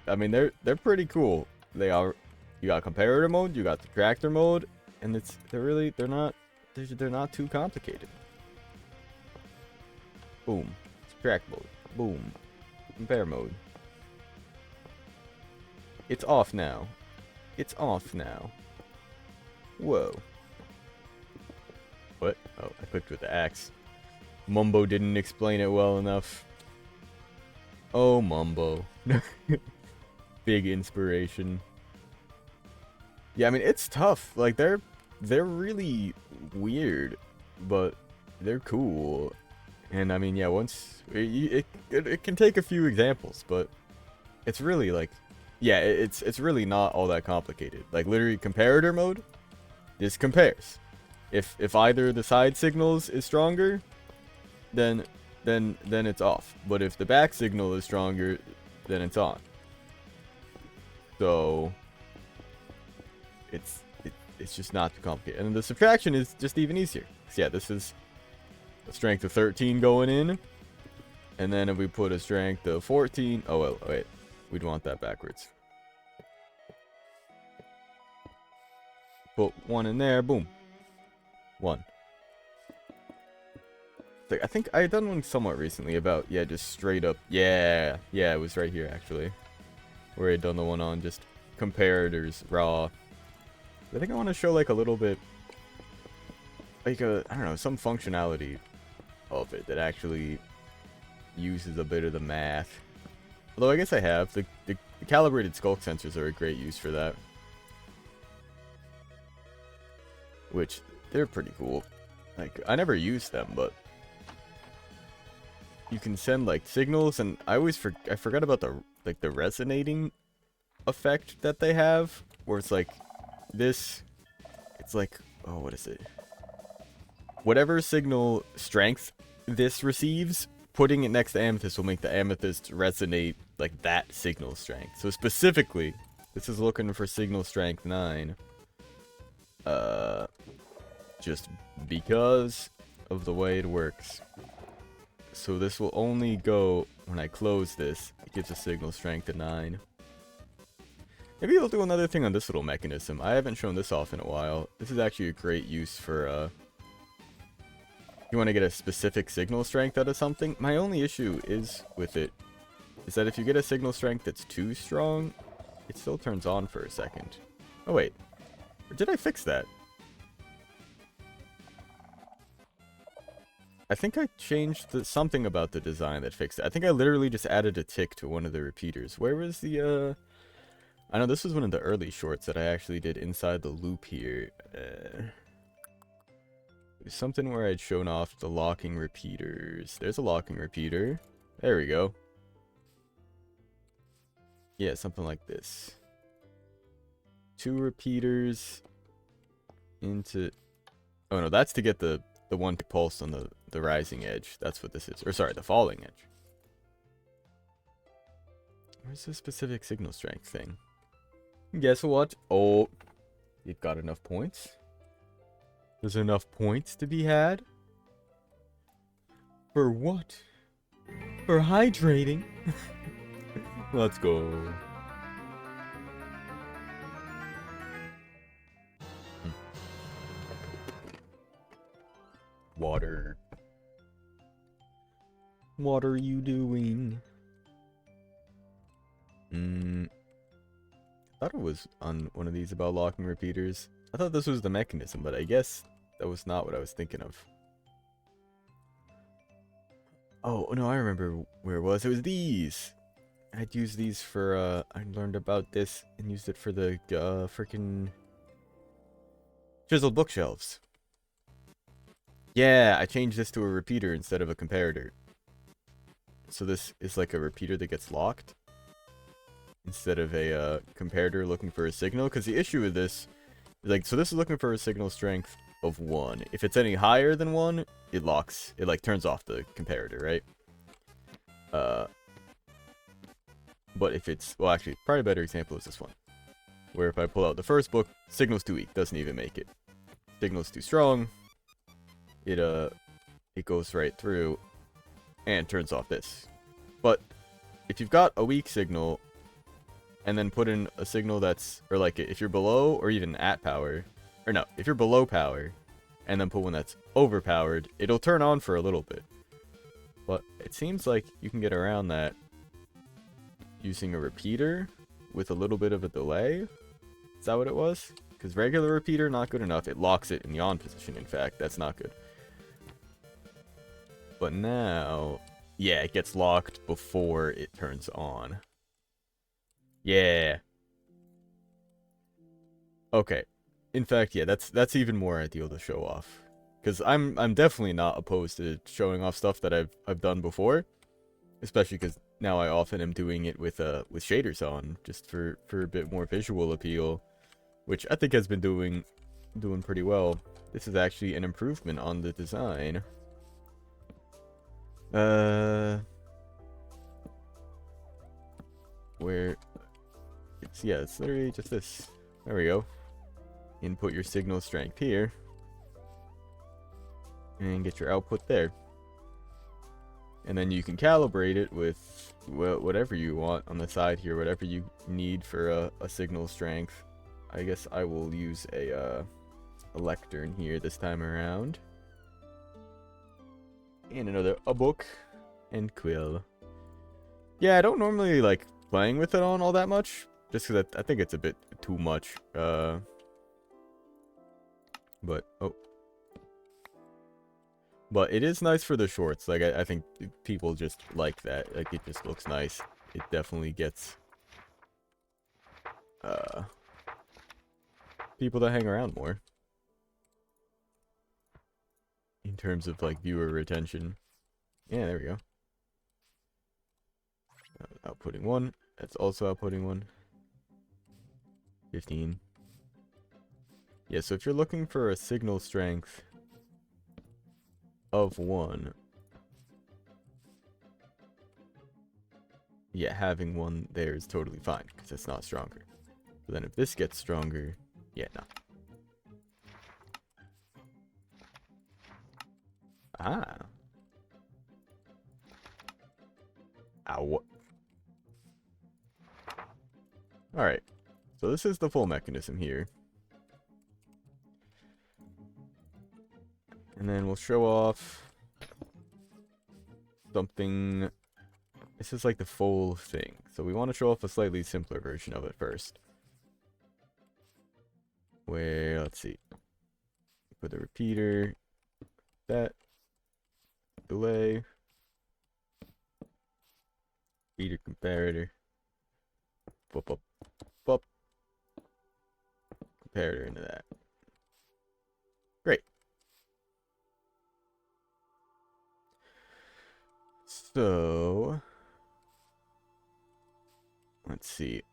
I mean, they're pretty cool. They are. You got comparator mode, you got the tractor mode, and they're not too complicated. Boom. Subtract mode. Boom. Compare mode. It's off now. It's off now. Whoa. What? Oh, I clicked with the axe. Mumbo didn't explain it well enough. Oh, Mumbo. Big inspiration. Yeah, I mean, it's tough. Like, they're really weird, but they're cool. And I mean, yeah, once it can take a few examples, but it's really like, yeah, it's really not all that complicated. Like, literally, comparator mode, this compares. If either the side signals is stronger, then it's off. But if the back signal is stronger, then it's on. So it's just not too complicated. And the subtraction is just even easier. So yeah, this is a strength of 13 going in. And then if we put a strength of 14... Oh, well, wait. We'd want that backwards. Put 1 in there. Boom. 1. I think I done one somewhat recently about, yeah, just straight up... Yeah, it was right here, actually. Where I done the one on just comparators, raw. I think I want to show, like, a little bit... Like, I don't know, some functionality of it that actually uses a bit of the math. Although I guess I have. The calibrated skulk sensors are a great use for that. Which, they're pretty cool. Like, I never used them, but... You can send, like, signals, and I forgot about the resonating effect that they have. Where it's like, it's like, oh, what is it? Whatever signal strength this receives, putting it next to amethyst will make the amethyst resonate like that signal strength. So specifically, this is looking for signal strength 9. Just because of the way it works. So this will only go when I close this. It gives a signal strength of 9. Maybe I'll do another thing on this little mechanism. I haven't shown this off in a while. This is actually a great use for, you want to get a specific signal strength out of something. My only issue is with it is that if you get a signal strength that's too strong, it still turns on for a second. Oh wait, or did I fix that? I think I changed something about the design that fixed it. I think I literally just added a tick to one of the repeaters. Where was the, I know this was one of the early shorts that I actually did inside the loop here. Something where I'd shown off the locking repeaters. There's a locking repeater. There we go. Yeah, something like this. 2 repeaters into... Oh no, that's to get the one pulse on the rising edge. That's what this is. Or sorry, the falling edge. Where's the specific signal strength thing? Guess what? Oh, you've got enough points. There's enough points to be had? For what? For hydrating? Let's go. Water. What are you doing? I thought it was on one of these about locking repeaters. I thought this was the mechanism, but I guess that was not what I was thinking of. Oh, no, I remember where it was. It was these. I'd use these for, I learned about this and used it for the, freaking chiseled bookshelves. Yeah, I changed this to a repeater instead of a comparator. So this is like a repeater that gets locked instead of a comparator looking for a signal. Because the issue with this is like, so this is looking for a signal strength of 1. If it's any higher than 1, it locks. It like turns off the comparator, right? But if it's, well, actually, probably a better example is this one, where if I pull out the first book, signal's too weak, doesn't even make it. Signal's too strong, it goes right through and turns off this. But if you've got a weak signal and then put in a signal that's, or like if you're below or even at power, or no, if you're below power and then put one that's overpowered, it'll turn on for a little bit. But it seems like you can get around that using a repeater with a little bit of a delay. Is that what it was? Because regular repeater, not good enough. It locks it in the on position, in fact. That's not good. But now, yeah, it gets locked before it turns on. Yeah. Okay. In fact, yeah, that's even more ideal to show off. Because I'm definitely not opposed to showing off stuff that I've done before. Especially because now I often am doing it with shaders on, just for a bit more visual appeal, which I think has been doing pretty well. This is actually an improvement on the design. Where it's, yeah, it's literally just this. There we go. Input your signal strength here and get your output there. And then you can calibrate it with, well, whatever you want on the side here, whatever you need for a signal strength. I guess I will use a lectern here this time around. And a book and quill. Yeah, I don't normally like playing with it on all that much, just because I think it's a bit too much. But it is nice for the shorts. Like I think people just like that. Like it just looks nice. It definitely gets people that hang around more in terms of like viewer retention. Yeah, there we go. Outputting 1. That's also outputting 1. 15. Yeah, so if you're looking for a signal strength of 1, yeah, having 1 there is totally fine, because it's not stronger. But then if this gets stronger, yeah, no. Ah. Ow. Alright, so this is the full mechanism here. And then we'll show off something. This is like the full thing. So we want to show off a slightly simpler version of it first. Where, let's see. Put a repeater. That. Delay. Repeater comparator. Pop. Comparator into that. Great. So, let's see.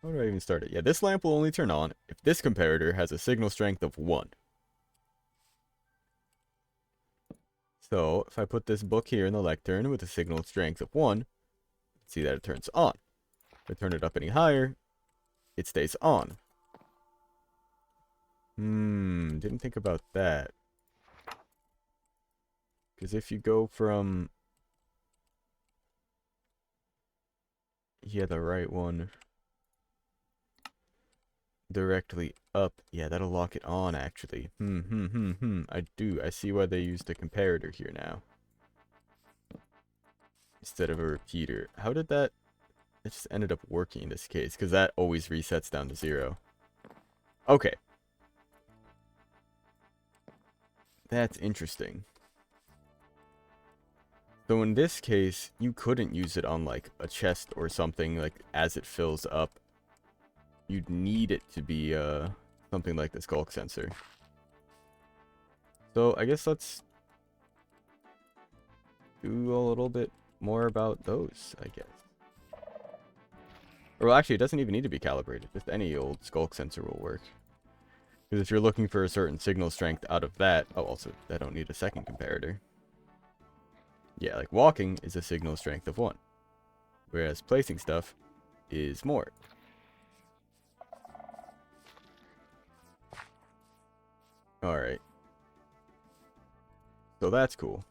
How do I even start it? Yeah, this lamp will only turn on if this comparator has a signal strength of 1. So, if I put this book here in the lectern with a signal strength of 1, see that it turns on. If I turn it up any higher, it stays on. Didn't think about that. Because if you go from... Yeah, the right one. Directly up. Yeah, that'll lock it on, actually. I see why they used a comparator here now. Instead of a repeater. How did that... It just ended up working in this case, because that always resets down to 0. Okay. That's interesting. So in this case, you couldn't use it on like a chest or something, like as it fills up. You'd need it to be something like the sculk sensor. So I guess let's do a little bit more about those, I guess. Or well, actually, it doesn't even need to be calibrated. Just any old sculk sensor will work. Because if you're looking for a certain signal strength out of that... Oh, also, I don't need a second comparator. Yeah, like walking is a signal strength of 1. Whereas placing stuff is more. Alright. So that's cool.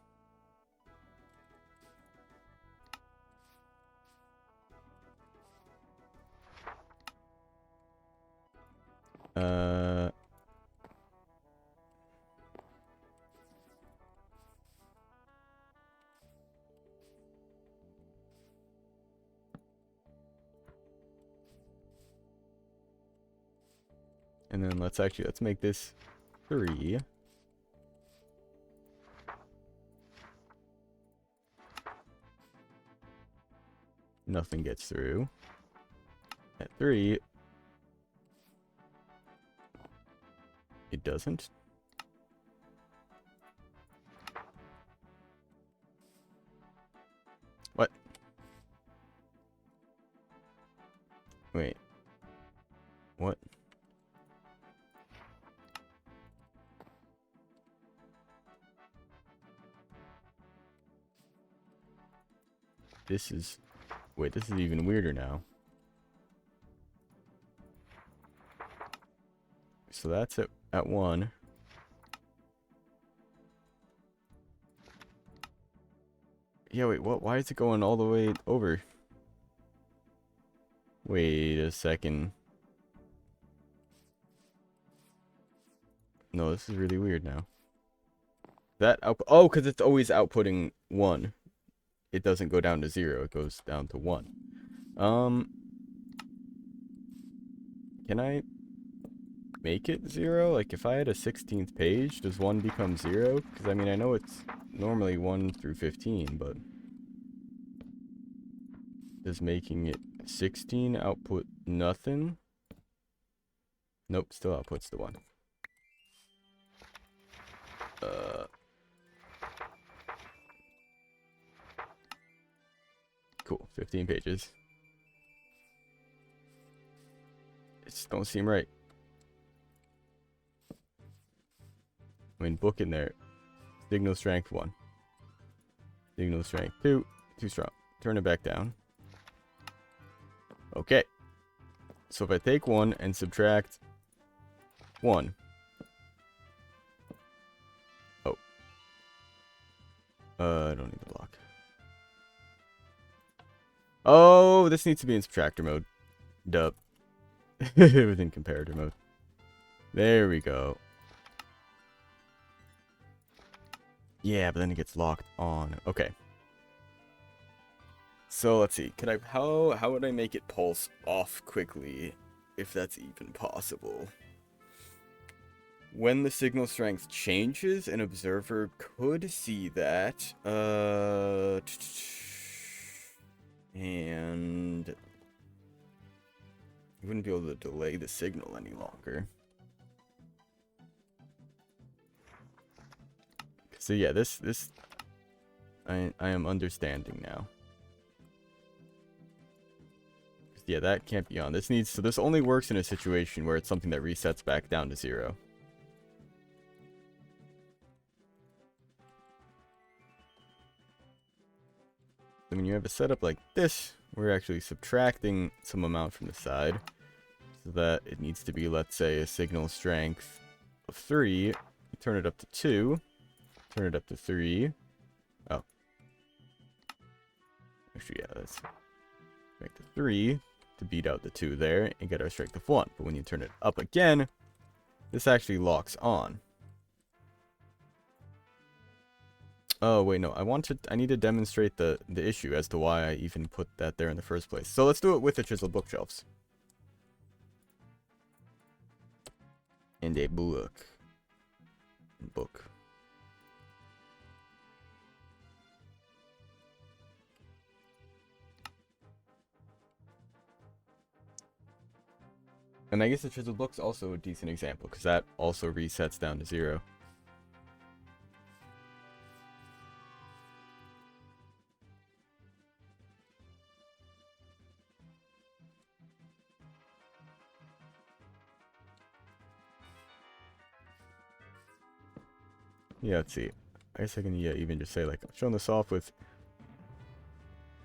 And then let's make this 3. Nothing gets through. At 3, it doesn't. What? Wait. What? This is... Wait, this is even weirder now. So that's at 1. Yeah, wait, what? Why is it going all the way over? Wait a second. No, this is really weird now. That oh, because it's always outputting 1. It doesn't go down to 0, it goes down to 1. Can I make it 0? Like, if I had a 16th page, does 1 become 0? Because, I mean, I know it's normally 1 through 15, but... Does making it 16 output nothing? Nope, still outputs the 1. Cool, 15 pages. It just don't seem right. I mean, book in there. Signal strength 1. Signal strength 2. Too strong. Turn it back down. Okay. So if I take 1 and subtract 1. Oh. I don't need the block. Oh, this needs to be in subtractor mode. Duh. Within comparator mode. There we go. Yeah, but then it gets locked on. Okay. So let's see. Could I how would I make it pulse off quickly, if that's even possible? When the signal strength changes, an observer could see that. And you wouldn't be able to delay the signal any longer. So yeah, this I am understanding now. Yeah, that can't be on. This needs, so this only works in a situation where it's something that resets back down to 0. So when you have a setup like this, we're actually subtracting some amount from the side. So that it needs to be, let's say, a signal strength of 3. Turn it up to 2. Turn it up to 3. Oh. Actually, yeah, let's make the 3 to beat out the 2 there and get our strength of 1. But when you turn it up again, this actually locks on. Oh, wait, no. I need to demonstrate the issue as to why I even put that there in the first place. So let's do it with the chiseled bookshelves. And a book. And I guess the chiseled book's also a decent example, because that also resets down to 0. Yeah, let's see. I guess I can even just say, like, I've shown this off with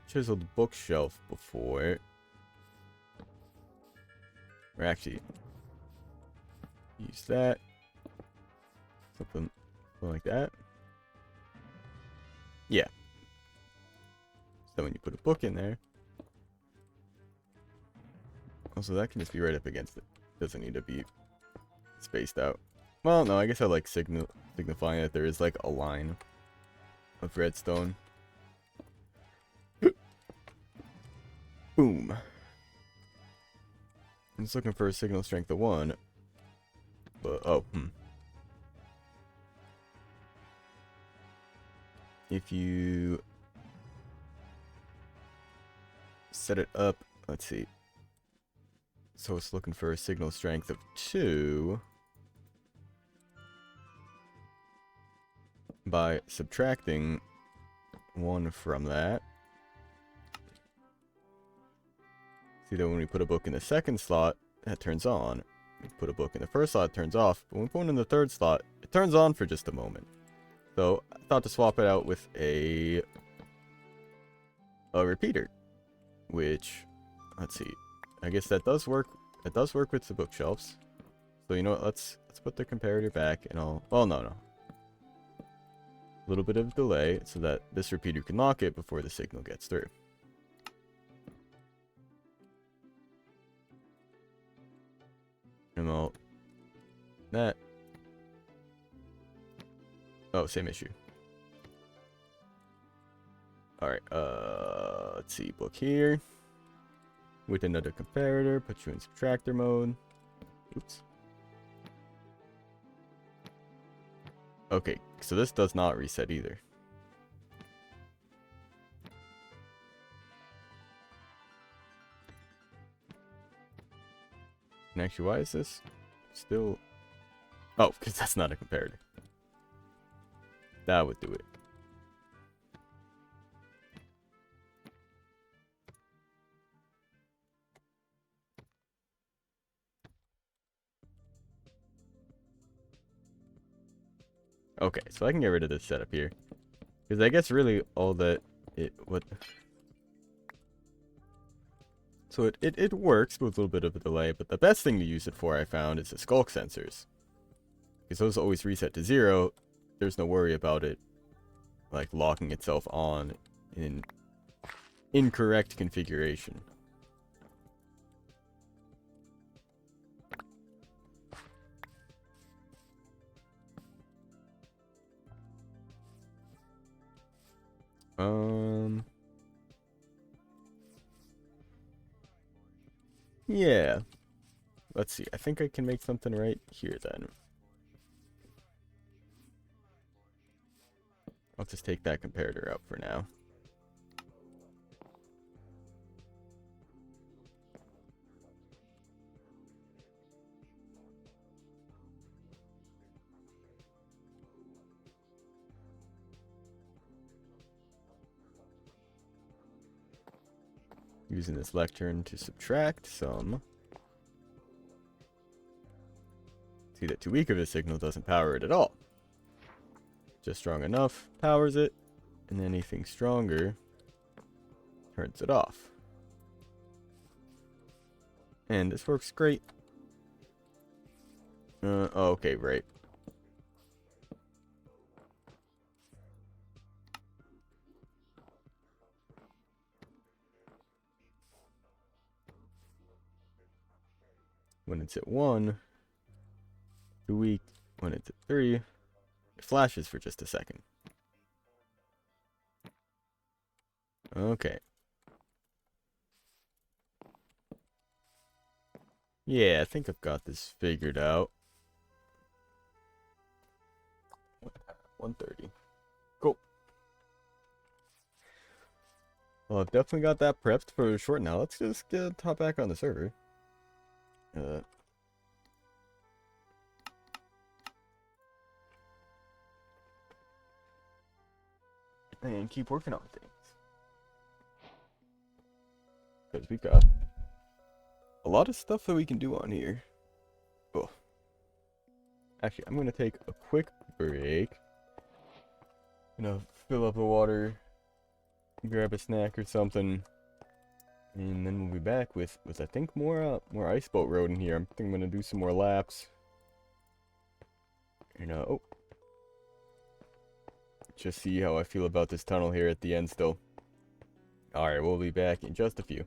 chiseled bookshelf before. Or actually, use that. Something like that. Yeah. So when you put a book in there. Also, that can just be right up against it. Doesn't need to be spaced out. Well, no, I guess I like signifying that there is like a line of redstone. Boom. I'm just looking for a signal strength of 1. But, oh, If you set it up, let's see. So it's looking for a signal strength of 2 by subtracting 1 from that. See that when we put a book in the second slot, that turns on. We put a book in the first slot, it turns off. But when we put one in the third slot, it turns on for just a moment. So I thought to swap it out with a repeater, which, let's see. I guess that does work. It does work with the bookshelves. So you know what? Let's put the comparator back, and I'll. Well, no. A little bit of delay so that this repeater can lock it before the signal gets through. And I'll that. Oh, same issue. All right. Let's see. Book here. With another comparator, put you in subtractor mode. Oops. Okay, so this does not reset either. And actually, why is this still... Oh, because that's not a comparator. That would do it. Okay, so I can get rid of this setup here. Because I guess really all that So it works with a little bit of a delay, but the best thing to use it for, I found, is the skulk sensors. Because those always reset to 0. There's no worry about it, like, locking itself on in incorrect configuration. Yeah. Let's see. I think I can make something right here then. I'll just take that comparator out for now. Using this lectern to subtract some. See that too weak of a signal doesn't power it at all. Just strong enough powers it, and anything stronger turns it off. And this works great. Oh, okay, right. When it's at 1, too weak. When it's at 3, it flashes for just a second. Okay. Yeah, I think I've got this figured out. 1:30. Cool. Well, I've definitely got that prepped for short now. Let's just hop back on the server. And keep working on things. Because we've got a lot of stuff that we can do on here. Oh. Actually, I'm going to take a quick break. Fill up the water, grab a snack or something, and then we'll be back with I think more Ice Boat Road in here. I think I'm going to do some more laps. And oh, just see how I feel about this tunnel here at the end still. Alright, we'll be back in just a few.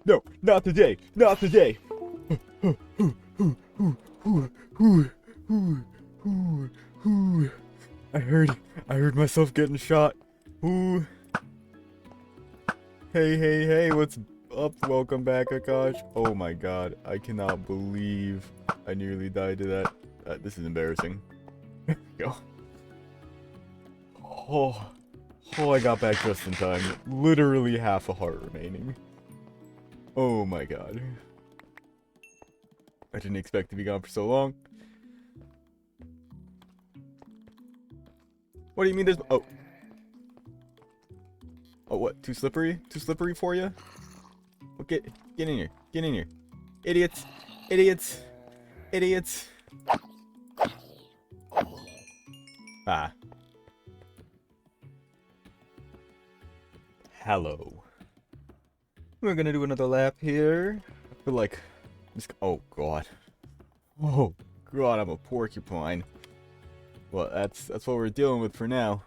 No, not today. Not today. I heard myself getting shot. Ooh. Hey, what's up? Welcome back, Akash. Oh my god, I cannot believe I nearly died to that. This is embarrassing. Go. Oh, I got back just in time. Literally half a heart remaining. Oh my god. I didn't expect to be gone for so long. What do you mean there's... Oh. Oh, what? Too slippery? Too slippery for you? Well, get in here. Get in here. Idiots. Idiots. Idiots. Ah. Hello. We're gonna do another lap here. I feel like... Oh, God. Oh, God, I'm a porcupine. Well, that's what we're dealing with for now.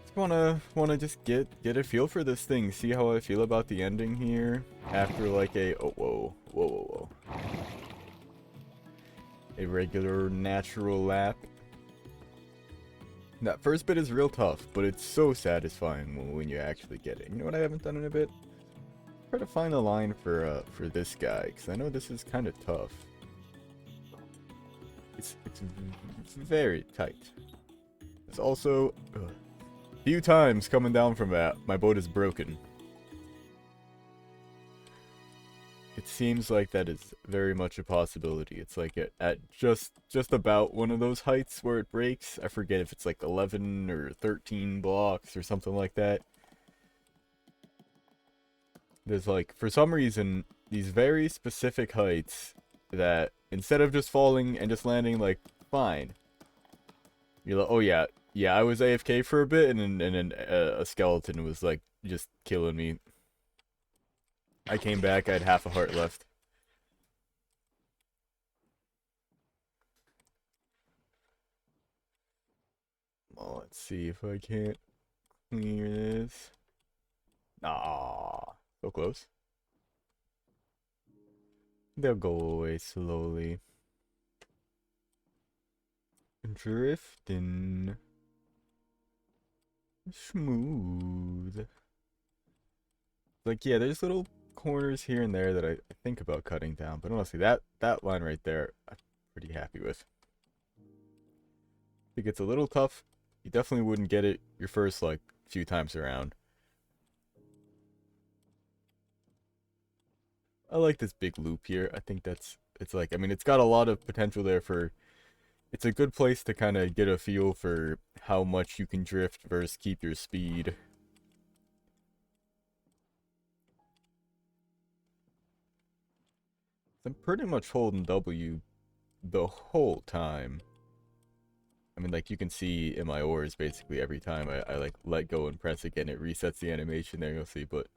Just wanna just get a feel for this thing, see how I feel about the ending here after like a whoa. A regular natural lap. That first bit is real tough, but it's so satisfying when you actually get it. You know what I haven't done in a bit? Try to find a line for this guy, because I know this is kind of tough. It's very tight. It's also a few times coming down from that, my boat is broken. It seems like that is very much a possibility. It's like at just about one of those heights where it breaks. I forget if it's like 11 or 13 blocks or something like that. There's like, for some reason, these very specific heights that instead of just falling and just landing like fine, you're like, oh yeah, I was AFK for a bit, and then a skeleton was like just killing me. I came back, I had half a heart left. Well, let's see if I can't clear this. Ah, so close. They'll go away slowly. Drifting. Smooth. Like, yeah, there's little corners here and there that I think about cutting down, but honestly, that line right there, I'm pretty happy with. I think it's a little tough. You definitely wouldn't get it your first, like, few times around. I like this big loop here. I think it's like, I mean, it's got a lot of potential there for... It's a good place to kind of get a feel for how much you can drift versus keep your speed. I'm pretty much holding W the whole time. I mean, like, you can see in my oars basically every time I like let go and press again, it resets the animation there, you'll see, but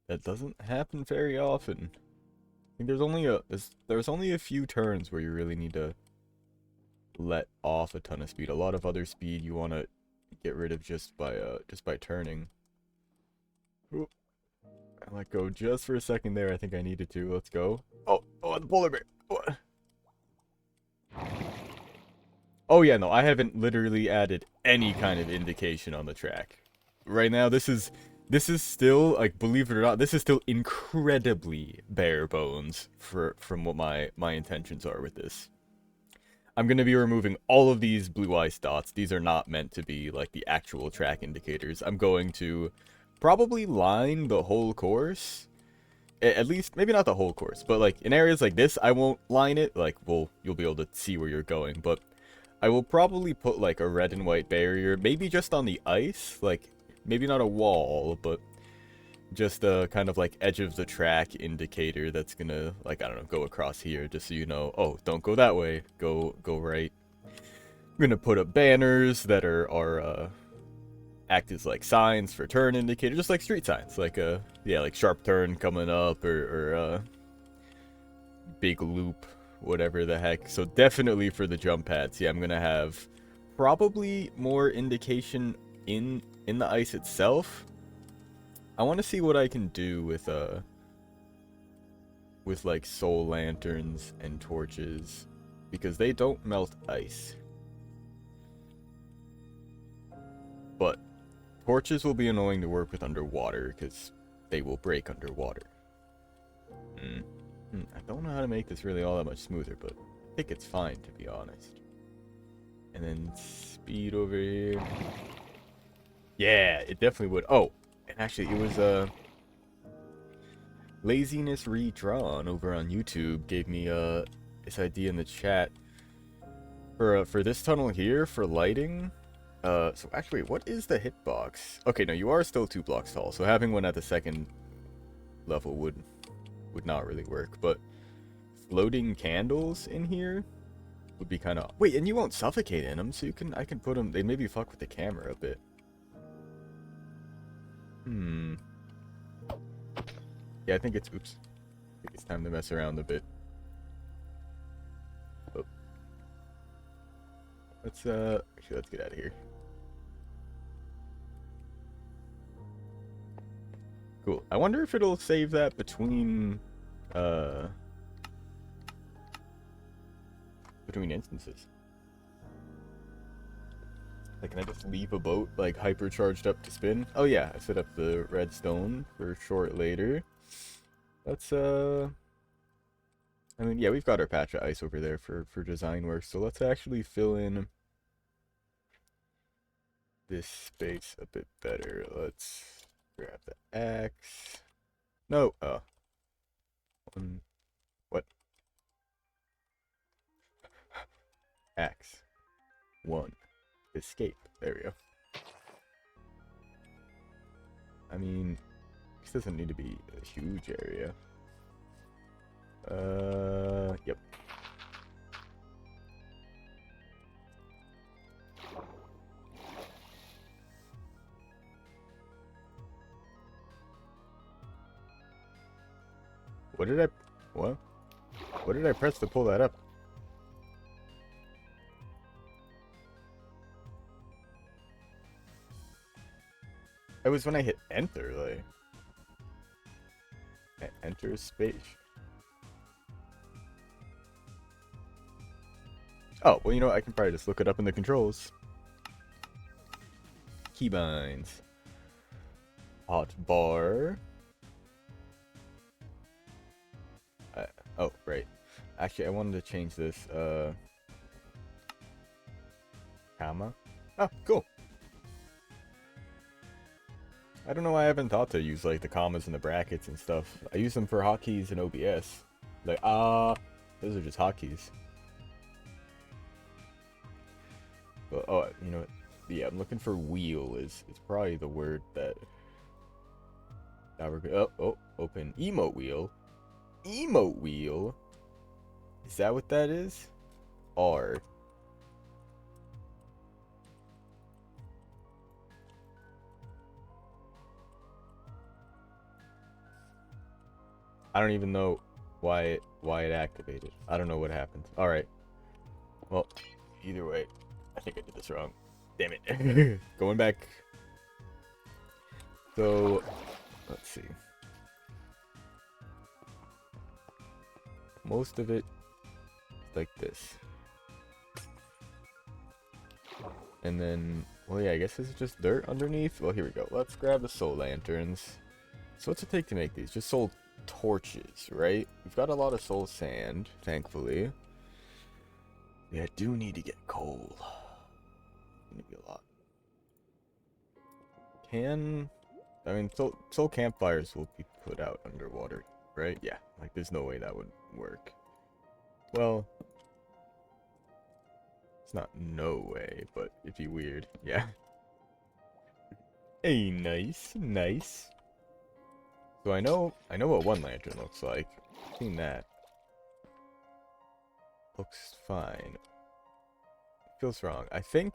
that doesn't happen very often. I think there's only a few turns where you really need to let off a ton of speed. A lot of other speed you want to get rid of just by turning. Ooh. I let go just for a second there. I think I needed to. Let's go. Oh, the polar bear. What? Oh yeah, no, I haven't literally added any kind of indication on the track. Right now, this is still, like, believe it or not, this is still incredibly bare bones from what my intentions are with this. I'm going to be removing all of these blue ice dots. These are not meant to be, like, the actual track indicators. I'm going to probably line the whole course. At least, maybe not the whole course, but, like, in areas like this, I won't line it. Like, well, you'll be able to see where you're going, but I will probably put, like, a red and white barrier, maybe just on the ice, like, maybe not a wall, but just a kind of, like, edge of the track indicator that's gonna, like, I don't know, go across here, just so you know, oh, don't go that way, go right. I'm gonna put up banners that are act as, like, signs for turn indicator, just like street signs, like, yeah, like, sharp turn coming up, or big loop, whatever the heck. So definitely for the jump pads, yeah, I'm gonna have probably more indication in the ice itself, I want to see what I can do with like soul lanterns and torches, because they don't melt ice. But torches will be annoying to work with underwater because they will break underwater. I don't know how to make this really all that much smoother, but I think it's fine, to be honest. And then speed over here. Yeah, it definitely would. Oh, and actually, it was Laziness Redrawn over on YouTube gave me this idea in the chat for this tunnel here for lighting. So actually, what is the hitbox? Okay, no, you are still 2 blocks tall, so having one at the second level would not really work. But floating candles in here would be kind of... Wait, and you won't suffocate in them, so I can put them... They maybe fuck with the camera a bit. Yeah, I think it's... Oops. I think it's time to mess around a bit. Oh. Actually, let's get out of here. Cool. I wonder if it'll save that between instances. Like, can I just leave a boat, like, hypercharged up to spin? Oh yeah, I set up the redstone for short later. Let's, I mean, yeah, we've got our patch of ice over there for design work, so let's actually fill in this space a bit better. Let's grab the axe. No, what? Axe. 1. Escape. There we go. I mean, this doesn't need to be a huge area. Yep. What did I press to pull that up? It was when I hit enter, like. Enter space. Oh, well, you know what? I can probably just look it up in the controls. Keybinds. Hot bar. Oh, right. Actually, I wanted to change this, comma. Oh, cool. I don't know why I haven't thought to use, like, the commas and the brackets and stuff. I use them for hotkeys in OBS. Like, those are just hotkeys. But, oh, you know what? Yeah, I'm looking for wheel is probably the word that... Now we're open emote wheel. Emote wheel? Is that what that is? R. I don't even know why it activated. I don't know what happened. All right. Well, either way, I think I did this wrong. Damn it. Going back. So, let's see. Most of it like this. And then, well, yeah, I guess this is just dirt underneath. Well, here we go. Let's grab the soul lanterns. So what's it take to make these? Just soul torches, right? We've got a lot of soul sand, thankfully. Yeah, I do need to get coal. Maybe a lot. I mean, soul campfires will be put out underwater, right? Yeah, like there's no way that would work. Well, it's not no way, but it'd be weird. Yeah. Hey, nice, nice. So I know what one lantern looks like. I've seen that. Looks fine. Feels wrong. I think,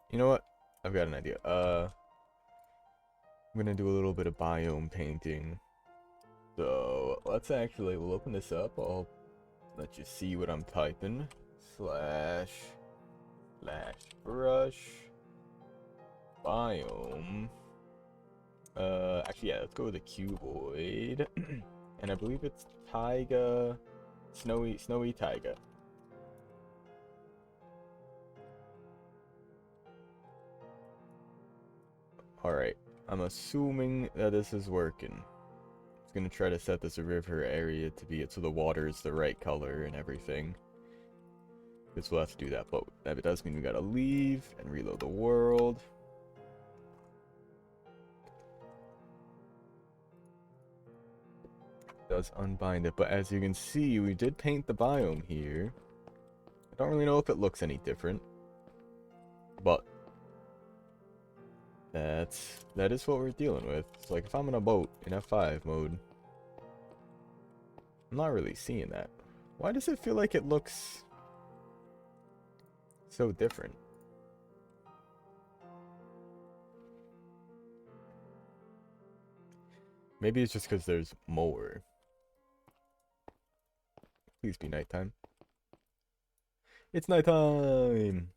you know what? I've got an idea. I'm gonna do a little bit of biome painting. So we'll open this up. I'll let you see what I'm typing. Slash brush biome. Actually, yeah, let's go with the cuboid. And I believe it's Taiga, snowy Taiga. Alright, I'm assuming that this is working. It's gonna try to set this river area to be it so the water is the right color and everything. Because we'll have to do that, but that does mean we gotta leave and reload the world. Does unbind it, but as you can see, we did paint the biome here. I don't really know if it looks any different, but that is what we're dealing with. It's like if I'm in a boat in F5 mode, I'm not really seeing that. Why does it feel like it looks so different? Maybe it's just because there's more. Please be nighttime. It's nighttime!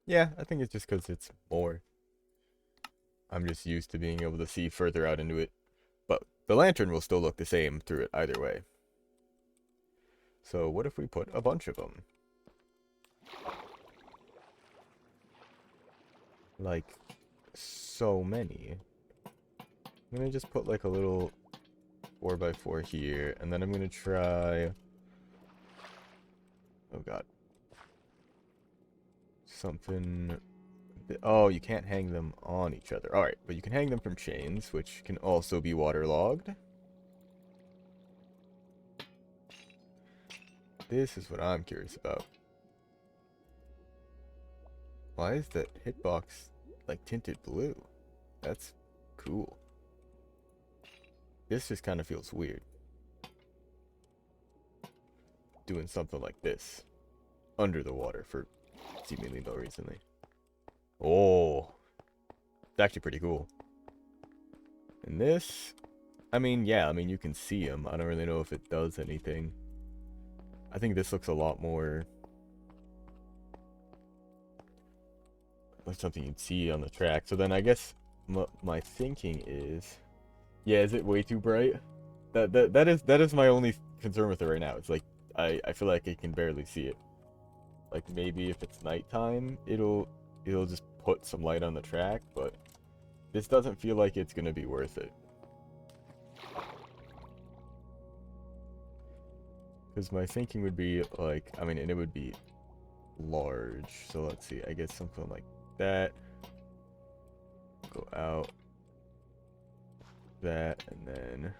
Yeah, I think it's just because it's more. I'm just used to being able to see further out into it. But the lantern will still look the same through it either way. So what if we put a bunch of them? Like, so many. I'm gonna just put like a little 4x4 here, and then I'm gonna try... Oh god. Something... Oh, you can't hang them on each other. Alright, but you can hang them from chains, which can also be waterlogged. This is what I'm curious about. Why is that hitbox like tinted blue? That's cool. This just kind of feels weird. Doing something like this. Under the water for seemingly no reason. Oh. It's actually pretty cool. And this... I mean, yeah, I mean, you can see them. I don't really know if it does anything. I think this looks a lot more... like something you'd see on the track. So then I guess my thinking is... Yeah, is it way too bright? That is my only concern with it right now. It's like, I feel like I can barely see it. Like, maybe if it's nighttime, it'll just put some light on the track, but this doesn't feel like it's gonna be worth it. Because my thinking would be, like, I mean, and it would be large. So let's see, I guess something like that. Go out. That, and then...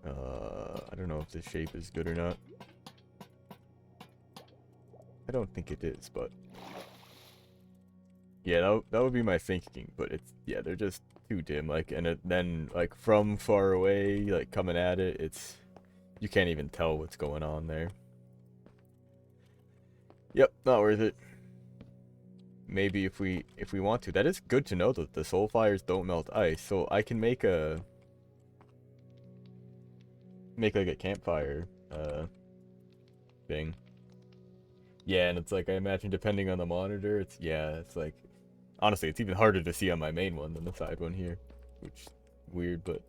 I don't know if this shape is good or not. I don't think it is, but... Yeah, that would be my thinking, but it's... Yeah, they're just too dim, like, and then, like, from far away, like, coming at it, it's... You can't even tell what's going on there. Yep, not worth it. Maybe if we want to. That is good to know that the soul fires don't melt ice, so I can make a... Make, like, a campfire, thing. Yeah, and it's like, I imagine depending on the monitor, it's, yeah, it's like... Honestly, it's even harder to see on my main one than the side one here. Which, weird, but...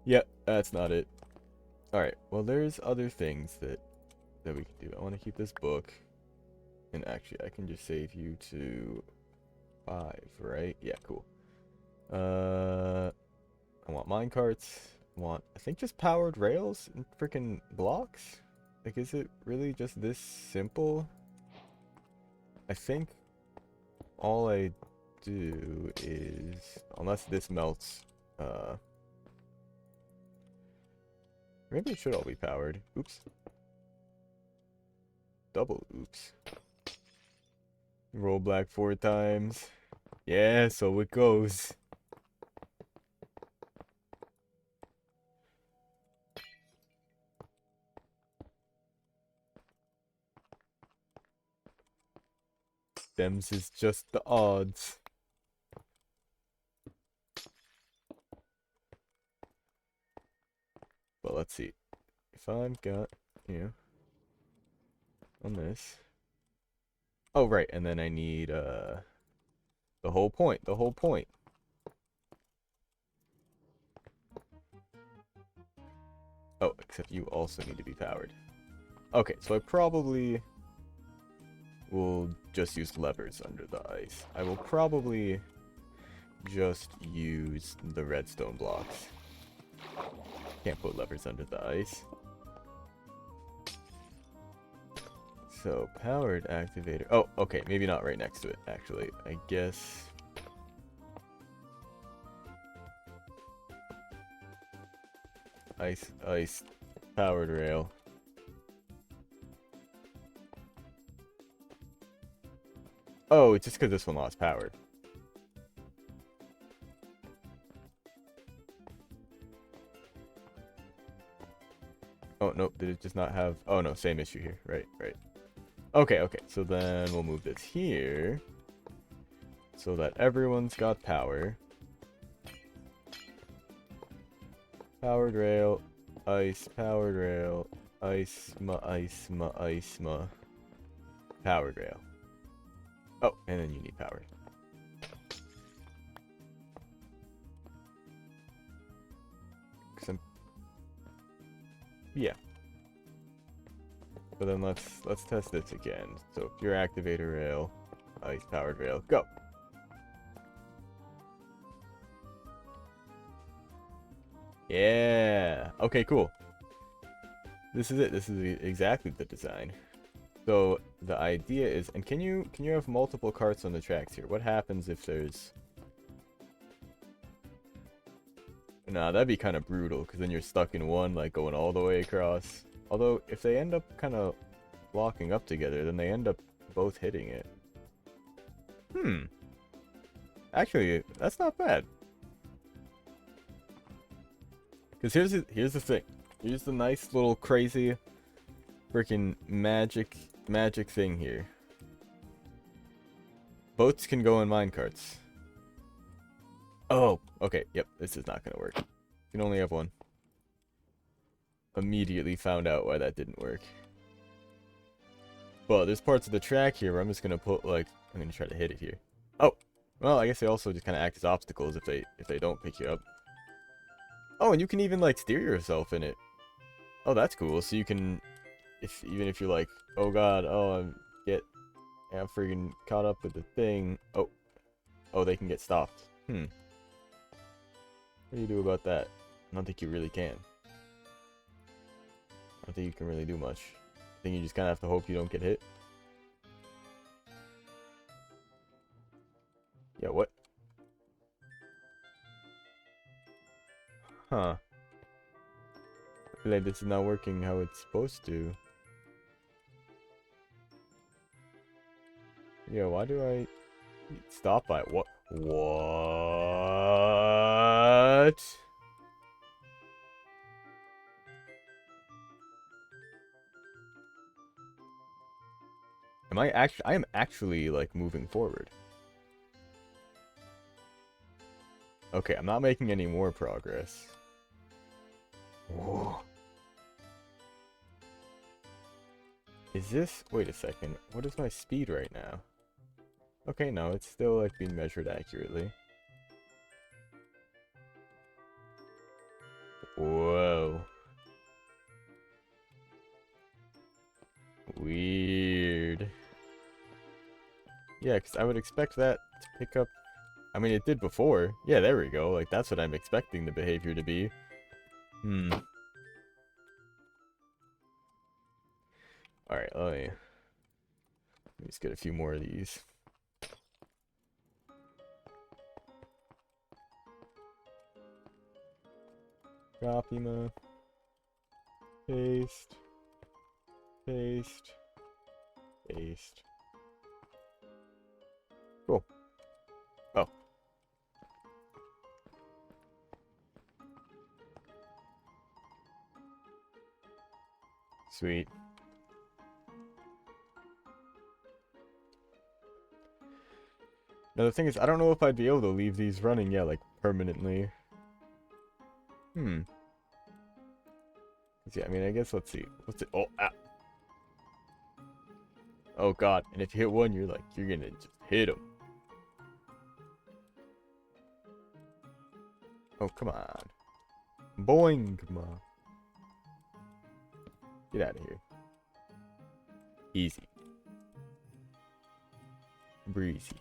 Yeah, that's not it. Alright, well, there's other things that we can do. I want to keep this book. And actually, I can just save you to 5, right? Yeah, cool. I want minecarts. I think just powered rails and freaking blocks? Like, is it really just this simple? I think all I do is, unless this melts, maybe it should all be powered. Oops. Double oops. Roll black 4 times. Yeah, so it goes. Thems is just the odds. But let's see. If I've got, you know, on this. Oh, right, and then I need, the whole point, the whole point. Oh, except you also need to be powered. Okay, so I probably will just use levers under the ice. I will probably just use the redstone blocks. Can't put levers under the ice. So, powered activator. Oh, okay, maybe not right next to it, actually. I guess... Ice, powered rail. Oh, it's just because this one lost power. Oh, nope, did it just not have... Oh, no, same issue here. Right, right. Okay, okay, so then we'll move this here. So that everyone's got power. Powered rail, ice, powered rail, ice, ma. Powered rail. Oh, and then you need power. Yeah. But then let's test this again. So pure activator rail, ice powered rail, go. Yeah. Okay, cool. This is it. This is exactly the design. So the idea is, and can you have multiple carts on the tracks here? What happens if there's... Nah, that'd be kind of brutal, because then you're stuck in one, like, going all the way across. Although, if they end up kind of locking up together, then they end up both hitting it. Actually, that's not bad. Because here's the thing. Here's the nice little crazy freaking magic thing here. Boats can go in minecarts. Oh, okay. Yep, this is not going to work. You can only have one. Immediately found out why that didn't work. But there's parts of the track here where I'm just going to put, like... I'm going to try to hit it here. Oh! Well, I guess they also just kind of act as obstacles if they don't pick you up. Oh, and you can even, like, steer yourself in it. Oh, that's cool. So you can... Even if you're like, oh god, oh, I'm freaking caught up with the thing. Oh. Oh, they can get stopped. What do you do about that? I don't think you really can. I don't think you can really do much. I think you just kind of have to hope you don't get hit. Yeah, what? Huh. I feel like this is not working how it's supposed to. Yeah, why do I stop by what? What? I am actually like moving forward. Okay, I'm not making any more progress. Whoa. Is this... Wait a second. What is my speed right now? Okay, no, it's still like being measured accurately. Whoa. Weird. Yeah, because I would expect that to pick up... I mean, it did before. Yeah, there we go. Like, that's what I'm expecting the behavior to be. Alright, let me just get a few more of these. Copy ma. Paste. Paste. Paste. Cool. Oh. Sweet. Now the thing is, I don't know if I'd be able to leave these running, yeah, like, permanently. Yeah, I mean, I guess let's see. What's it? Oh, ah. Oh god. And if you hit one, you're gonna just hit him. Oh, come on. Boing, come on. Get out of here. Easy. Breezy.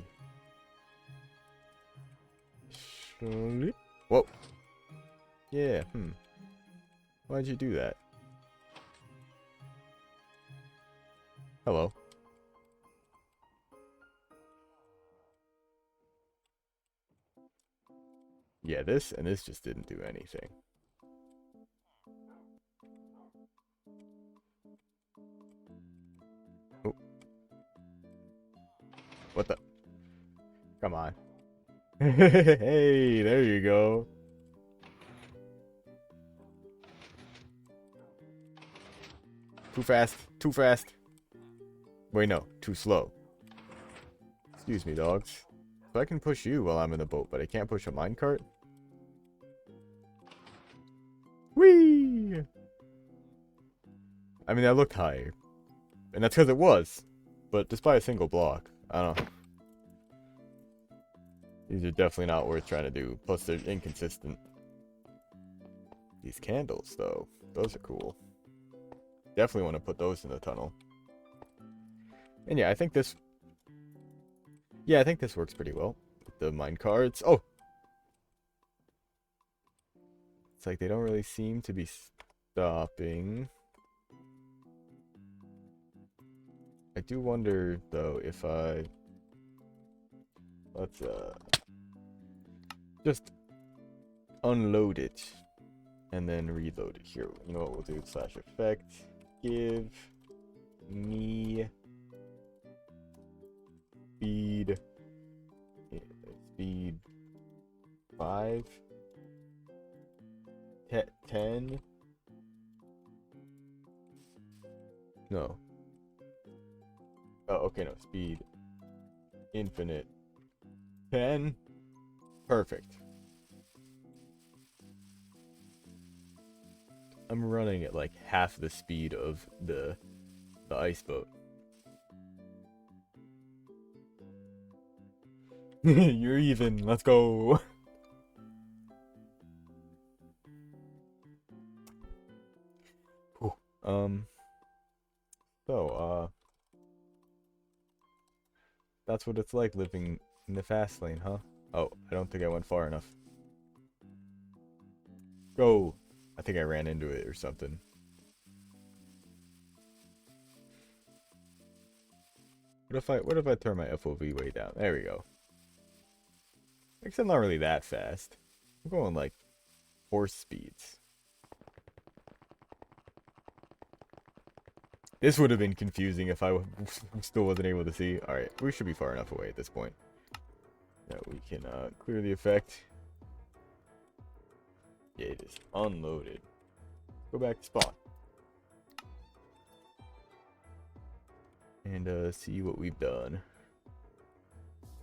Whoa. Yeah, Why'd you do that? Hello. Yeah, this just didn't do anything. Oh. What the? Come on. Hey, there you go. Too fast. Too fast. Wait, no. Too slow. Excuse me, dogs. So I can push you while I'm in the boat, but I can't push a minecart? Whee! I mean, that looked higher. And that's because it was. But just by a single block. I don't know. These are definitely not worth trying to do. Plus, they're inconsistent. These candles, though. Those are cool. Definitely want to put those in the tunnel. And yeah, I think this... Yeah, I think this works pretty well. With the minecarts. Oh! It's like they don't really seem to be stopping. I do wonder, though, if I... Let's, just unload it. And then reload it. Here, you know what we'll do? Slash effect. Give me... Speed 5 10 no okay, no, speed infinite 10. Perfect. I'm running at like half the speed of the ice boat. You're even. Let's go. So, that's what it's like living in the fast lane, huh? Oh, I don't think I went far enough. Go. I think I ran into it or something. What if I turn my FOV way down? There we go. Except I'm not really that fast. I'm going like horse speeds. This would have been confusing if I still wasn't able to see. Alright, we should be far enough away at this point. Now we can clear the effect. Yeah, it is unloaded. Go back to spawn. And see what we've done.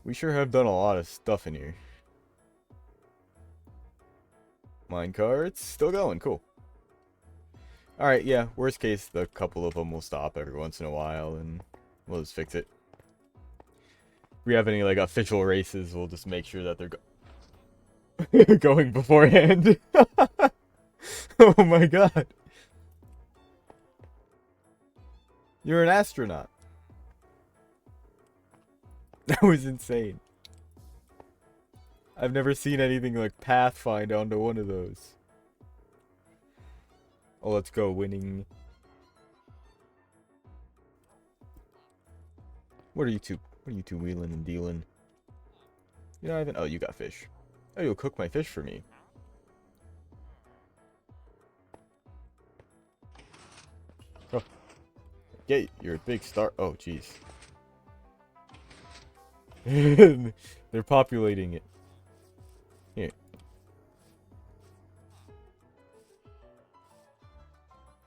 We sure have done a lot of stuff in here. Minecarts, still going, cool. Alright, yeah, worst case, the couple of them will stop every once in a while, and we'll just fix it. If we have any, like, official races, we'll just make sure that they're going beforehand. Oh my god. You're an astronaut. That was insane. I've never seen anything like Pathfind onto one of those. Oh, let's go, winning. What are you two wheeling and dealing? You know, Ivan? Oh, you got fish. Oh, you'll cook my fish for me. Oh. Yeah, you're a big star. Oh, jeez. They're populating it. Here.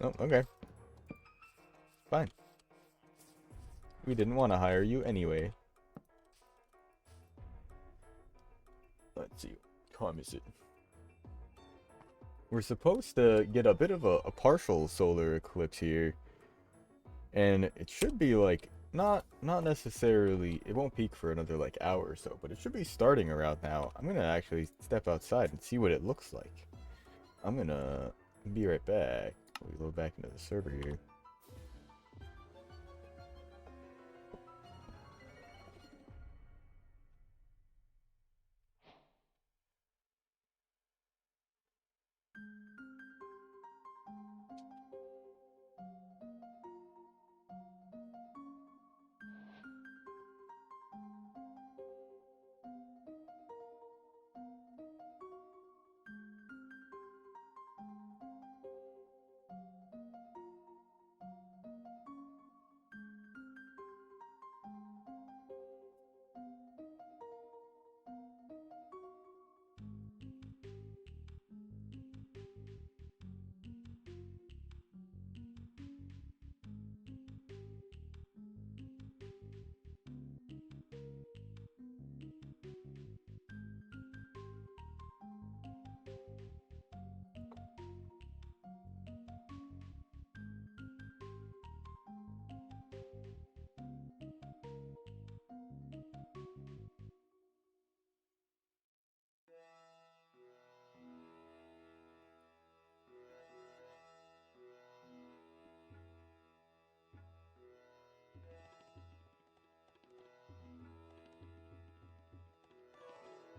Oh, okay. Fine. We didn't want to hire you anyway. Let's see. What time is it? we're supposed to get a bit of a partial solar eclipse here. And it should be like, not necessarily, it won't peak for another like hour or so, but it should be starting around now. I'm gonna actually step outside and see what it looks like. I'm gonna be right back. We load back into the server here.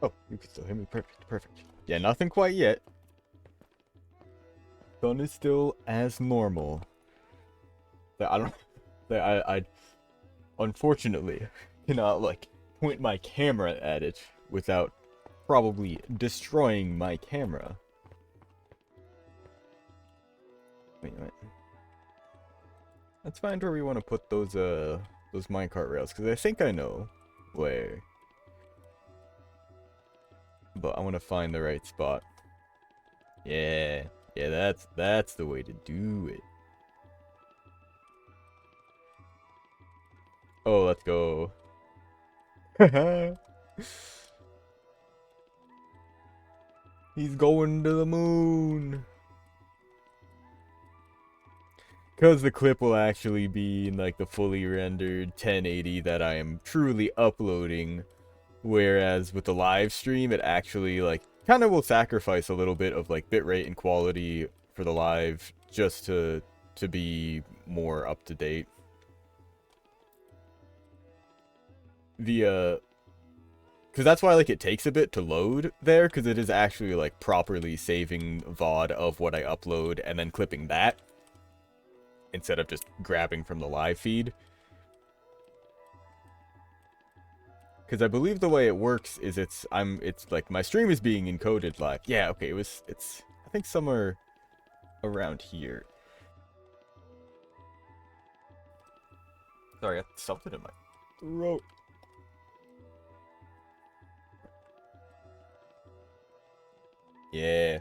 Oh, you can still hear me. Perfect, perfect. Yeah, nothing quite yet. Sun is still as normal. But I don't. I unfortunately cannot like point my camera at it without probably destroying my camera. Wait. Let's find where we want to put those minecart rails, because I think I know where. But I want to find the right spot. Yeah, that's the way to do it. Oh, let's go. He's going to the moon. Because the clip will actually be in like the fully rendered 1080 that I am truly uploading. Whereas with the live stream, it actually like kind of will sacrifice a little bit of like bitrate and quality for the live just to be more up to date. Because that's why like it takes a bit to load there, because it is actually like properly saving VOD of what I upload and then clipping that instead of just grabbing from the live feed. Because I believe the way it works is it's like my stream is being encoded live. Yeah, okay, it's I think somewhere around here. Sorry, I got something in my throat. Yeah.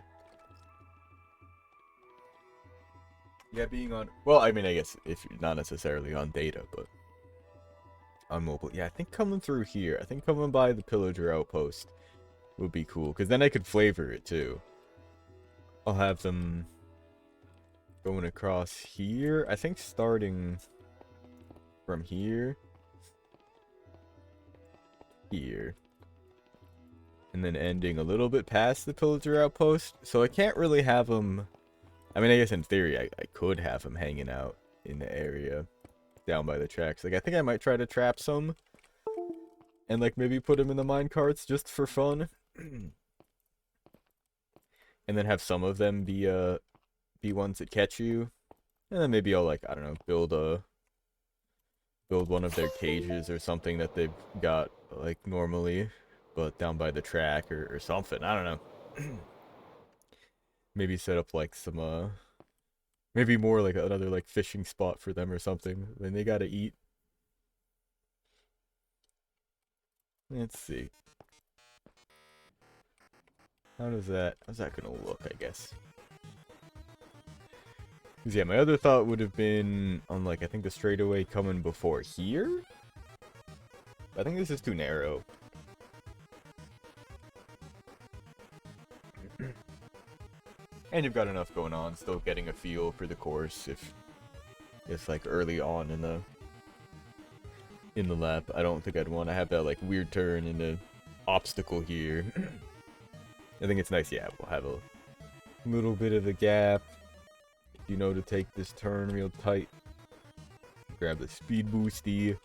Yeah, being on, well, I mean, I guess if you're not necessarily on data, but on mobile. Yeah, I think coming through here, I think coming by the Pillager Outpost would be cool, because then I could flavor it too. I'll have them going across here. I think starting from here. Here. And then ending a little bit past the Pillager Outpost. So I can't really have them, I mean, I guess in theory, I could have them hanging out in the area down by the tracks. Like, I think I might try to trap some and, like, maybe put them in the minecarts just for fun. And then have some of them be ones that catch you. And then maybe I'll, like, I don't know, build one of their cages or something that they've got, like, normally, but down by the track or something. I don't know. Maybe set up, like, some, maybe more like another like fishing spot for them or something. I mean, they gotta eat. Let's see. How's that gonna look, I guess? Cause yeah, my other thought would have been on like, I think the straightaway coming before here? I think this is too narrow. And you've got enough going on, still getting a feel for the course if it's like early on in the lap. I don't think I'd want to have that like weird turn in the obstacle here. I think it's nice, yeah, we'll have a little bit of a gap, you know, to take this turn real tight. Grab the speed boosty,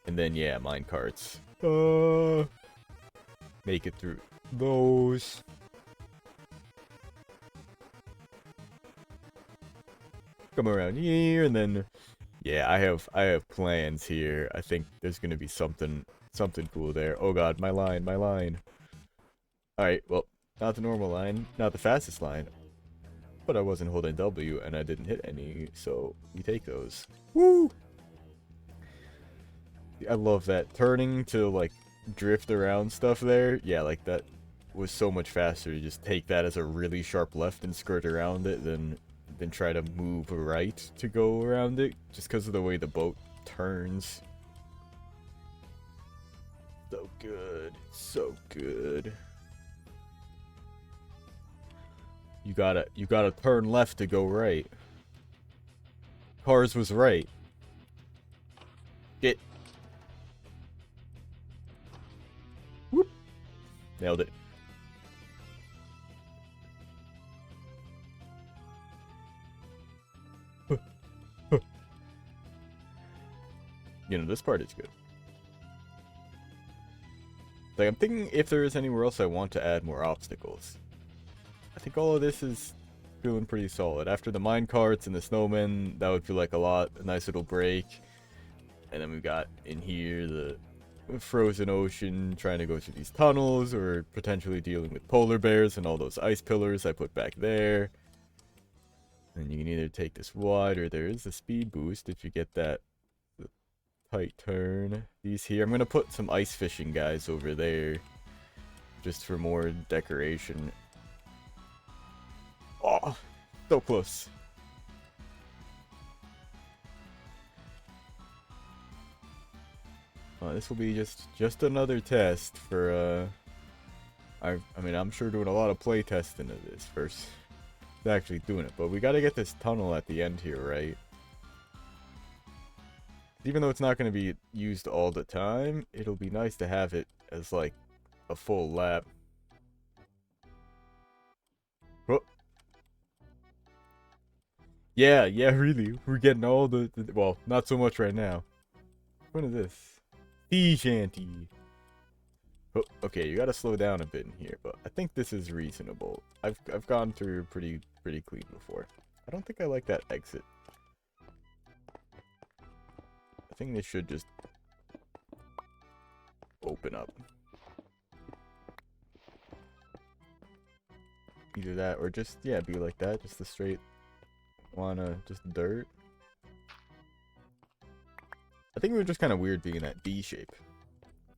and then yeah, mine carts. Make it through those. Come around here, and then yeah, I have plans here. I think there's gonna be something cool there. Oh god, my line. Alright, well, not the normal line, not the fastest line. But I wasn't holding W and I didn't hit any, so we take those. Woo! I love that. Turning to like drift around stuff there. Yeah, like that was so much faster to just take that as a really sharp left and skirt around it than try to move right to go around it, just because of the way the boat turns. So good. So good. You gotta turn left to go right. Cars was right. Get. Whoop. Nailed it. You know, this part is good. Like, I'm thinking if there is anywhere else I want to add more obstacles. I think all of this is feeling pretty solid. After the mine carts and the snowmen, that would feel like a lot. A nice little break. And then we've got in here the frozen ocean, trying to go through these tunnels, or potentially dealing with polar bears and all those ice pillars I put back there. And you can either take this wide, or there is a speed boost if you get that tight turn. These here, I'm gonna put some ice fishing guys over there, just for more decoration. Oh, so close. This will be just another test for I mean, I'm sure doing a lot of play testing of this first actually doing it, but we got to get this tunnel at the end here, right? Even though it's not going to be used all the time, it'll be nice to have it as like a full lap. Oh. Yeah, really. We're getting all the well, not so much right now. What is this? Sea shanty. Oh, okay, you gotta slow down a bit in here, but I think this is reasonable. I've gone through pretty clean before. I don't think I like that exit. I think this should just open up. Either that or just, yeah, be like that, just the straight just dirt. I think we're just kind of weird being that D shape.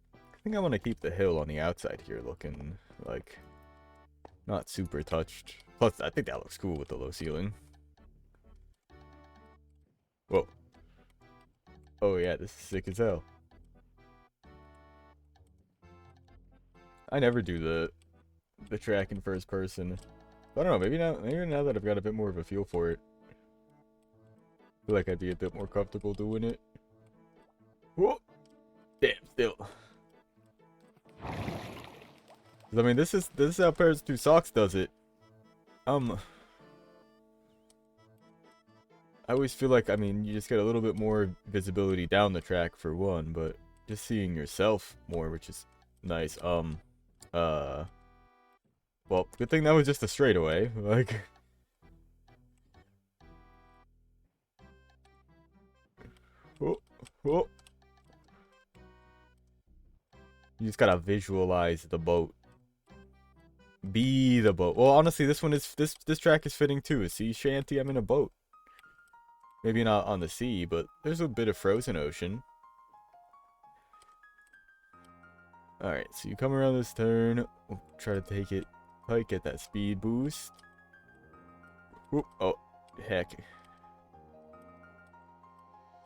I think I want to keep the hill on the outside here looking like not super touched. Plus, I think that looks cool with the low ceiling. Whoa. Oh yeah, this is sick as hell. I never do the track in first person. I don't know, maybe now that I've got a bit more of a feel for it, I feel like I'd be a bit more comfortable doing it. Whoa! Damn, still. I mean, this is how Pairs 2 Socks does it. I always feel like, I mean, you just get a little bit more visibility down the track for one, but just seeing yourself more, which is nice. Well, good thing that was just a straightaway. Like, oh. You just gotta visualize the boat. Be the boat. Well, honestly, this track is fitting too. A sea shanty. I'm in a boat. Maybe not on the sea, but there's a bit of frozen ocean. Alright, so you come around this turn. We'll try to take it tight, get that speed boost. Whoop. Oh, heck.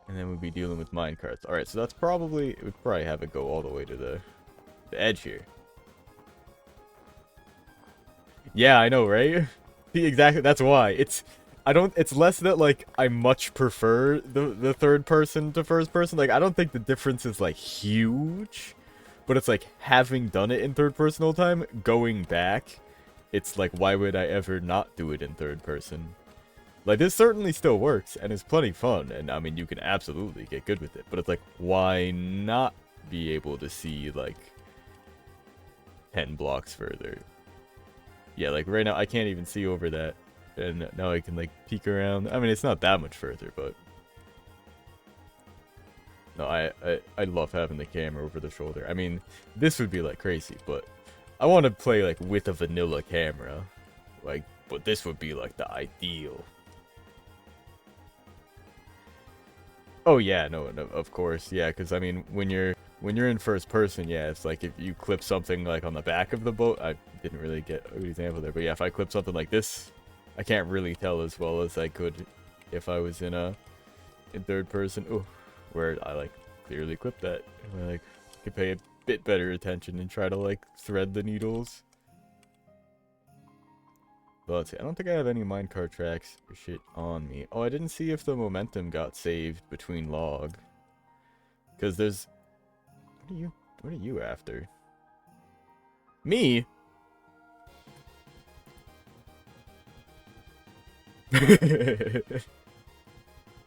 And then we'll be dealing with minecarts. Alright, so that's probably, we'd probably have it go all the way to the edge here. Yeah, I know, right? See, exactly. That's why it's. I don't. It's less that like I much prefer the third person to first person. Like I don't think the difference is like huge, but it's like having done it in third person all the time, going back, it's like why would I ever not do it in third person? Like this certainly still works and it's plenty fun, and I mean you can absolutely get good with it. But it's like why not be able to see like 10 blocks further? Yeah, like right now I can't even see over that. And now I can like peek around. I mean, it's not that much further, but no, I love having the camera over the shoulder. I mean, this would be like crazy, but I want to play like with a vanilla camera, like. But this would be like the ideal. Oh yeah, no, of course, yeah, because I mean, when you're in first person, yeah, it's like if you clip something like on the back of the boat. I didn't really get a good example there, but yeah, if I clip something like this. I can't really tell as well as I could if I was in third person. Ooh, where I like clearly clip that. And I like could pay a bit better attention and try to like thread the needles. But let's see, I don't think I have any minecart tracks or shit on me. Oh, I didn't see if the momentum got saved between log. Cause there's what are you after? Me?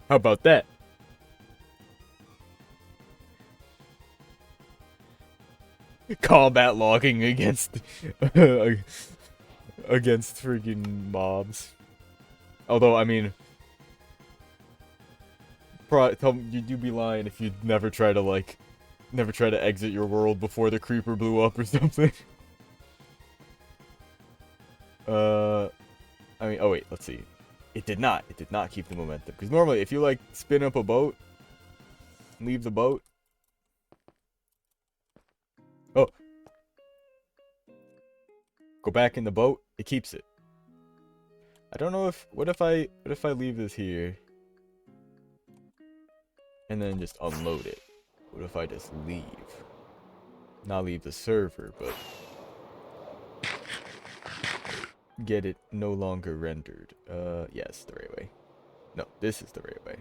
How about that? Combat logging against against freaking mobs. Although I mean, you'd be lying if you'd never try to exit your world before the creeper blew up or something. I mean, oh wait, let's see. It did not keep the momentum. Because normally, if you, like, spin up a boat, leave the boat. Oh. Go back in the boat, it keeps it. I don't know if, what if I leave this here? And then just unload it? What if I just leave? Not leave the server, but get it no longer rendered. Yes, the right way. No, this is the right way.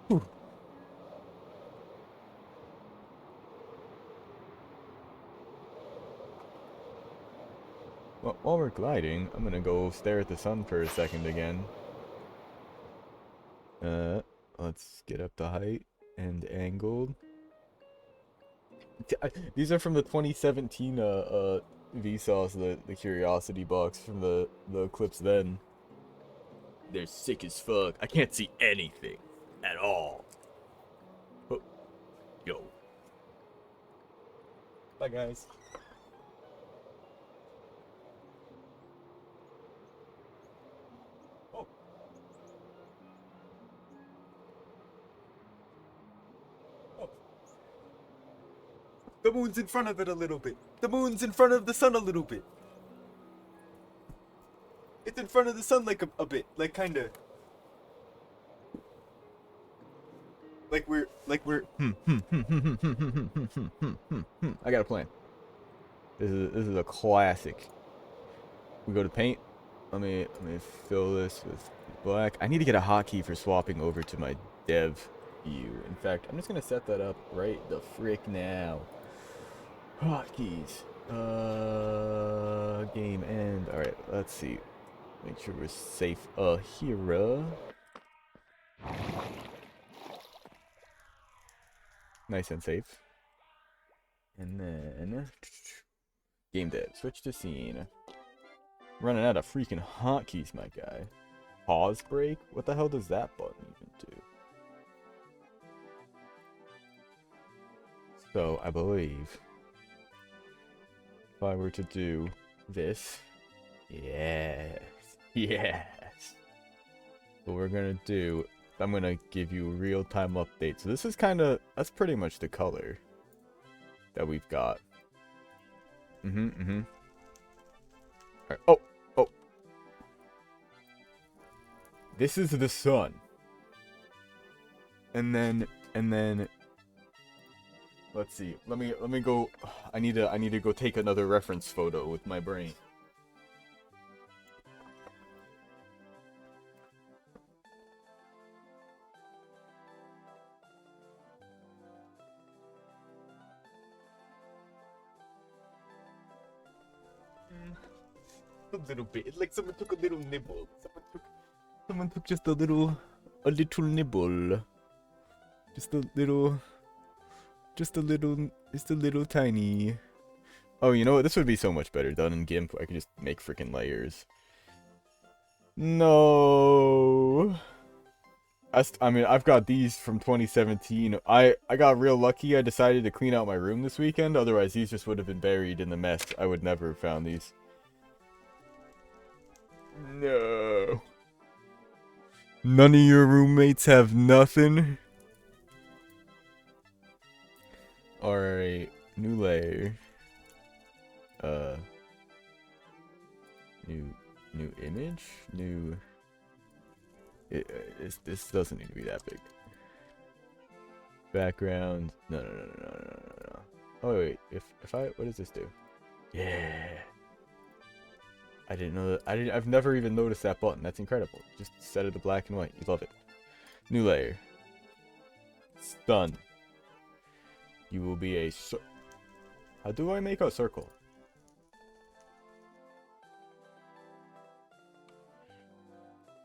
Whew. Well, while we're gliding, I'm gonna go stare at the sun for a second again. Let's get up the height and angled. These are from the 2017 Vsauce, the Curiosity box from the clips then. They're sick as fuck. I can't see anything at all. Oh, yo. Bye guys. Oh. Oh. The moon's in front of it a little bit. The moon's in front of the sun a little bit. It's in front of the sun like a bit, like kinda. Like we're. I got a plan. This is a classic. We go to paint. Let me fill this with black. I need to get a hotkey for swapping over to my dev view. In fact, I'm just gonna set that up right the frick now. Hotkeys. Game end. All right, let's see. Make sure we're safe. Here. Nice and safe. And then game dev. Switch to scene. Running out of freaking hotkeys, my guy. Pause break? What the hell does that button even do? So I believe if I were to do this, yes. What we're gonna do, I'm gonna give you a real-time update. So this is that's pretty much the color that we've got. Alright, oh. This is the sun. And then let's see. Let me go. I need to go take another reference photo with my brain. A little bit. Like someone took a little nibble. Someone took just a little nibble. Just a little tiny. Oh, you know what? This would be so much better done in GIMP. I could just make freaking layers. No. I mean, I've got these from 2017. I got real lucky. I decided to clean out my room this weekend. Otherwise, these just would have been buried in the mess. I would never have found these. No. None of your roommates have nothing? Alright. New layer. New image? This doesn't need to be that big. Background. No. Oh wait, if what does this do? Yeah. I didn't know that. I've never even noticed that button. That's incredible. Just set it to black and white. You love it. New layer. It's done. You will be a how do I make a circle?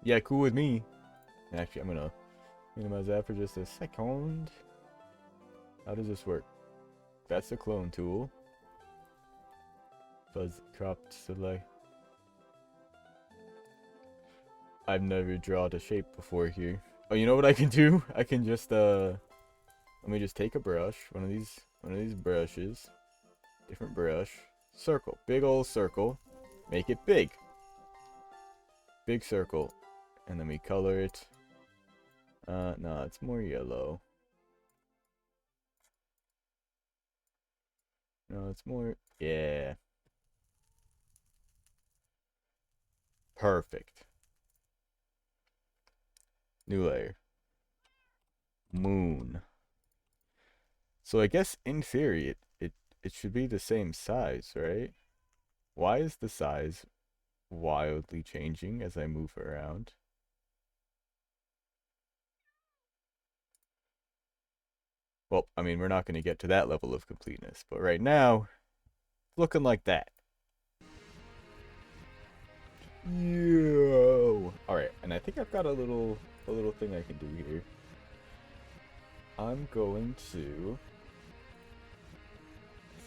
Yeah, cool with me. Actually, I'm gonna minimize that for just a second. How does this work? That's the clone tool. Fuzz cropped select. I've never drawn a shape before here. Oh, you know what I can do? I can just let me just take a brush, one of these brushes, different brush, circle, big old circle, make it big. Big circle. And then we color it. No, it's more yellow. No, it's more, yeah. Perfect. New layer. Moon. So I guess in theory it should be the same size, right? Why is the size wildly changing as I move around? Well, I mean, we're not going to get to that level of completeness, but right now, looking like that. Yo! Alright, and I think I've got a little thing I can do here. I'm going to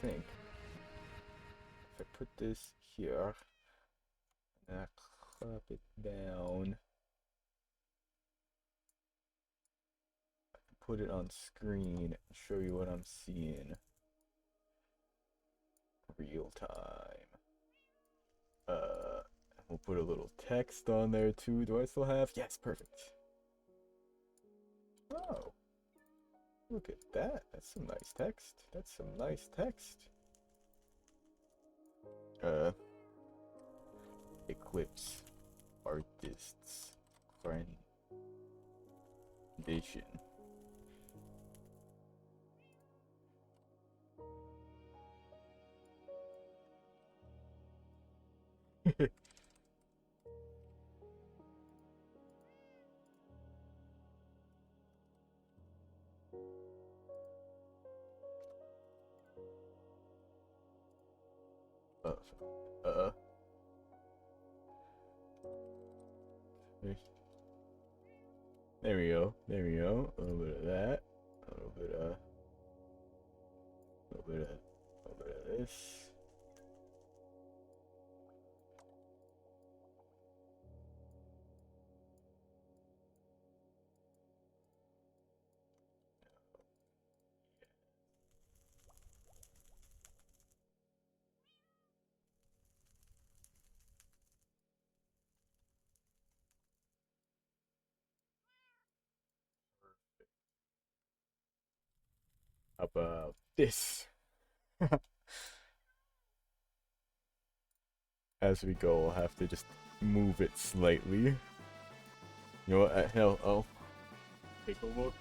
think if I put this here and I clap it down, I can put it on screen and show you what I'm seeing real time. We'll put a little text on there too. Do I still have? Yes, perfect. Oh. Look at that. That's some nice text. That's some nice text. Eclipse Artists Foundation. There we go. There we go. A little bit of that. A little bit of this. How about this? As we go, we'll have to just move it slightly. You know what? Hell, oh. Take a look.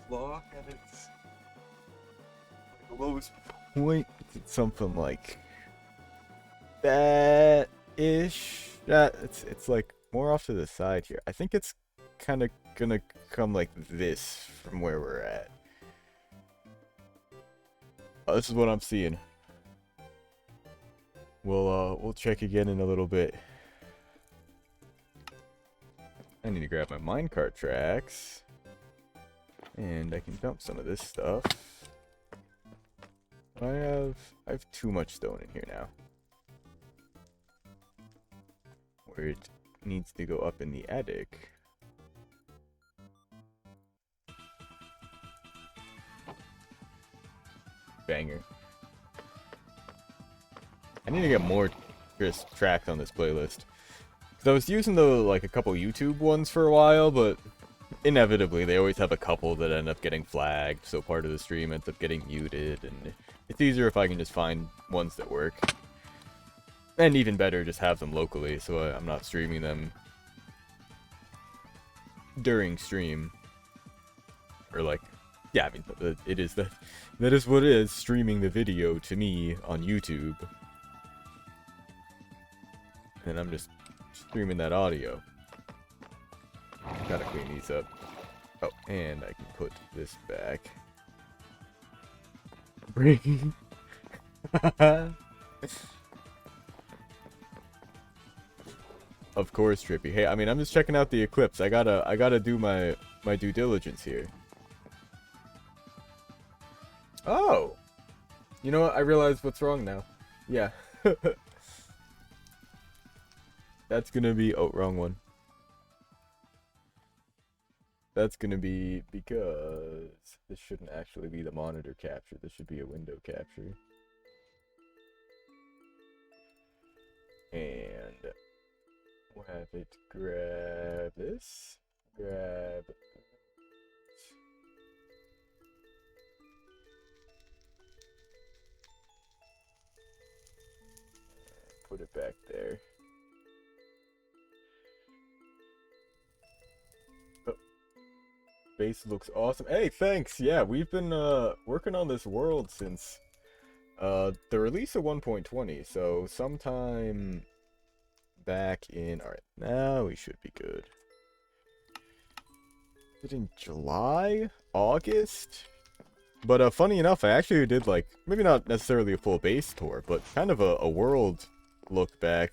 Clock at its lowest point. It's something like that. ish. Yeah, it's like more off to the side here. I think it's kind of gonna come like this from where we're at. This is what I'm seeing. We'll check again in a little bit. I need to grab my minecart tracks, and I can dump some of this stuff. I have too much stone in here now, where it needs to go up in the attic. Banger. I need to get more just tracks on this playlist. Cause I was using like a couple YouTube ones for a while, but inevitably they always have a couple that end up getting flagged, so part of the stream ends up getting muted, and it's easier if I can just find ones that work. And even better, just have them locally, so I'm not streaming them during stream. Or like, yeah, I mean, it is that is what it is, streaming the video to me on YouTube. And I'm just streaming that audio. Gotta clean these up. Oh, and I can put this back. Bring. Of course, Trippy. Hey, I mean, I'm just checking out the eclipse. I gotta do my due diligence here. Oh! You know what? I realize what's wrong now. Yeah. That's gonna be... Oh, wrong one. That's gonna be because this shouldn't actually be the monitor capture. This should be a window capture. And we'll have it grab this. Grab... Put it back there. Oh. Base looks awesome. Hey, thanks! Yeah, we've been working on this world since the release of 1.20, so sometime back in... Alright, now we should be good. Is it in July? August? But funny enough, I actually did like, maybe not necessarily a full base tour, but kind of a world look back.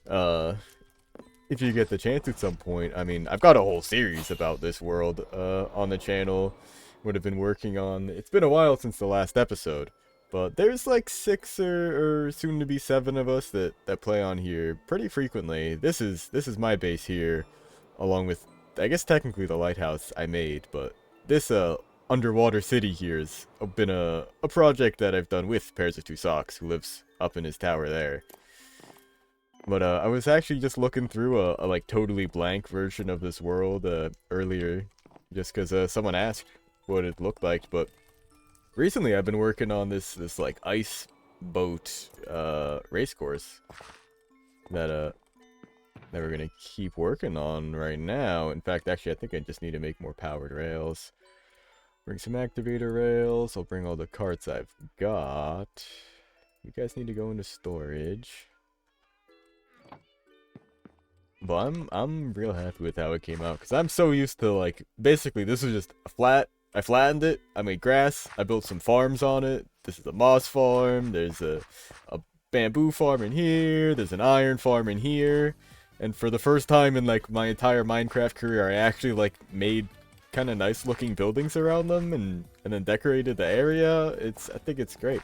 If you get the chance at some point. I mean, I've got a whole series about this world on the channel. Would have been working on... It's been a while since the last episode. But there's like 6 or soon to be 7 of us that play on here pretty frequently. This is my base here, along with, I guess technically the lighthouse I made, but this underwater city here has been a project that I've done with Pairs of Two Socks, who lives up in his tower there. But I was actually just looking through a like totally blank version of this world earlier, just because someone asked what it looked like. But recently I've been working on this like ice boat race course that we're gonna keep working on right now. In fact, actually, I think I just need to make more powered rails. Bring some activator rails. I'll bring all the carts I've got. You guys need to go into storage. But I'm real happy with how it came out, because I'm so used to, like, basically this was just a flat. I flattened it, I made grass, I built some farms on it. This is a moss farm, there's a bamboo farm in here, there's an iron farm in here. And for the first time in, like, my entire Minecraft career, I actually, like, made kind of nice looking buildings around them and then decorated the area. I think it's great.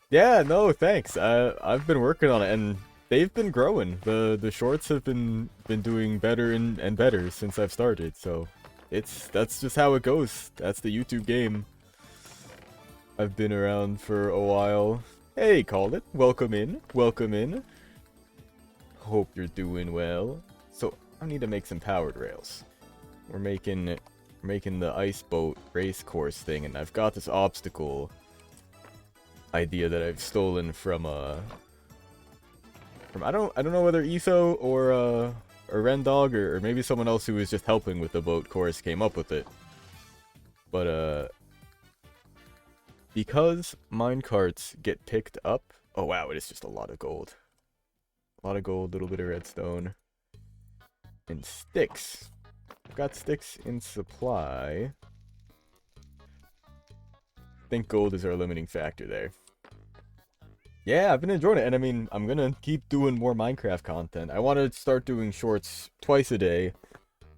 Yeah, no, thanks. I've been working on it, and they've been growing. The shorts have been doing better and better since I've started. So that's just how it goes. That's the YouTube game. I've been around for a while. Hey, called it. Welcome in. Welcome in. Hope you're doing well. So I need to make some powered rails. We're making the ice boat race course thing, and I've got this obstacle idea that I've stolen from I don't know whether Etho or Rendog or maybe someone else who was just helping with the boat course came up with it. But because minecarts get picked up. Oh wow, it is just a lot of gold. A lot of gold, a little bit of redstone. And sticks. I've got sticks in supply. I think gold is our limiting factor there. Yeah, I've been enjoying it, and I mean, I'm gonna keep doing more Minecraft content. I want to start doing shorts twice a day.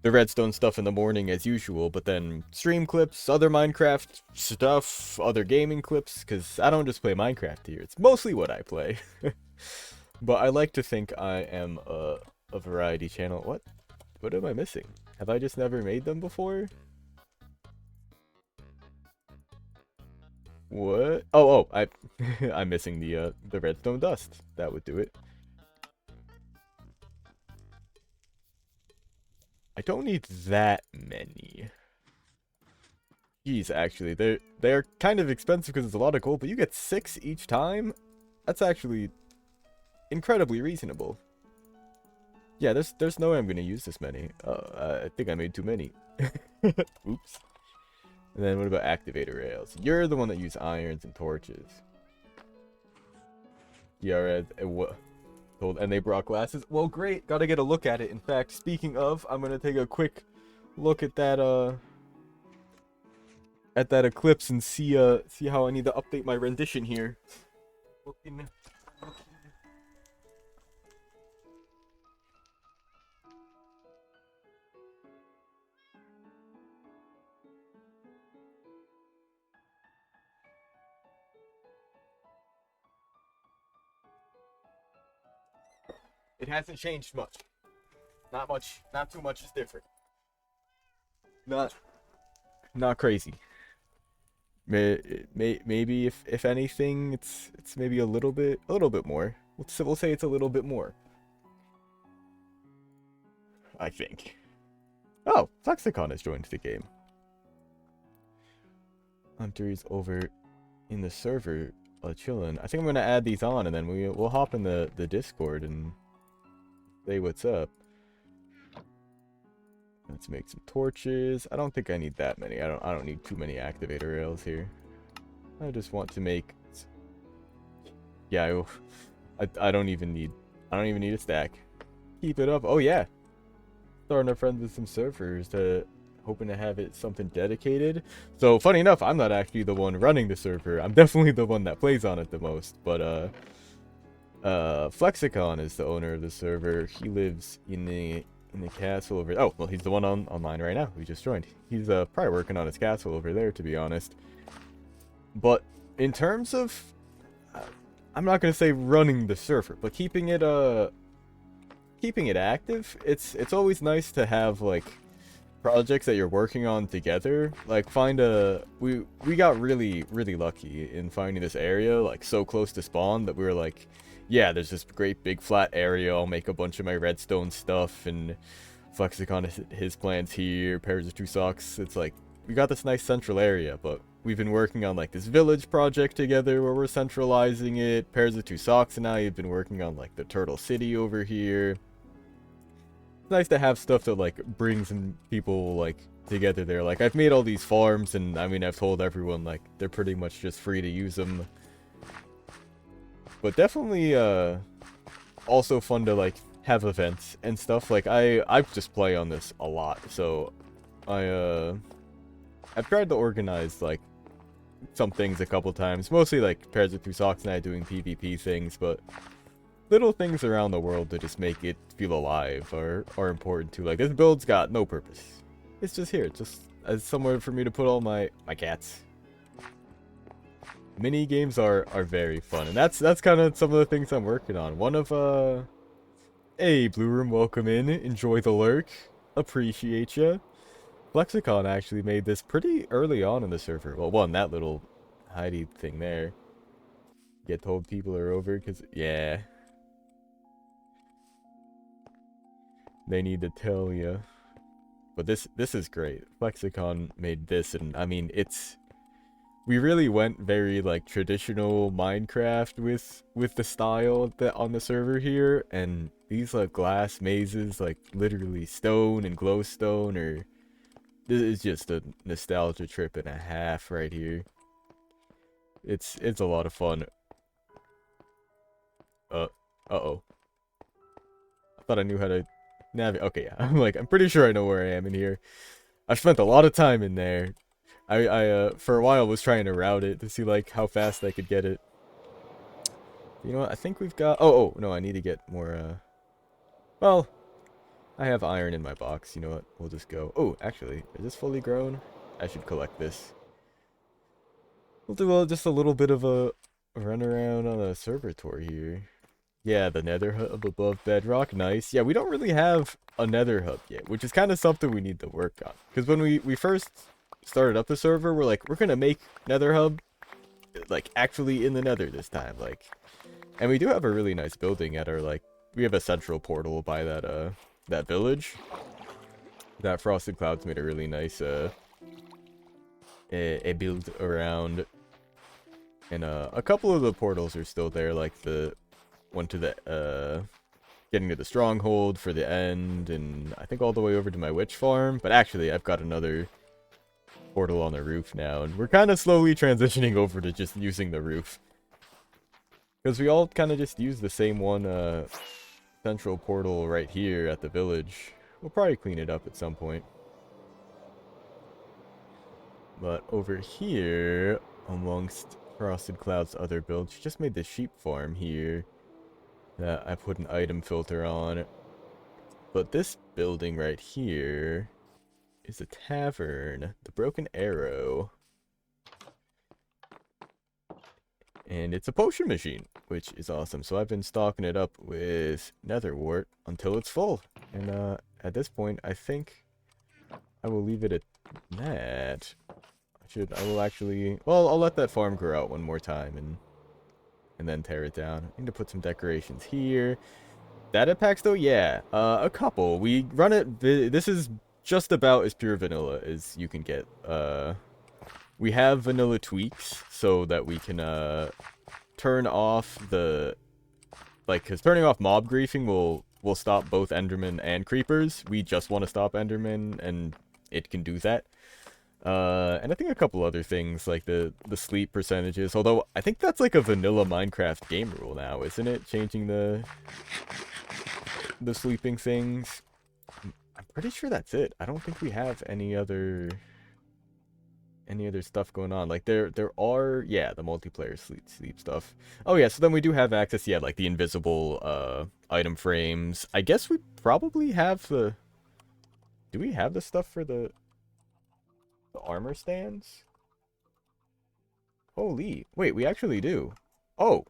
The redstone stuff in the morning as usual, but then stream clips, other Minecraft stuff, other gaming clips, because I don't just play Minecraft here. It's mostly what I play. But I like to think I am a variety channel. What am I missing? Have I just never made them before? What? I'm missing the redstone dust. That would do it. I don't need that many. Jeez, actually, they're kind of expensive because it's a lot of gold, but you get 6 each time. That's actually incredibly reasonable. Yeah, there's no way I'm gonna use this many. I think I made too many. Oops. And then what about activator rails? You're the one that use irons and torches. Yeah, and they brought glasses. Well, great. Gotta get a look at it. In fact, speaking of, I'm gonna take a quick look at that eclipse and see how I need to update my rendition here. Looking. It hasn't changed much. Not much. Not too much is different. Not crazy. Maybe if anything, it's maybe a little bit more. We'll say it's a little bit more. I think. Oh, Flexicon has joined the game. Hunter's over in the server, chilling. I think I'm gonna add these on, and then we'll hop in the Discord and say what's up. Let's make some torches. I don't think I need that many. I don't need too many activator rails here. I just want to make. Yeah, I don't even need a stack. Keep it up. Oh yeah. Starting a friend with some servers hoping to have it something dedicated. So funny enough, I'm not actually the one running the server. I'm definitely the one that plays on it the most. But Flexicon is the owner of the server. He lives in the castle over. Oh well, he's the one online right now. We just joined. He's probably working on his castle over there, to be honest. But in terms of, I'm not gonna say running the server, but keeping it active. It's always nice to have like projects that you're working on together. Like we got really lucky in finding this area like so close to spawn that we were like, yeah, there's this great big flat area. I'll make a bunch of my redstone stuff, and Flexicon his plans here. Pairs of 2 socks. It's like we got this nice central area, but we've been working on like this village project together where we're centralizing it. Pairs of 2 socks, and now you've been working on like the Turtle City over here. It's nice to have stuff that like brings people like together there. Like I've made all these farms, and I mean I've told everyone like they're pretty much just free to use them. But definitely also fun to like have events and stuff. Like I just play on this a lot, so I've tried to organize like some things a couple times, mostly like Pairs of 2 socks and I doing PvP things, but little things around the world to just make it feel alive are important too. Like this build's got no purpose. It's just here, just as somewhere for me to put all my cats. Mini games are very fun, and that's kind of some of the things I'm working on. One of hey Blue Room, welcome in. Enjoy the lurk. Appreciate ya. Flexicon actually made this pretty early on in the server. Well, that little hidey thing there. Get told people are over because yeah, they need to tell you. But this is great. Flexicon made this, and I mean we really went very like traditional Minecraft with the style that on the server here, and these like glass mazes, like literally stone and glowstone, or this is just a nostalgia trip and a half right here. It's a lot of fun. Uh-oh. I thought I knew how to navigate. Okay, yeah. I'm pretty sure I know where I am in here. I've spent a lot of time in there. For a while was trying to route it to see, like, how fast I could get it. You know what? I think we've got... Oh, no, I need to get more, well, I have iron in my box. You know what? We'll just go... Oh, actually, is this fully grown? I should collect this. We'll do just a little bit of a run around on a server tour here. Yeah, the nether hub above bedrock. Nice. Yeah, we don't really have a nether hub yet, which is kind of something we need to work on. Because when we first started up the server, we're like, we're going to make nether hub, like, actually in the nether this time. Like, and we do have a really nice building at our, like, we have a central portal by that village. That Frosted Clouds made a really nice, a build around. And, a couple of the portals are still there, like the one to the, getting to the stronghold for the end, and I think all the way over to my witch farm. But actually, I've got another portal on the roof now, and we're kind of slowly transitioning over to just using the roof. Because we all kind of just use the same one, central portal right here at the village. We'll probably clean it up at some point. But over here, amongst Frosted Cloud's other builds, she just made the sheep farm here that I put an item filter on. But this building right here is a tavern, the Broken Arrow. And it's a potion machine, which is awesome. So I've been stocking it up with nether wart until it's full. And at this point, I think I will leave it at that. I will actually, well, I'll let that farm grow out one more time and then tear it down. I need to put some decorations here. Data packs though, yeah, a couple. We run it, this is just about as pure vanilla as you can get. We have vanilla tweaks so that we can, turn off the, like, because turning off mob griefing will stop both Enderman and creepers. We just want to stop Enderman, and it can do that. And I think a couple other things, like the sleep percentages, although I think that's like a vanilla Minecraft game rule now, isn't it? Changing the sleeping things. I'm pretty sure that's it. I don't think we have any other stuff going on. Like there are, yeah, the multiplayer sleep stuff. Oh yeah, so then we do have access, yeah, like the invisible item frames. I guess we probably have the, do we have the stuff for the armor stands? Holy, wait, we actually do. Oh.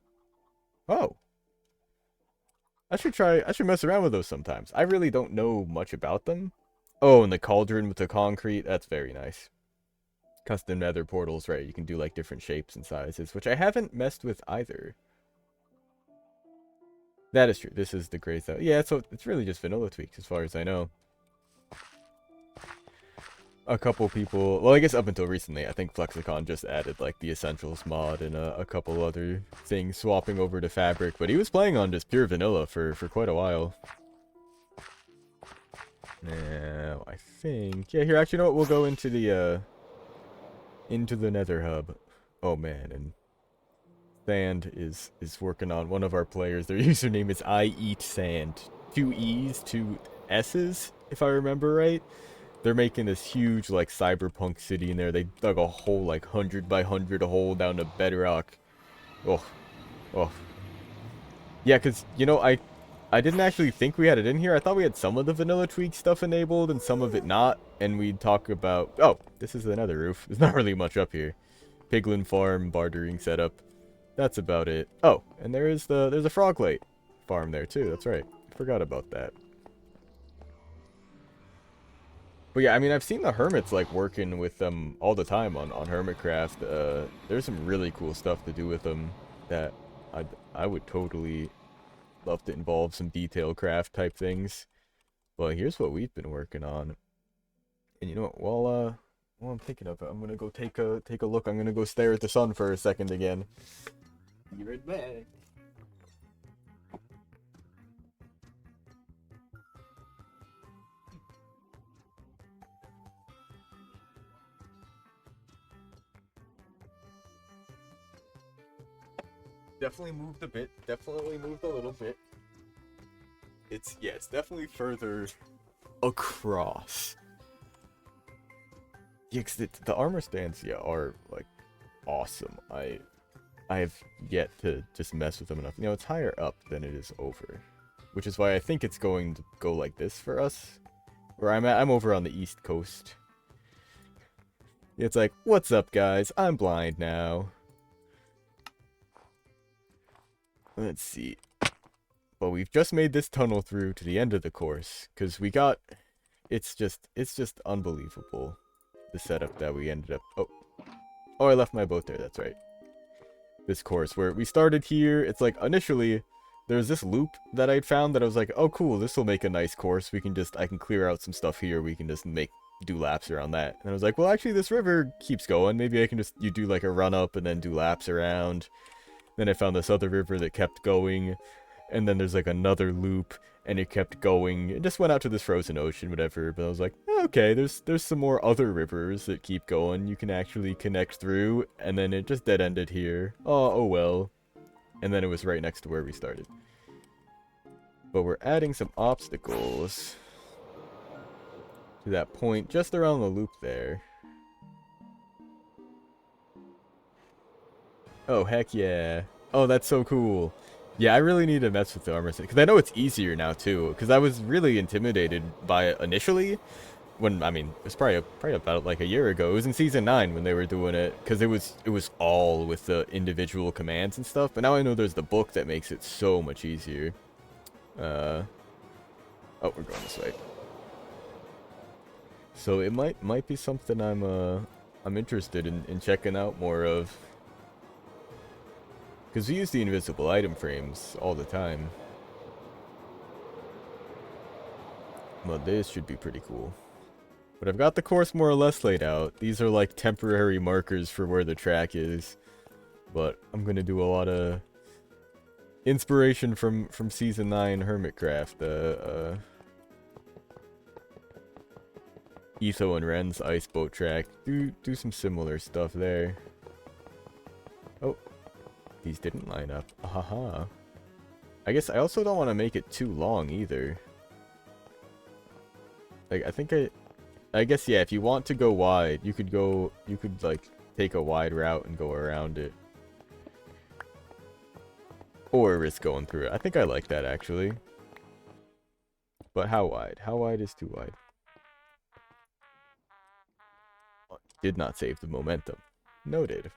Oh. I should mess around with those sometimes. I really don't know much about them. Oh, and the cauldron with the concrete, that's very nice. Custom nether portals, right? You can do like different shapes and sizes, which I haven't messed with either. That is true. This is the gray stuff. Yeah, so it's really just vanilla tweaks as far as I know. A couple people, well, I guess up until recently, I think Flexicon just added like the Essentials mod and a couple other things swapping over to Fabric, but he was playing on just pure vanilla for quite a while. Now, I think, yeah, here, actually, you know what, we'll go into the nether hub. Oh man, and Sand is working on one of our players. Their username is I Eat Sand. 2 E's, 2 S's, if I remember right. They're making this huge, like, cyberpunk city in there. They dug a hole, like, 100 by 100 hole down to bedrock. Oh. Oh. Yeah, because, you know, I didn't actually think we had it in here. I thought we had some of the vanilla tweak stuff enabled and some of it not. And we'd talk about... Oh, this is another roof. There's not really much up here. Piglin farm, bartering setup. That's about it. Oh, and there's a Froglate farm there, too. That's right. Forgot about that. But yeah, I mean, I've seen the hermits, like, working with them all the time on Hermitcraft. There's some really cool stuff to do with them that I would totally love to involve some detail craft type things. But here's what we've been working on. And you know what, while I'm thinking of it, I'm gonna go take a look. I'm gonna go stare at the sun for a second again. Be right back. definitely moved a bit. Definitely moved a little bit. It's definitely further across. Yeah, 'cause the armor stands, are like awesome. I have yet to just mess with them enough. You know, it's higher up than it is over, which is why I think it's going to go like this for us. Where I'm at, I'm over on the East Coast. It's like, what's up, guys? I'm blind now. Let's see. But we've just made this tunnel through to the end of the course, because we got... it's just unbelievable, the setup that we ended up... Oh, I left my boat there, that's right. This course, where we started here, it's like, initially, there's this loop that I'd found that I was like, oh cool, this will make a nice course, I can clear out some stuff here, we can just do laps around that. And I was like, well actually this river keeps going, maybe I can you do like a run up and then do laps around. Then I found this other river that kept going, and then there's like another loop, and it kept going. It just went out to this frozen ocean, whatever, but I was like, okay, there's some more other rivers that keep going, you can actually connect through, and then it just dead-ended here. Oh well. And then it was right next to where we started. But we're adding some obstacles to that point just around the loop there. Oh, heck yeah. Oh, that's so cool. Yeah, I really need to mess with the armor set, because I know it's easier now, too. Because I was really intimidated by it initially. When, I mean, it was probably about like a year ago. It was in Season 9 when they were doing it. Because it was all with the individual commands and stuff. But now I know there's the book that makes it so much easier. Oh, we're going this way. So it might be something I'm interested in checking out more of. Because we use the invisible item frames all the time. Well, this should be pretty cool. But I've got the course more or less laid out. These are like temporary markers for where the track is. But I'm going to do a lot of inspiration from Season 9 Hermitcraft. Etho and Ren's ice boat track. Do some similar stuff there. Oh. These didn't line up. Haha. I guess I also don't want to make it too long either. Like, I guess, yeah, if you want to go wide, you could like take a wide route and go around it. Or risk going through it. I think I like that actually. But how wide? How wide is too wide? Did not save the momentum. Noted.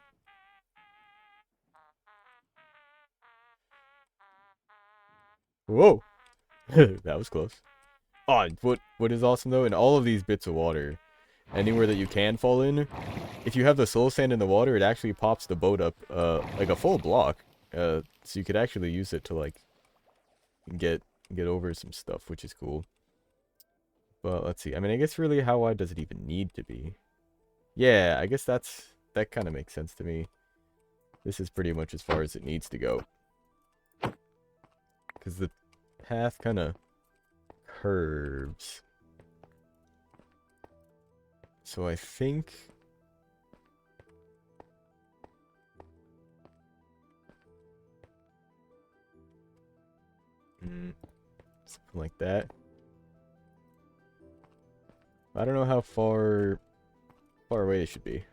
Whoa! That was close. Oh, what is awesome though, in all of these bits of water, anywhere that you can fall in, if you have the soul sand in the water, it actually pops the boat up, like a full block. So you could actually use it to, like, get over some stuff, which is cool. But let's see. I mean, I guess really how wide does it even need to be? Yeah, I guess that kind of makes sense to me. This is pretty much as far as it needs to go. Because the path kind of curves. So I think... something like that. I don't know how far away it should be.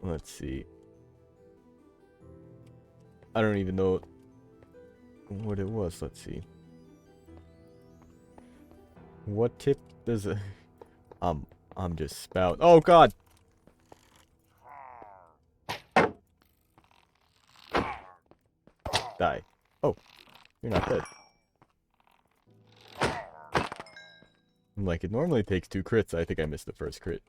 Let's see. I don't even know what it was. Let's see. What tip does it... I'm just spout. Oh god! Die. Oh, you're not dead. I'm like, it normally takes 2 crits. I think I missed the first crit.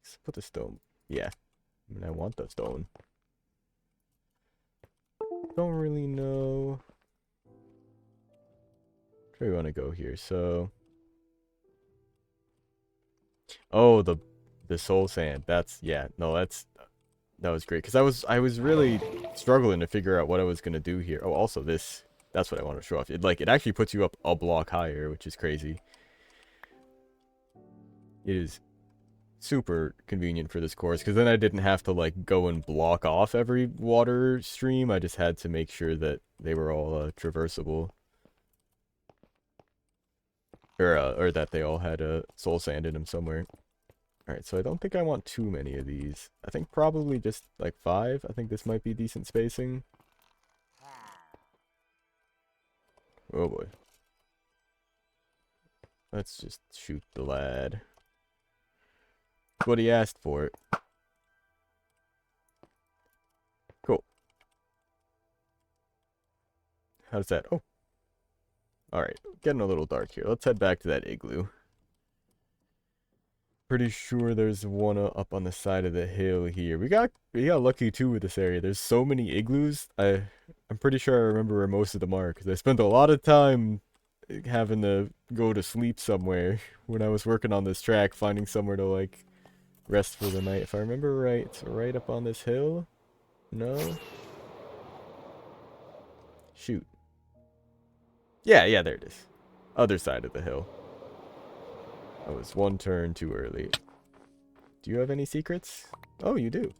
Let's put the stone. Yeah. I mean, I want the stone. Don't really know. where we want to go here. So, oh, the soul sand. That's, yeah, no, that was great because I was really struggling to figure out what I was gonna do here. Oh, also this. That's what I want to show off. It actually puts you up a block higher, which is crazy. It is super convenient for this course because then I didn't have to like go and block off every water stream. I just had to make sure that they were all traversable, or that they all had a soul sand in them somewhere. All right, so I don't think I want too many of these. I think probably just like 5. I think this might be decent spacing. Oh boy. Let's just shoot the lad. That's what he asked for. Cool. How's that? Oh. Alright, getting a little dark here. Let's head back to that igloo. Pretty sure there's one up on the side of the hill here. We got lucky too with this area. There's so many igloos. I'm pretty sure I remember where most of them are because I spent a lot of time having to go to sleep somewhere when I was working on this track, finding somewhere to like rest for the night. If I remember right, it's right up on this hill. No. Shoot. Yeah, there it is. Other side of the hill. I was one turn too early. Do you have any secrets? Oh, you do.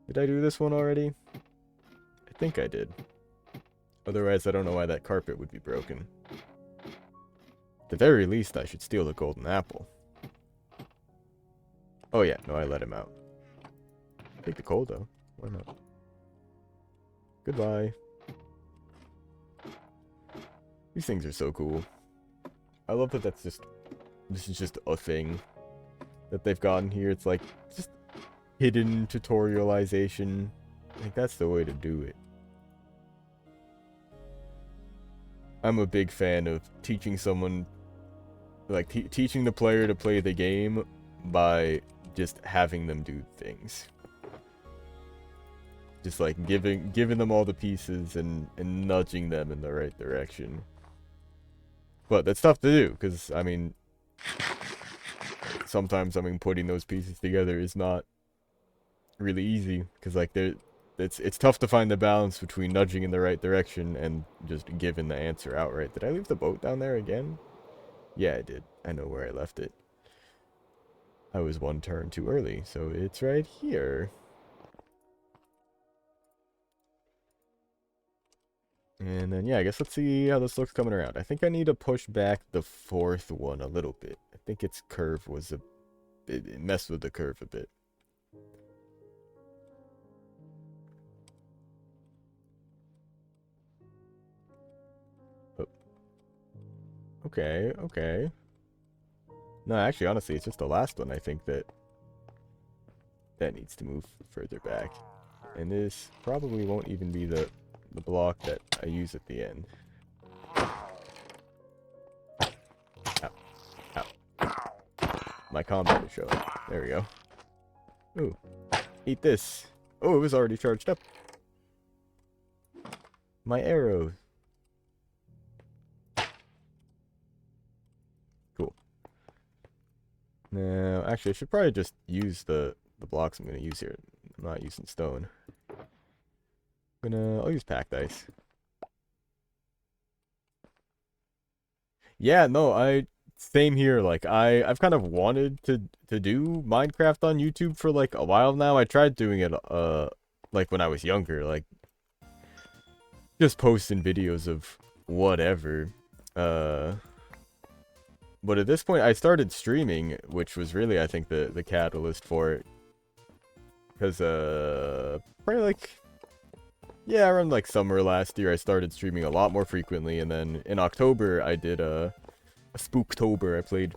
Did I do this one already? I think I did. Otherwise, I don't know why that carpet would be broken. At the very least, I should steal the golden apple. Oh yeah, no, I let him out. Take the coal, though. Why not? Goodbye. These things are so cool. I love that this is just a thing that they've gotten here. It's like, just hidden tutorialization. Like, that's the way to do it. I'm a big fan of teaching someone, like, teaching the player to play the game by just having them do things. Just, like, giving them all the pieces and nudging them in the right direction. But that's tough to do, because, I mean, sometimes, putting those pieces together is not really easy, because, like, it's tough to find the balance between nudging in the right direction and just giving the answer outright. Did I leave the boat down there again? Yeah, I did. I know where I left it. I was one turn too early, so it's right here. And then, yeah, I guess let's see how this looks coming around. I think I need to push back the 4th one a little bit. I think its curve was it messed with the curve a bit. Oh. Okay. No, actually, honestly, it's just the last one, I think, that needs to move further back. And this probably won't even be the block that I use at the end. Ow. My combat is showing. There we go. Ooh. Eat this. Oh, it was already charged up. My arrow. Cool. Now, actually, I should probably just use the blocks I'm going to use here. I'm not using stone. I'll use packed ice. Yeah, no, same here. Like, I've kind of wanted to do Minecraft on YouTube for like a while now. I tried doing it like when I was younger, like just posting videos of whatever. But at this point I started streaming, which was really, I think, the catalyst for it. Cuz probably like, yeah, around like summer last year, I started streaming a lot more frequently, and then in October, I did a Spooktober. I played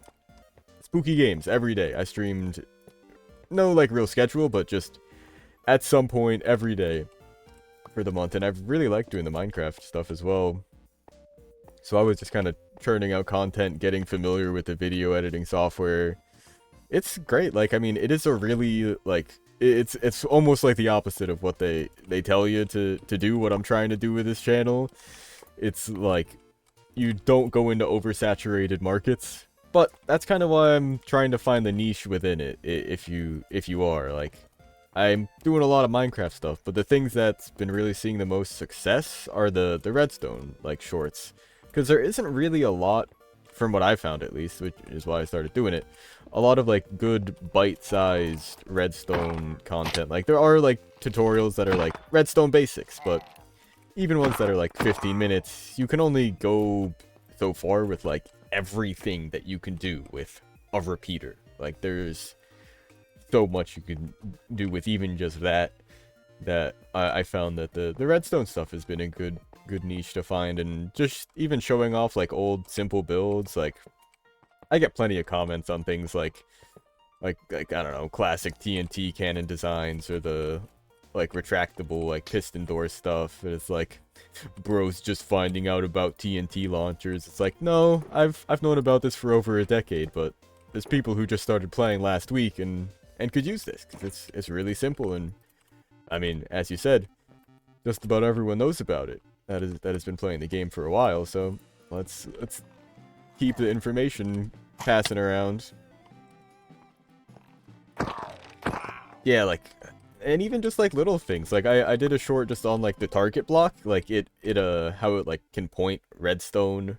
spooky games every day. I streamed, no like real schedule, but just at some point every day for the month, and I've really liked doing the Minecraft stuff as well. So I was just kind of churning out content, getting familiar with the video editing software. It's great. Like, I mean, it is a really, like, it's almost like the opposite of what they tell you to do, what I'm trying to do with this channel. It's like, you don't go into oversaturated markets. But that's kind of why I'm trying to find the niche within it, if you are. Like, I'm doing a lot of Minecraft stuff, but the things that's been really seeing the most success are the redstone, like, shorts. Because there isn't really a lot, from what I found at least, which is why I started doing it, a lot of, like, good bite-sized redstone content. Like, there are, like, tutorials that are, like, redstone basics, but even ones that are, like, 15 minutes, you can only go so far with, like, everything that you can do with a repeater. Like, there's so much you can do with even just that, I found that the redstone stuff has been a good niche to find, and just even showing off, like, old simple builds. Like, I get plenty of comments on things like I don't know, classic TNT cannon designs, or the, like, retractable, like, piston door stuff. And it's like, bros just finding out about TNT launchers. It's like, no, I've known about this for over a decade, but there's people who just started playing last week and could use this, because it's really simple. And I mean, as you said, just about everyone knows about it that has been playing the game for a while. So let's keep the information passing around. Yeah, like, and even just, like, little things. Like, I did a short just on, like, the target block. Like, how it, like, can point redstone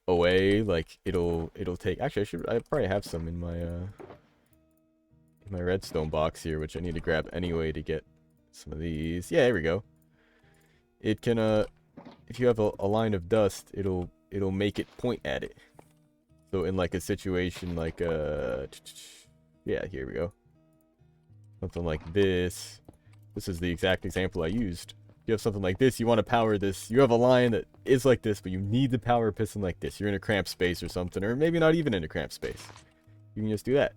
away. Like, it'll take... Actually, I probably have some in my redstone box here, which I need to grab anyway to get some of these. Yeah, there we go. It can, if you have a line of dust, it'll make it point at it. So in, like, a situation like, yeah, here we go. Something like this. This is the exact example I used. You have something like this, you want to power this. You have a line that is like this, but you need the power piston like this. You're in a cramped space or something, or maybe not even in a cramped space. You can just do that.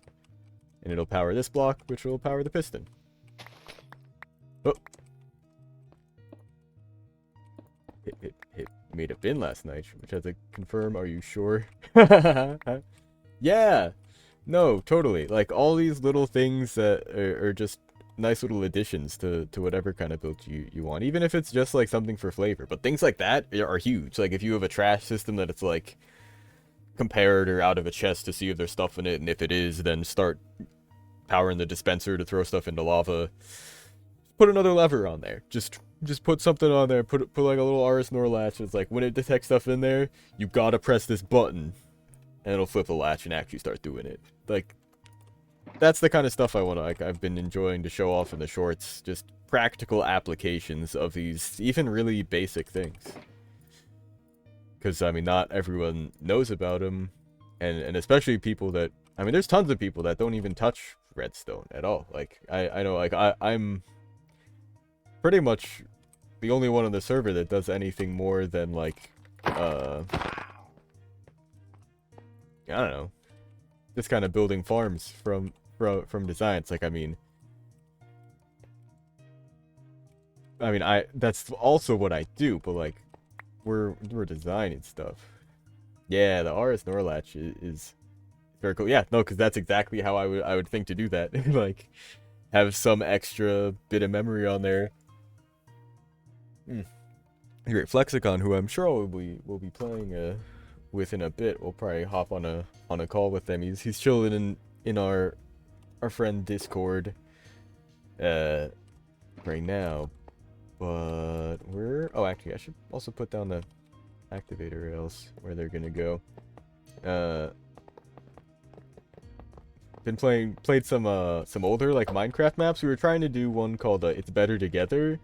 And it'll power this block, which will power the piston. Oh. It made a bin last night, which I had to confirm. Are you sure? Yeah! No, totally. Like, all these little things that are just nice little additions to whatever kind of build you want. Even if it's just, like, something for flavor. But things like that are huge. Like, if you have a trash system that it's, like, comparator out of a chest to see if there's stuff in it, and if it is, then start powering the dispenser to throw stuff into lava. Put another lever on there. Just put something on there. Put like a little RS NOR latch. It's like, when it detects stuff in there, you gotta press this button, and it'll flip the latch and actually start doing it. Like, that's the kind of stuff I want to, like, I've been enjoying to show off in the shorts. Just practical applications of these, even really basic things. Because, I mean, not everyone knows about them. And especially people that, I mean, there's tons of people that don't even touch redstone at all. Like, I know, like, I'm pretty much the only one on the server that does anything more than, like, I don't know, just kind of building farms from design. It's like, I mean, that's also what I do, but, like, we're designing stuff. Yeah, the RS NOR latch is very cool. Yeah, no, because that's exactly how I would think to do that. Like, have some extra bit of memory on there. Great, Flexicon, who I'm sure we'll be playing with in a bit. We'll probably hop on a call with them. He's chilling in our friend Discord right now. But actually, I should also put down the activator rails where they're gonna go. Been played some older, like, Minecraft maps. We were trying to do one called It's Better Together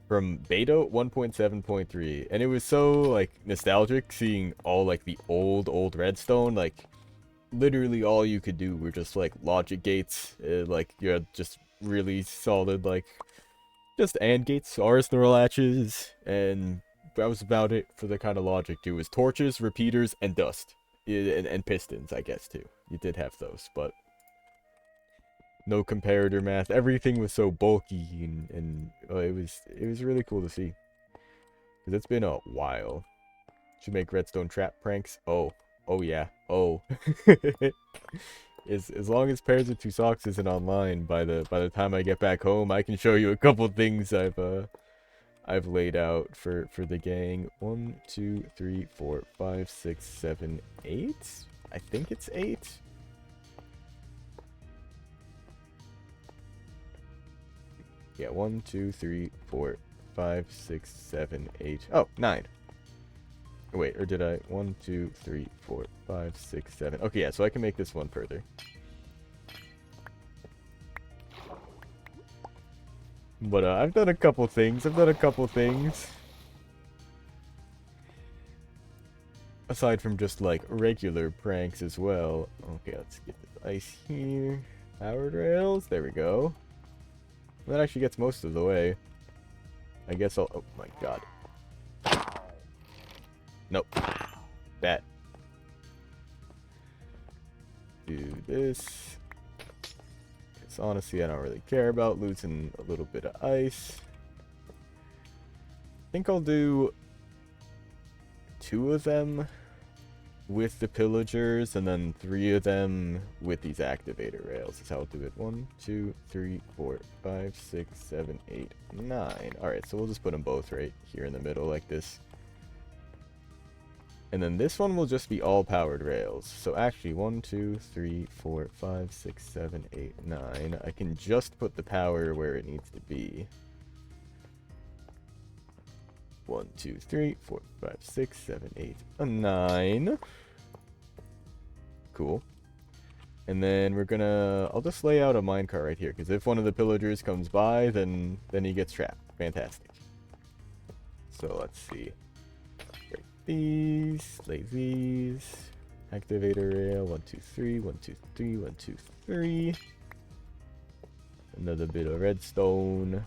from beta 1.7.3, and it was so, like, nostalgic seeing all, like, the old redstone. Like, literally all you could do were just, like, logic gates. Like, you had just really solid, like, just AND gates, RS NOR latches, and that was about it for the kind of logic. It was torches, repeaters, and dust. And pistons, I guess, too. You did have those, but no comparator math. Everything was so bulky, and it was really cool to see. Because it's been a while. Should make redstone trap pranks. Oh yeah. Oh. As long as Pairs of Two Socks isn't online by the time I get back home, I can show you a couple things I've I've laid out for the gang. 1, 2, 3, 4, 5, 6, 7, 8. I think it's 8. Yeah, 1, 2, 3, 4, 5, 6, 7, 8. Oh, 9. Wait, or did I? 1, 2, 3, 4, 5, 6, 7. Okay, yeah, so I can make this one further. But I've done a couple things. Aside from just like regular pranks as well. Okay, let's get this ice here. Powered rails. There we go. That actually gets most of the way. I guess I'll... Oh my god. Nope. That. Do this. Because honestly, I don't really care about losing a little bit of ice. I think I'll do 2 of them with the pillagers, and then 3 of them with these activator rails. That's how I'll do it. 1, 2, 3, 4, 5, 6, 7, 8, 9. Alright, so we'll just put them both right here in the middle like this. And then this one will just be all powered rails. So actually, 1, 2, 3, 4, 5, 6, 7, 8, 9. I can just put the power where it needs to be. 1, 2, 3, 4, 5, 6, 7, 8, 9. Cool. And then we're gonna... I'll just lay out a minecart right here, because if one of the pillagers comes by, then he gets trapped. Fantastic. So let's see. Break these. Lay these. Activator rail. 1, 2, 3. 1, 2, 3. 1, 2, 3. Another bit of redstone.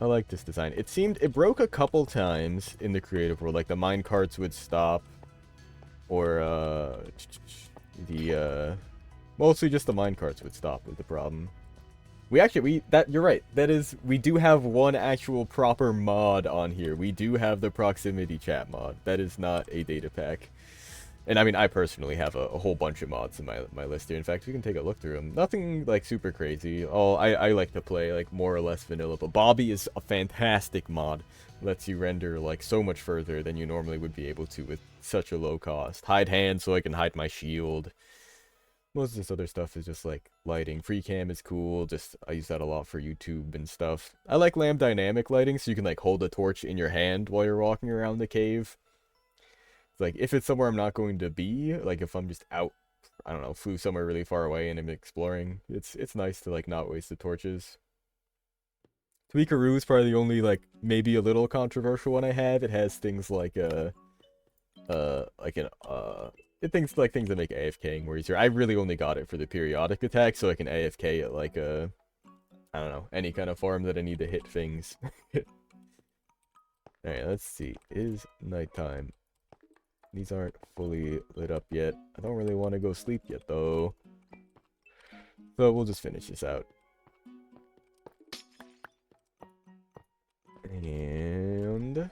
I like this design. It broke a couple times in the creative world. Like the mine carts would stop, or mostly just the mine carts would stop was the problem. You're right. We do have one actual proper mod on here. We do have the proximity chat mod. That is not a data pack. And I mean, I personally have a whole bunch of mods in my list here. In fact, we can take a look through them. Nothing, like, super crazy. I like to play, like, more or less vanilla. But Bobby is a fantastic mod. Lets you render, like, so much further than you normally would be able to with such a low cost. Hide hand so I can hide my shield. Most of this other stuff is just, like, lighting. Free cam is cool. I use that a lot for YouTube and stuff. I like lamp dynamic lighting, so you can, like, hold a torch in your hand while you're walking around the cave. Like, if it's somewhere I'm not going to be, like, if I'm just out, I don't know, flew somewhere really far away and I'm exploring, it's nice to, like, not waste the torches. Tweakaroo is probably the only, like, maybe a little controversial one I have. It has things like, things that make AFKing more easier. I really only got it for the periodic attack, so I can AFK at, like, I don't know, any kind of farm that I need to hit things. Alright, let's see. It is nighttime. These aren't fully lit up yet. I don't really want to go sleep yet, though. So we'll just finish this out. And... oh,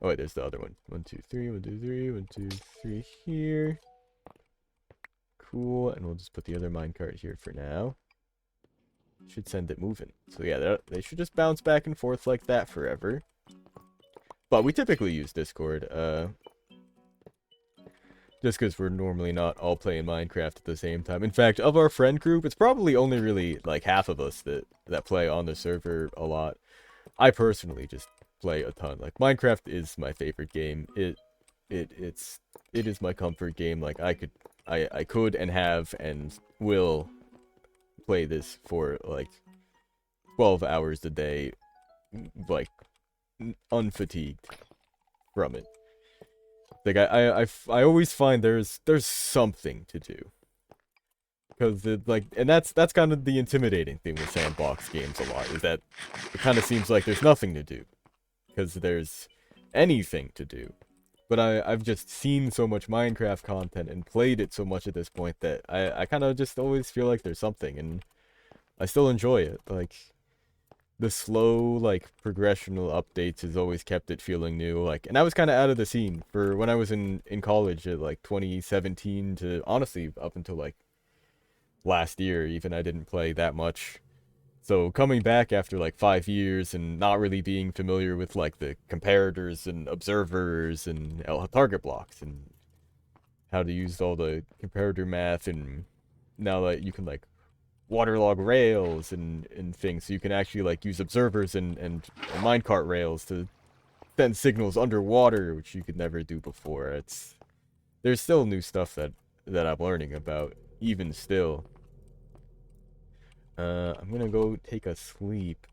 wait, there's the other one. 1, 2, 3, 1, 2, 3, 1, 2, 3 here. Cool, and we'll just put the other minecart here for now. Should send it moving. So yeah, they should just bounce back and forth like that forever. But we typically use Discord, just because we're normally not all playing Minecraft at the same time. In fact, of our friend group, it's probably only really like half of us that play on the server a lot. I personally just play a ton. Like, Minecraft is my favorite game. It is my comfort game. Like, I could and have and will play this for like 12 hours a day, like, unfatigued from it. Like, I always find there's something to do. Because, and that's kind of the intimidating thing with sandbox games a lot, is that it kind of seems like there's nothing to do. Because there's anything to do. But I've just seen so much Minecraft content and played it so much at this point that I kind of just always feel like there's something, and I still enjoy it. Like, the slow, like, progressional updates has always kept it feeling new. Like, and I was kind of out of the scene for when I was in college at, like, 2017 to, honestly, up until, like, last year, even. I didn't play that much. So coming back after like 5 years and not really being familiar with like the comparators and observers and target blocks and how to use all the comparator math, and now that you can like waterlog rails and things, so you can actually like use observers and minecart rails to send signals underwater, which you could never do before. There's still new stuff that I'm learning about, even still. I'm gonna go take a sleep.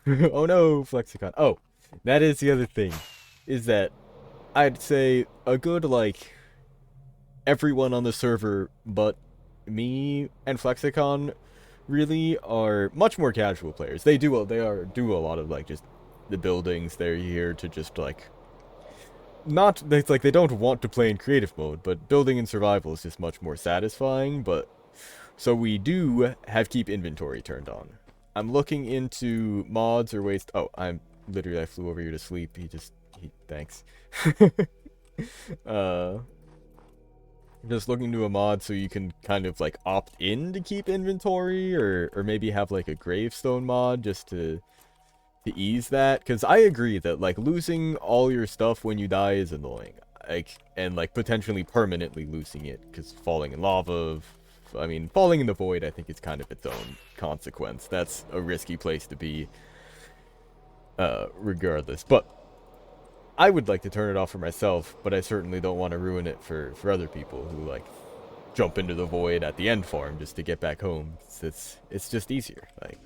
Oh no, Flexicon. Oh, that is the other thing, is that I'd say a good, like, everyone on the server but me and Flexicon really are much more casual players. They do a lot of like just the buildings. They're here to just like not, it's like they don't want to play in creative mode, but building in survival is just much more satisfying. But so we do have keep inventory turned on. I'm looking into mods or ways to, oh, I flew over here to sleep. Thanks. uh just looking to a mod so you can kind of like opt in to keep inventory, or maybe have like a gravestone mod just to ease that, because I agree that like losing all your stuff when you die is annoying, like, and like potentially permanently losing it, because falling in lava, I mean falling in the void, I think is kind of its own consequence. That's a risky place to be, regardless. But I would like to turn it off for myself, but I certainly don't want to ruin it for other people who like jump into the void at the end farm just to get back home. It's just easier, like,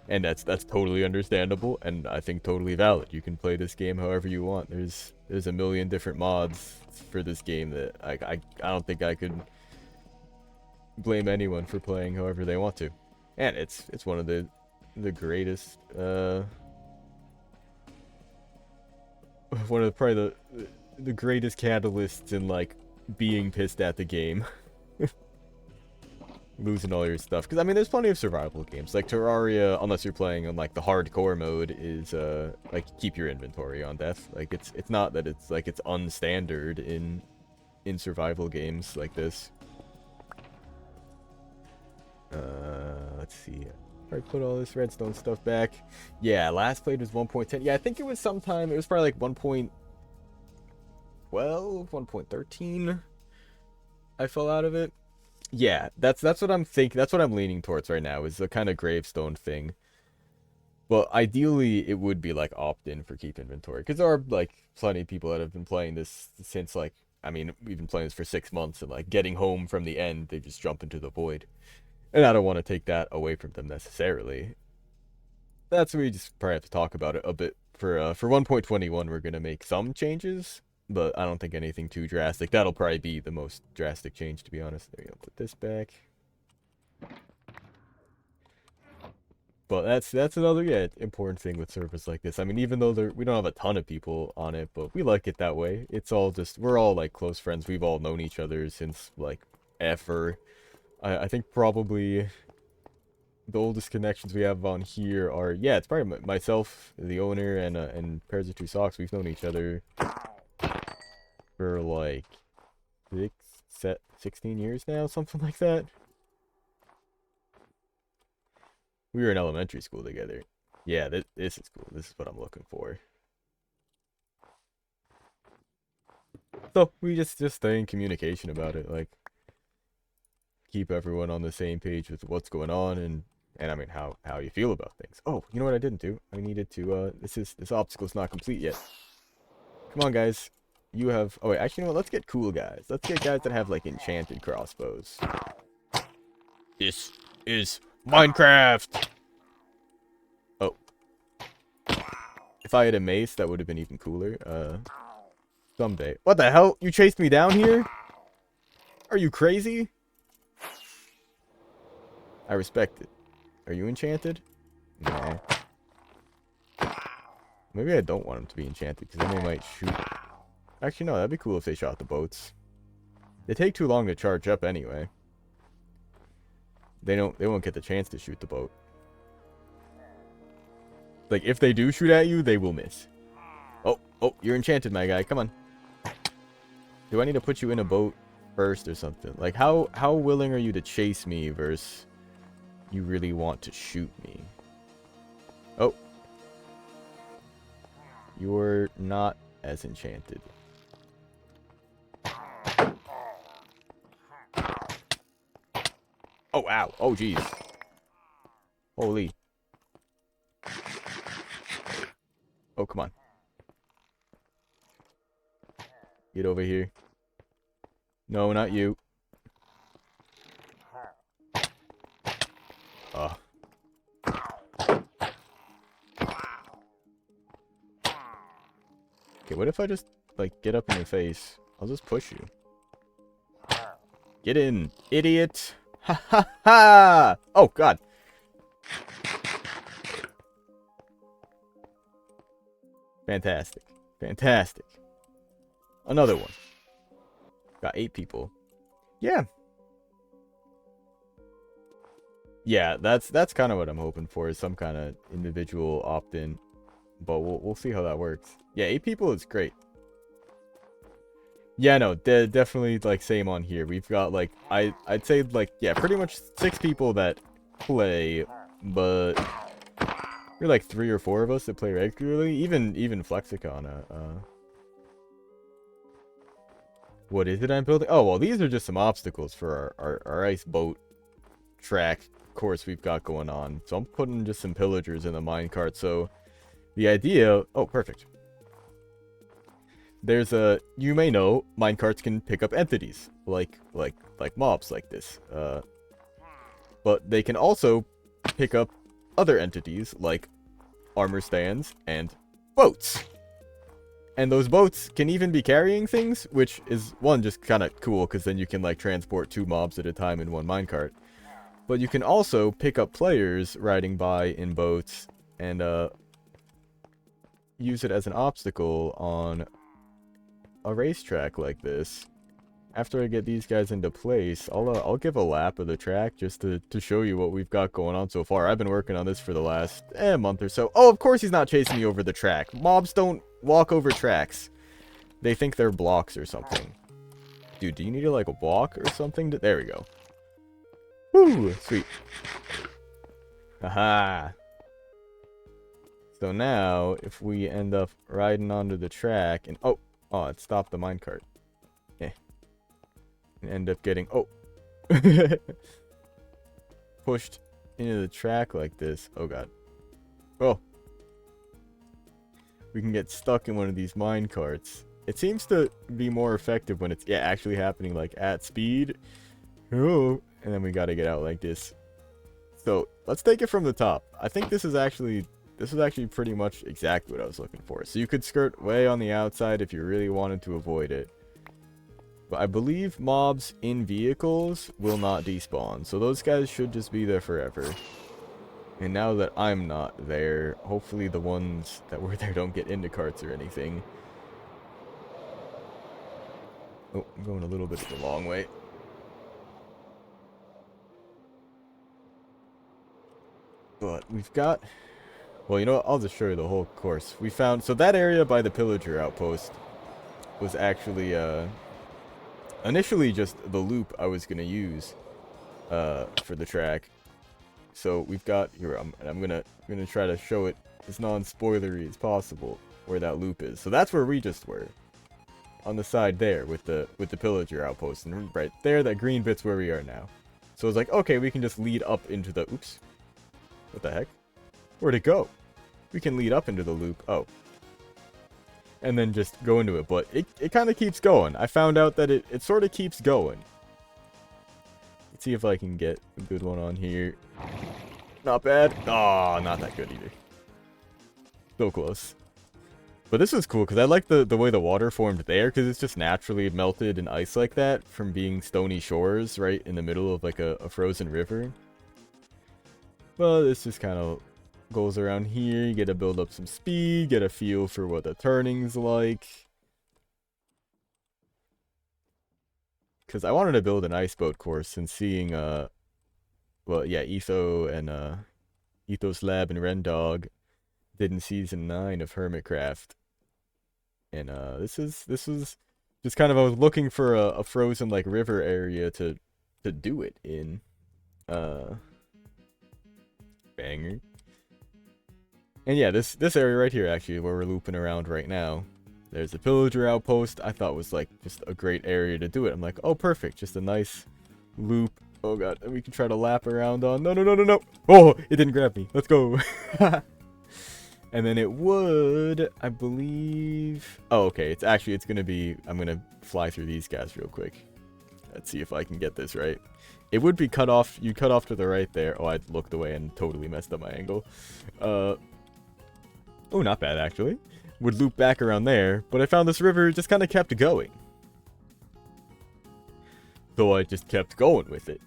and that's totally understandable, and I think totally valid. You can play this game however you want. There's a million different mods for this game that I don't think I could blame anyone for playing however they want to, and it's one of the greatest one of probably the greatest catalysts in like being pissed at the game. Losing all your stuff, because I mean there's plenty of survival games like Terraria, unless you're playing on like the hardcore mode, is like keep your inventory on death. Like it's not that it's like it's unstandard in survival games like this. Let's see, I put all this redstone stuff back. Yeah, last played was 1.10. Yeah, I think it was sometime, it was probably like 1.12, 1.13. I fell out of it. Yeah, that's what I'm thinking. That's what I'm leaning towards right now, is the kind of gravestone thing. But ideally, it would be like opt-in for keep inventory, because there are like plenty of people that have been playing this since, like, I mean, we've been playing this for 6 months, and like getting home from the end, they just jump into the void, and I don't want to take that away from them necessarily. That's where we just probably have to talk about it a bit. For 1.21, we're gonna make some changes, but I don't think anything too drastic. That'll probably be the most drastic change, to be honest. There we go. Put this back. But that's another, yeah, important thing with servers like this. I mean, even though we don't have a ton of people on it, but we like it that way. It's all just, we're all like close friends. We've all known each other since like ever. I think probably the oldest connections we have on here are, yeah, it's probably myself, the owner, and Pairs of Two Socks. We've known each other for like 16 years now, something like that. We were in elementary school together. Yeah, this is cool. This is what I'm looking for. So we just stay in communication about it, like keep everyone on the same page with what's going on, and I mean how you feel about things. Oh, you know what I didn't do? I needed to this obstacle's not complete yet. Come on, guys. You have, oh wait, actually, you know what? Let's get cool guys. Let's get guys that have like enchanted crossbows. This is Minecraft. Oh. If I had a mace, that would have been even cooler. Someday. What the hell? You chased me down here? Are you crazy? I respect it. Are you enchanted? No. Maybe I don't want them to be enchanted, because then they might shoot. Actually, no, that'd be cool if they shot the boats. They take too long to charge up anyway. They won't get the chance to shoot the boat. Like, if they do shoot at you, they will miss. Oh, you're enchanted, my guy. Come on. Do I need to put you in a boat first or something? Like, how willing are you to chase me versus You really want to shoot me. Oh. You're not as enchanted. Oh, wow. Oh, jeez. Holy. Oh, come on. Get over here. No, not you. Okay, what if I just, like, get up in your face? I'll just push you. Get in, idiot! Ha ha ha! Oh, God. Fantastic. Fantastic. Another one. Got 8 people. Yeah. Yeah, that's kind of what I'm hoping for, is some kind of individual opt-in. But we'll see how that works. Yeah, 8 people is great. Yeah, no, definitely, like, same on here. We've got, like, I'd say, like, yeah, pretty much 6 people that play, but we're like 3 or 4 of us that play regularly. Even Flexicon. What is it I'm building? Oh, well, these are just some obstacles for our ice boat track course we've got going on. So I'm putting just some pillagers in the minecart. So the idea... Oh, perfect. There's a... You may know, minecarts can pick up entities. Like mobs like this. But they can also pick up other entities like armor stands and boats. And those boats can even be carrying things, which is, one, just kind of cool, because then you can, like, transport 2 mobs at a time in one minecart. But you can also pick up players riding by in boats and use it as an obstacle on a racetrack like this. After I get these guys into place, I'll give a lap of the track just to show you what we've got going on so far. I've been working on this for the last month or so. Oh, of course he's not chasing me over the track. Mobs don't walk over tracks. They think they're blocks or something. Dude, do you need to, like, walk or something? There we go. Woo! Sweet. Haha. So now, if we end up riding onto the track and... Oh, it stopped the minecart. And end up getting... Oh! Pushed into the track like this. Oh, God. Oh. We can get stuck in one of these minecarts. It seems to be more effective when it's actually happening, like, at speed. Oh, and then we gotta get out like this. So let's take it from the top. I think this is actually pretty much exactly what I was looking for. So you could skirt way on the outside if you really wanted to avoid it. But I believe mobs in vehicles will not despawn. So those guys should just be there forever. And now that I'm not there, hopefully the ones that were there don't get into carts or anything. Oh, I'm going a little bit of the long way. But we've got... Well, you know what? I'll just show you the whole course. We found... So that area by the pillager outpost was actually, initially just the loop I was going to use, for the track. So we've got... Here, I'm gonna try to show it as non-spoilery as possible, where that loop is. So that's where we just were. On the side there, with the pillager outpost. And right there, that green bit's where we are now. So it's like, okay, we can just lead up into the... Oops. What the heck? Where'd it go? We can lead up into the loop. Oh. And then just go into it. But it kind of keeps going. I found out that it sort of keeps going. Let's see if I can get a good one on here. Not bad. Oh, not that good either. So close. But this is cool, because I like the way the water formed there, because it's just naturally melted in ice like that from being stony shores right in the middle of, like, a frozen river. Well, this just kind of goes around here. You get to build up some speed, get a feel for what the turning's like. Because I wanted to build an ice boat course, and seeing, well, yeah, Ethos Lab and Rendog did in Season 9 of Hermitcraft. And, this was just kind of, I was looking for a frozen, like, river area to do it in. banger. And yeah, this area right here, actually, where we're looping around right now, there's a pillager outpost. I thought was like just a great area to do it. I'm like, oh, perfect, just a nice loop. Oh god, and we can try to lap around on. No, no, no, no, no. Oh, it didn't grab me. Let's go. And then it would, I believe. Oh, okay. It's gonna be. I'm gonna fly through these guys real quick. Let's see if I can get this right. It would be cut off. You cut off to the right there. Oh, I looked away and totally messed up my angle. Oh, not bad actually. Would loop back around there, but I found this river just kind of kept going. So I just kept going with it.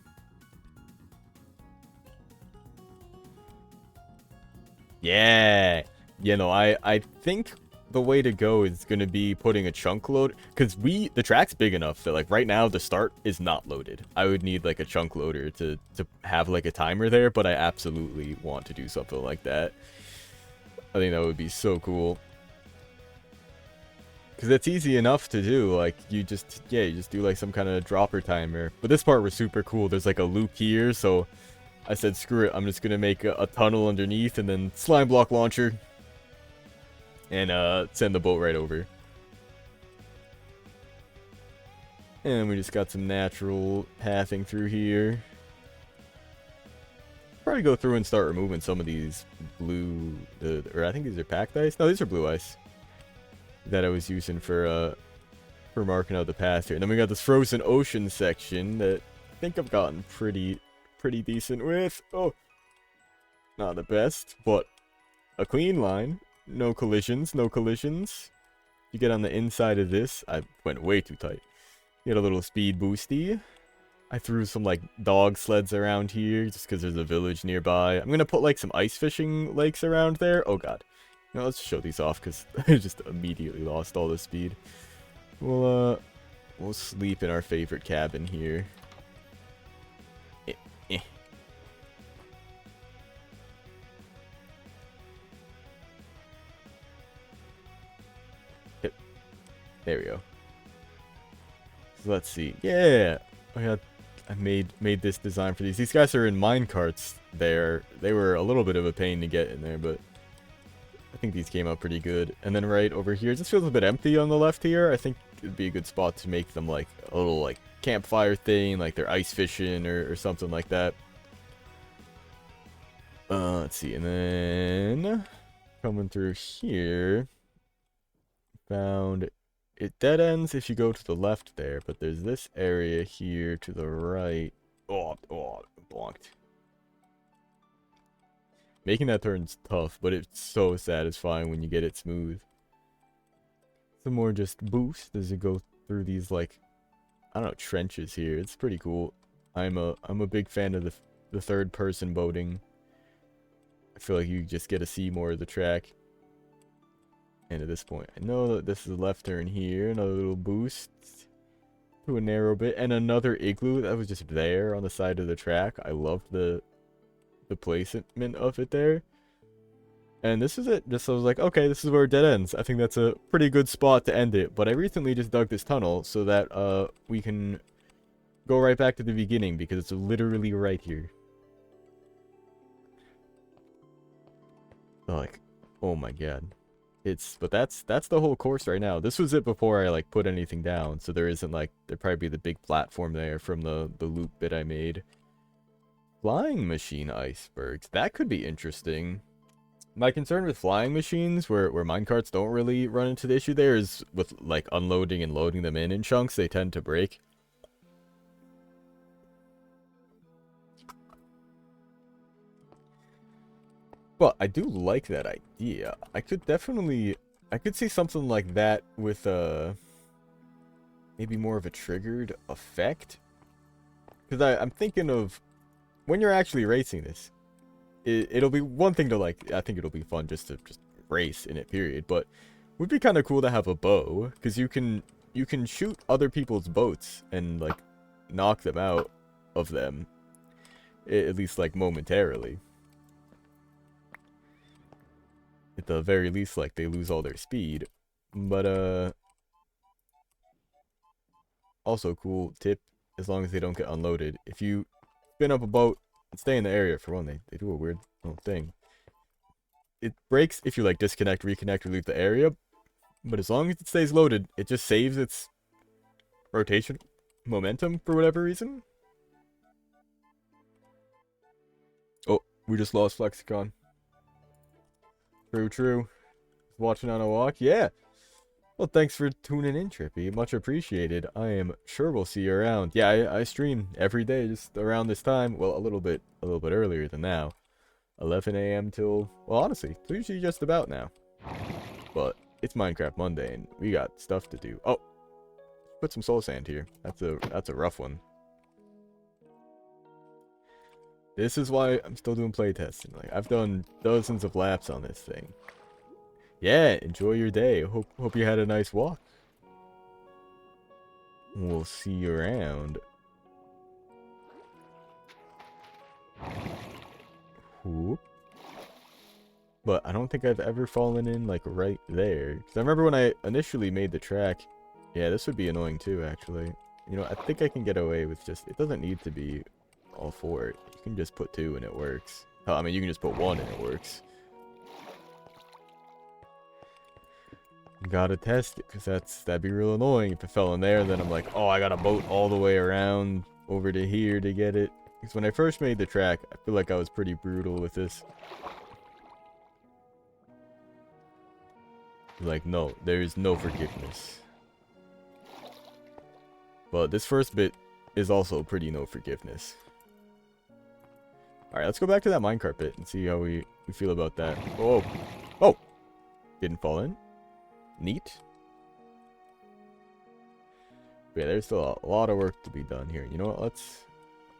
Yeah. You know, I think the way to go is going to be putting a chunk load, because the track's big enough that like right now the start is not loaded. I would need like a chunk loader to have like a timer there, but I absolutely want to do something like that. I think that would be so cool. Because it's easy enough to do, like, you just do, like, some kind of dropper timer. But this part was super cool. There's, like, a loop here, so I said, screw it. I'm just going to make a tunnel underneath and then slime block launcher. And, send the boat right over. And we just got some natural pathing through here. Probably go through and start removing some of these blue, or I think these are packed ice? No, these are blue ice that I was using for marking out the path here. And then we got this frozen ocean section that I think I've gotten pretty decent with. Oh, not the best, but a clean line. No collisions, no collisions. You get on the inside of this. I went way too tight. You get a little speed boosty. I threw some like dog sleds around here just because there's a village nearby. I'm gonna put like some ice fishing lakes around there. Oh god. Now let's show these off because I just immediately lost all the speed. We'll sleep in our favorite cabin here. Yep. There we go. So let's see. Yeah, I made this design for these. These guys are in minecarts. They were a little bit of a pain to get in there, but I think these came out pretty good. And then right over here, it just feels a bit empty on the left here. I think it'd be a good spot to make them like a little like campfire thing, like they're ice fishing or something like that. Let's see, and then coming through here, found it dead ends if you go to the left there, but there's this area here to the right. Oh, blocked. Making that turn's tough, but it's so satisfying when you get it smooth. Some more just boost as you go through these like, I don't know, trenches here. It's pretty cool. I'm a big fan of the third person boating. I feel like you just get to see more of the track. And at this point, I know that this is a left turn here. Another little boost to a narrow bit, and another igloo that was just there on the side of the track. I loved the placement of it there. And this is it. Just I was like, okay, this is where it dead ends. I think that's a pretty good spot to end it. But I recently just dug this tunnel so that we can go right back to the beginning because it's literally right here. Like, oh my god. But that's the whole course right now. This was it before I like put anything down, so there isn't like there'd probably be the big platform there from the loop bit I made. Flying machine icebergs. That could be interesting. My concern with flying machines, where minecarts don't really run into the issue there, is with like unloading and loading them in chunks, they tend to break. But I do like that idea. I could see something like that with maybe more of a triggered effect. Because I'm thinking of when you're actually racing this, it'll be one thing to like, I think it'll be fun just to race in it, period. But it would be kind of cool to have a bow, because you can shoot other people's boats and like knock them out of them, at least like momentarily. At the very least, like, they lose all their speed. But, also cool tip, as long as they don't get unloaded. If you spin up a boat and stay in the area, for one, they do a weird little thing. It breaks if you like disconnect, reconnect, or leave the area, but as long as it stays loaded, it just saves its rotation momentum for whatever reason. Oh, we just lost Flexicon. True. Watching on a walk? Yeah. Well, thanks for tuning in, Trippy. Much appreciated. I am sure we'll see you around. Yeah, I stream every day just around this time. Well, a little bit earlier than now. 11 a.m. till, well, honestly, it's usually just about now. But it's Minecraft Monday, and we got stuff to do. Oh, put some soul sand here. That's a rough one. This is why I'm still doing playtesting. Like, I've done dozens of laps on this thing. Yeah, enjoy your day. Hope you had a nice walk. We'll see you around. Whoop. But I don't think I've ever fallen in, like, right there. Because I remember when I initially made the track... Yeah, this would be annoying too, actually. You know, I think I can get away with just... It doesn't need to be all 4. You can just put 2 and it works. Hell, I mean, you can just put 1 and it works. Gotta test it, because that'd be real annoying if it fell in there. Then I'm like, oh, I gotta boat all the way around over to here to get it. Because when I first made the track, I feel like I was pretty brutal with this. Like, no, there is no forgiveness. But this first bit is also pretty no forgiveness. Alright, let's go back to that minecart bit and see how we feel about that. Oh! Oh! Didn't fall in. Neat. But yeah, there's still a lot of work to be done here. You know what?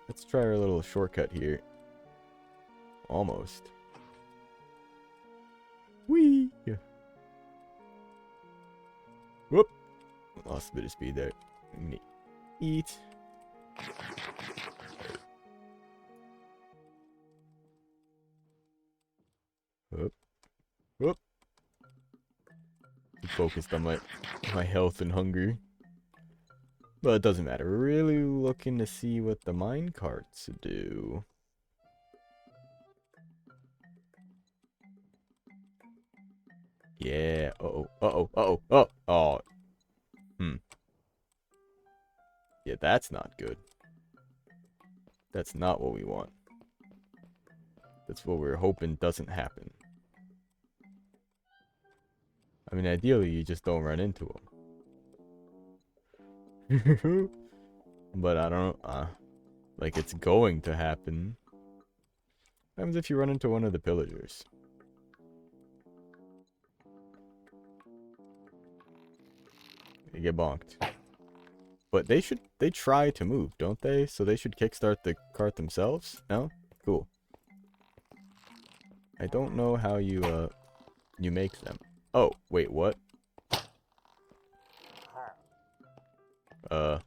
Let's try our little shortcut here. Almost. Whee! Yeah. Whoop! Lost a bit of speed there. Eat. Whoop. Whoop. Focused on my health and hunger. But it doesn't matter. We're really looking to see what the minecarts do. Yeah. Oh. Yeah, that's not good. That's not what we want. That's what we're hoping doesn't happen. I mean, ideally, you just don't run into them. But I don't... like, it's going to happen. What happens if you run into one of the pillagers? You get bonked. But they try to move, don't they? So they should kickstart the cart themselves? No? Cool. I don't know how you make them. Oh, wait, what? I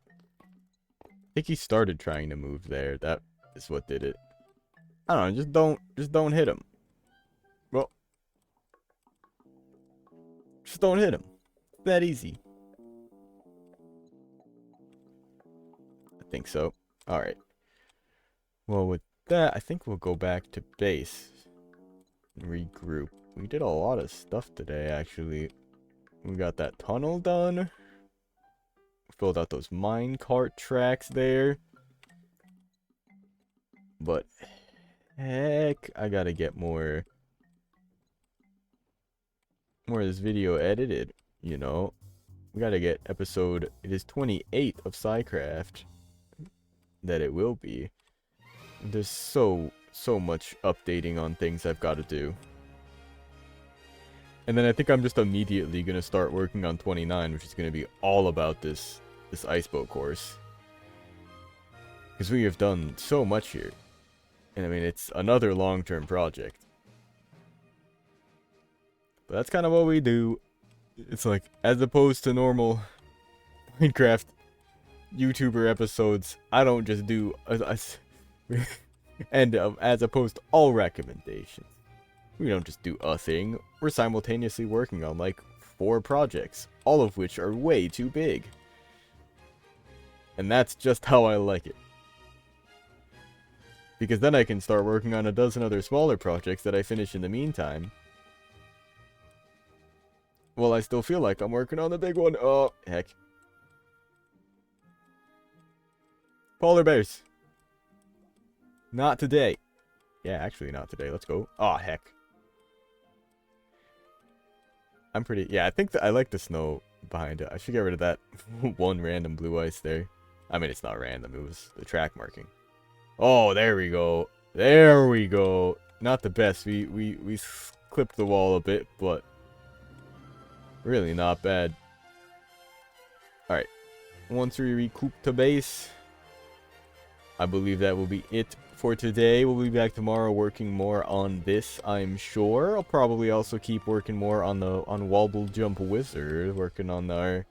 think he started trying to move there. That is what did it. I don't know, just don't hit him. Well, just don't hit him. It's that easy. I think so. Alright. Well, with that, I think we'll go back to base and regroup. We did a lot of stuff today, actually. We got that tunnel done. Filled out those minecart tracks there. But, heck, I gotta get more of this video edited, you know. We gotta get episode, it is 28 of Psycraft. That it will be. There's so much updating on things I've got to do. And then I think I'm just immediately going to start working on 29, which is going to be all about this ice boat course. Because we have done so much here. And I mean, it's another long-term project. But that's kind of what we do. It's like, as opposed to normal Minecraft YouTuber episodes, I don't just do and as opposed to all recommendations, we don't just do a thing. We're simultaneously working on like 4 projects, all of which are way too big, and that's just how I like it. Because then I can start working on a dozen other smaller projects that I finish in the meantime. Well, I still feel like I'm working on the big one. Oh, heck. Polar bears. Not today. Yeah, actually not today. Let's go. Oh, heck. I'm pretty... Yeah, I think I like the snow behind it. I should get rid of that one random blue ice there. I mean, it's not random. It was the track marking. Oh, there we go. There we go. Not the best. We clipped the wall a bit, but really not bad. Alright. Once we recoup the base, I believe that will be it for today. We'll be back tomorrow working more on this, I'm sure. I'll probably also keep working more on Wobble Jump Wizard, working on our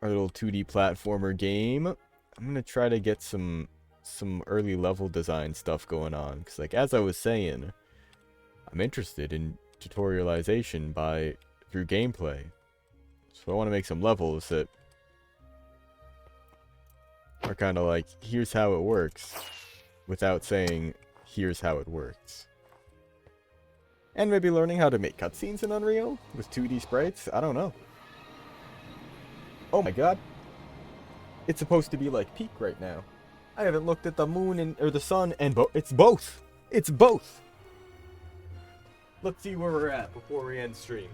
little 2D platformer game. I'm gonna try to get some early level design stuff going on, because like as I was saying, I'm interested in tutorialization through gameplay. So I want to make some levels that are kind of like, here's how it works, without saying, here's how it works. And maybe learning how to make cutscenes in Unreal with 2D sprites. I don't know. Oh my god. It's supposed to be like peak right now. I haven't looked at the moon or the sun, and it's both. It's both. Let's see where we're at before we end stream.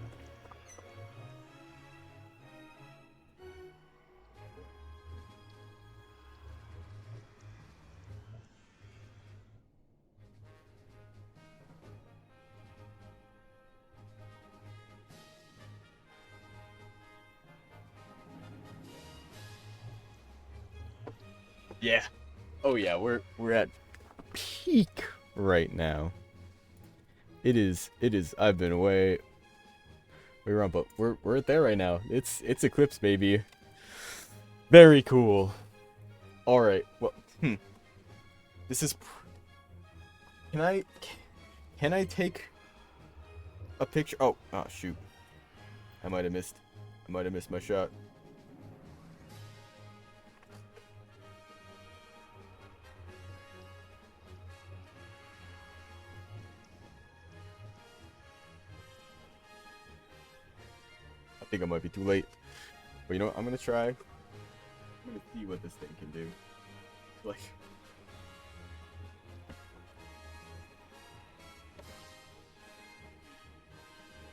Yeah. Oh yeah, we're at peak right now. It is I've been way wrong, but we're there right now. It's Eclipse, baby. Very cool. All right. Well, this is Can I take a picture? Oh, shoot. I might have missed my shot. I think I might be too late. But you know what? I'm gonna try. I'm gonna see what this thing can do. Like...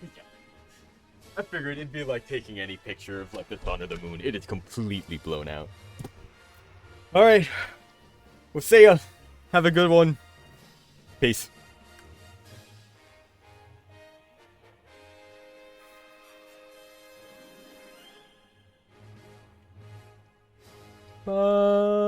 Yeah. I figured it'd be like taking any picture of like the sun or the moon. It is completely blown out. Alright. We'll see ya. Have a good one. Peace. Bye.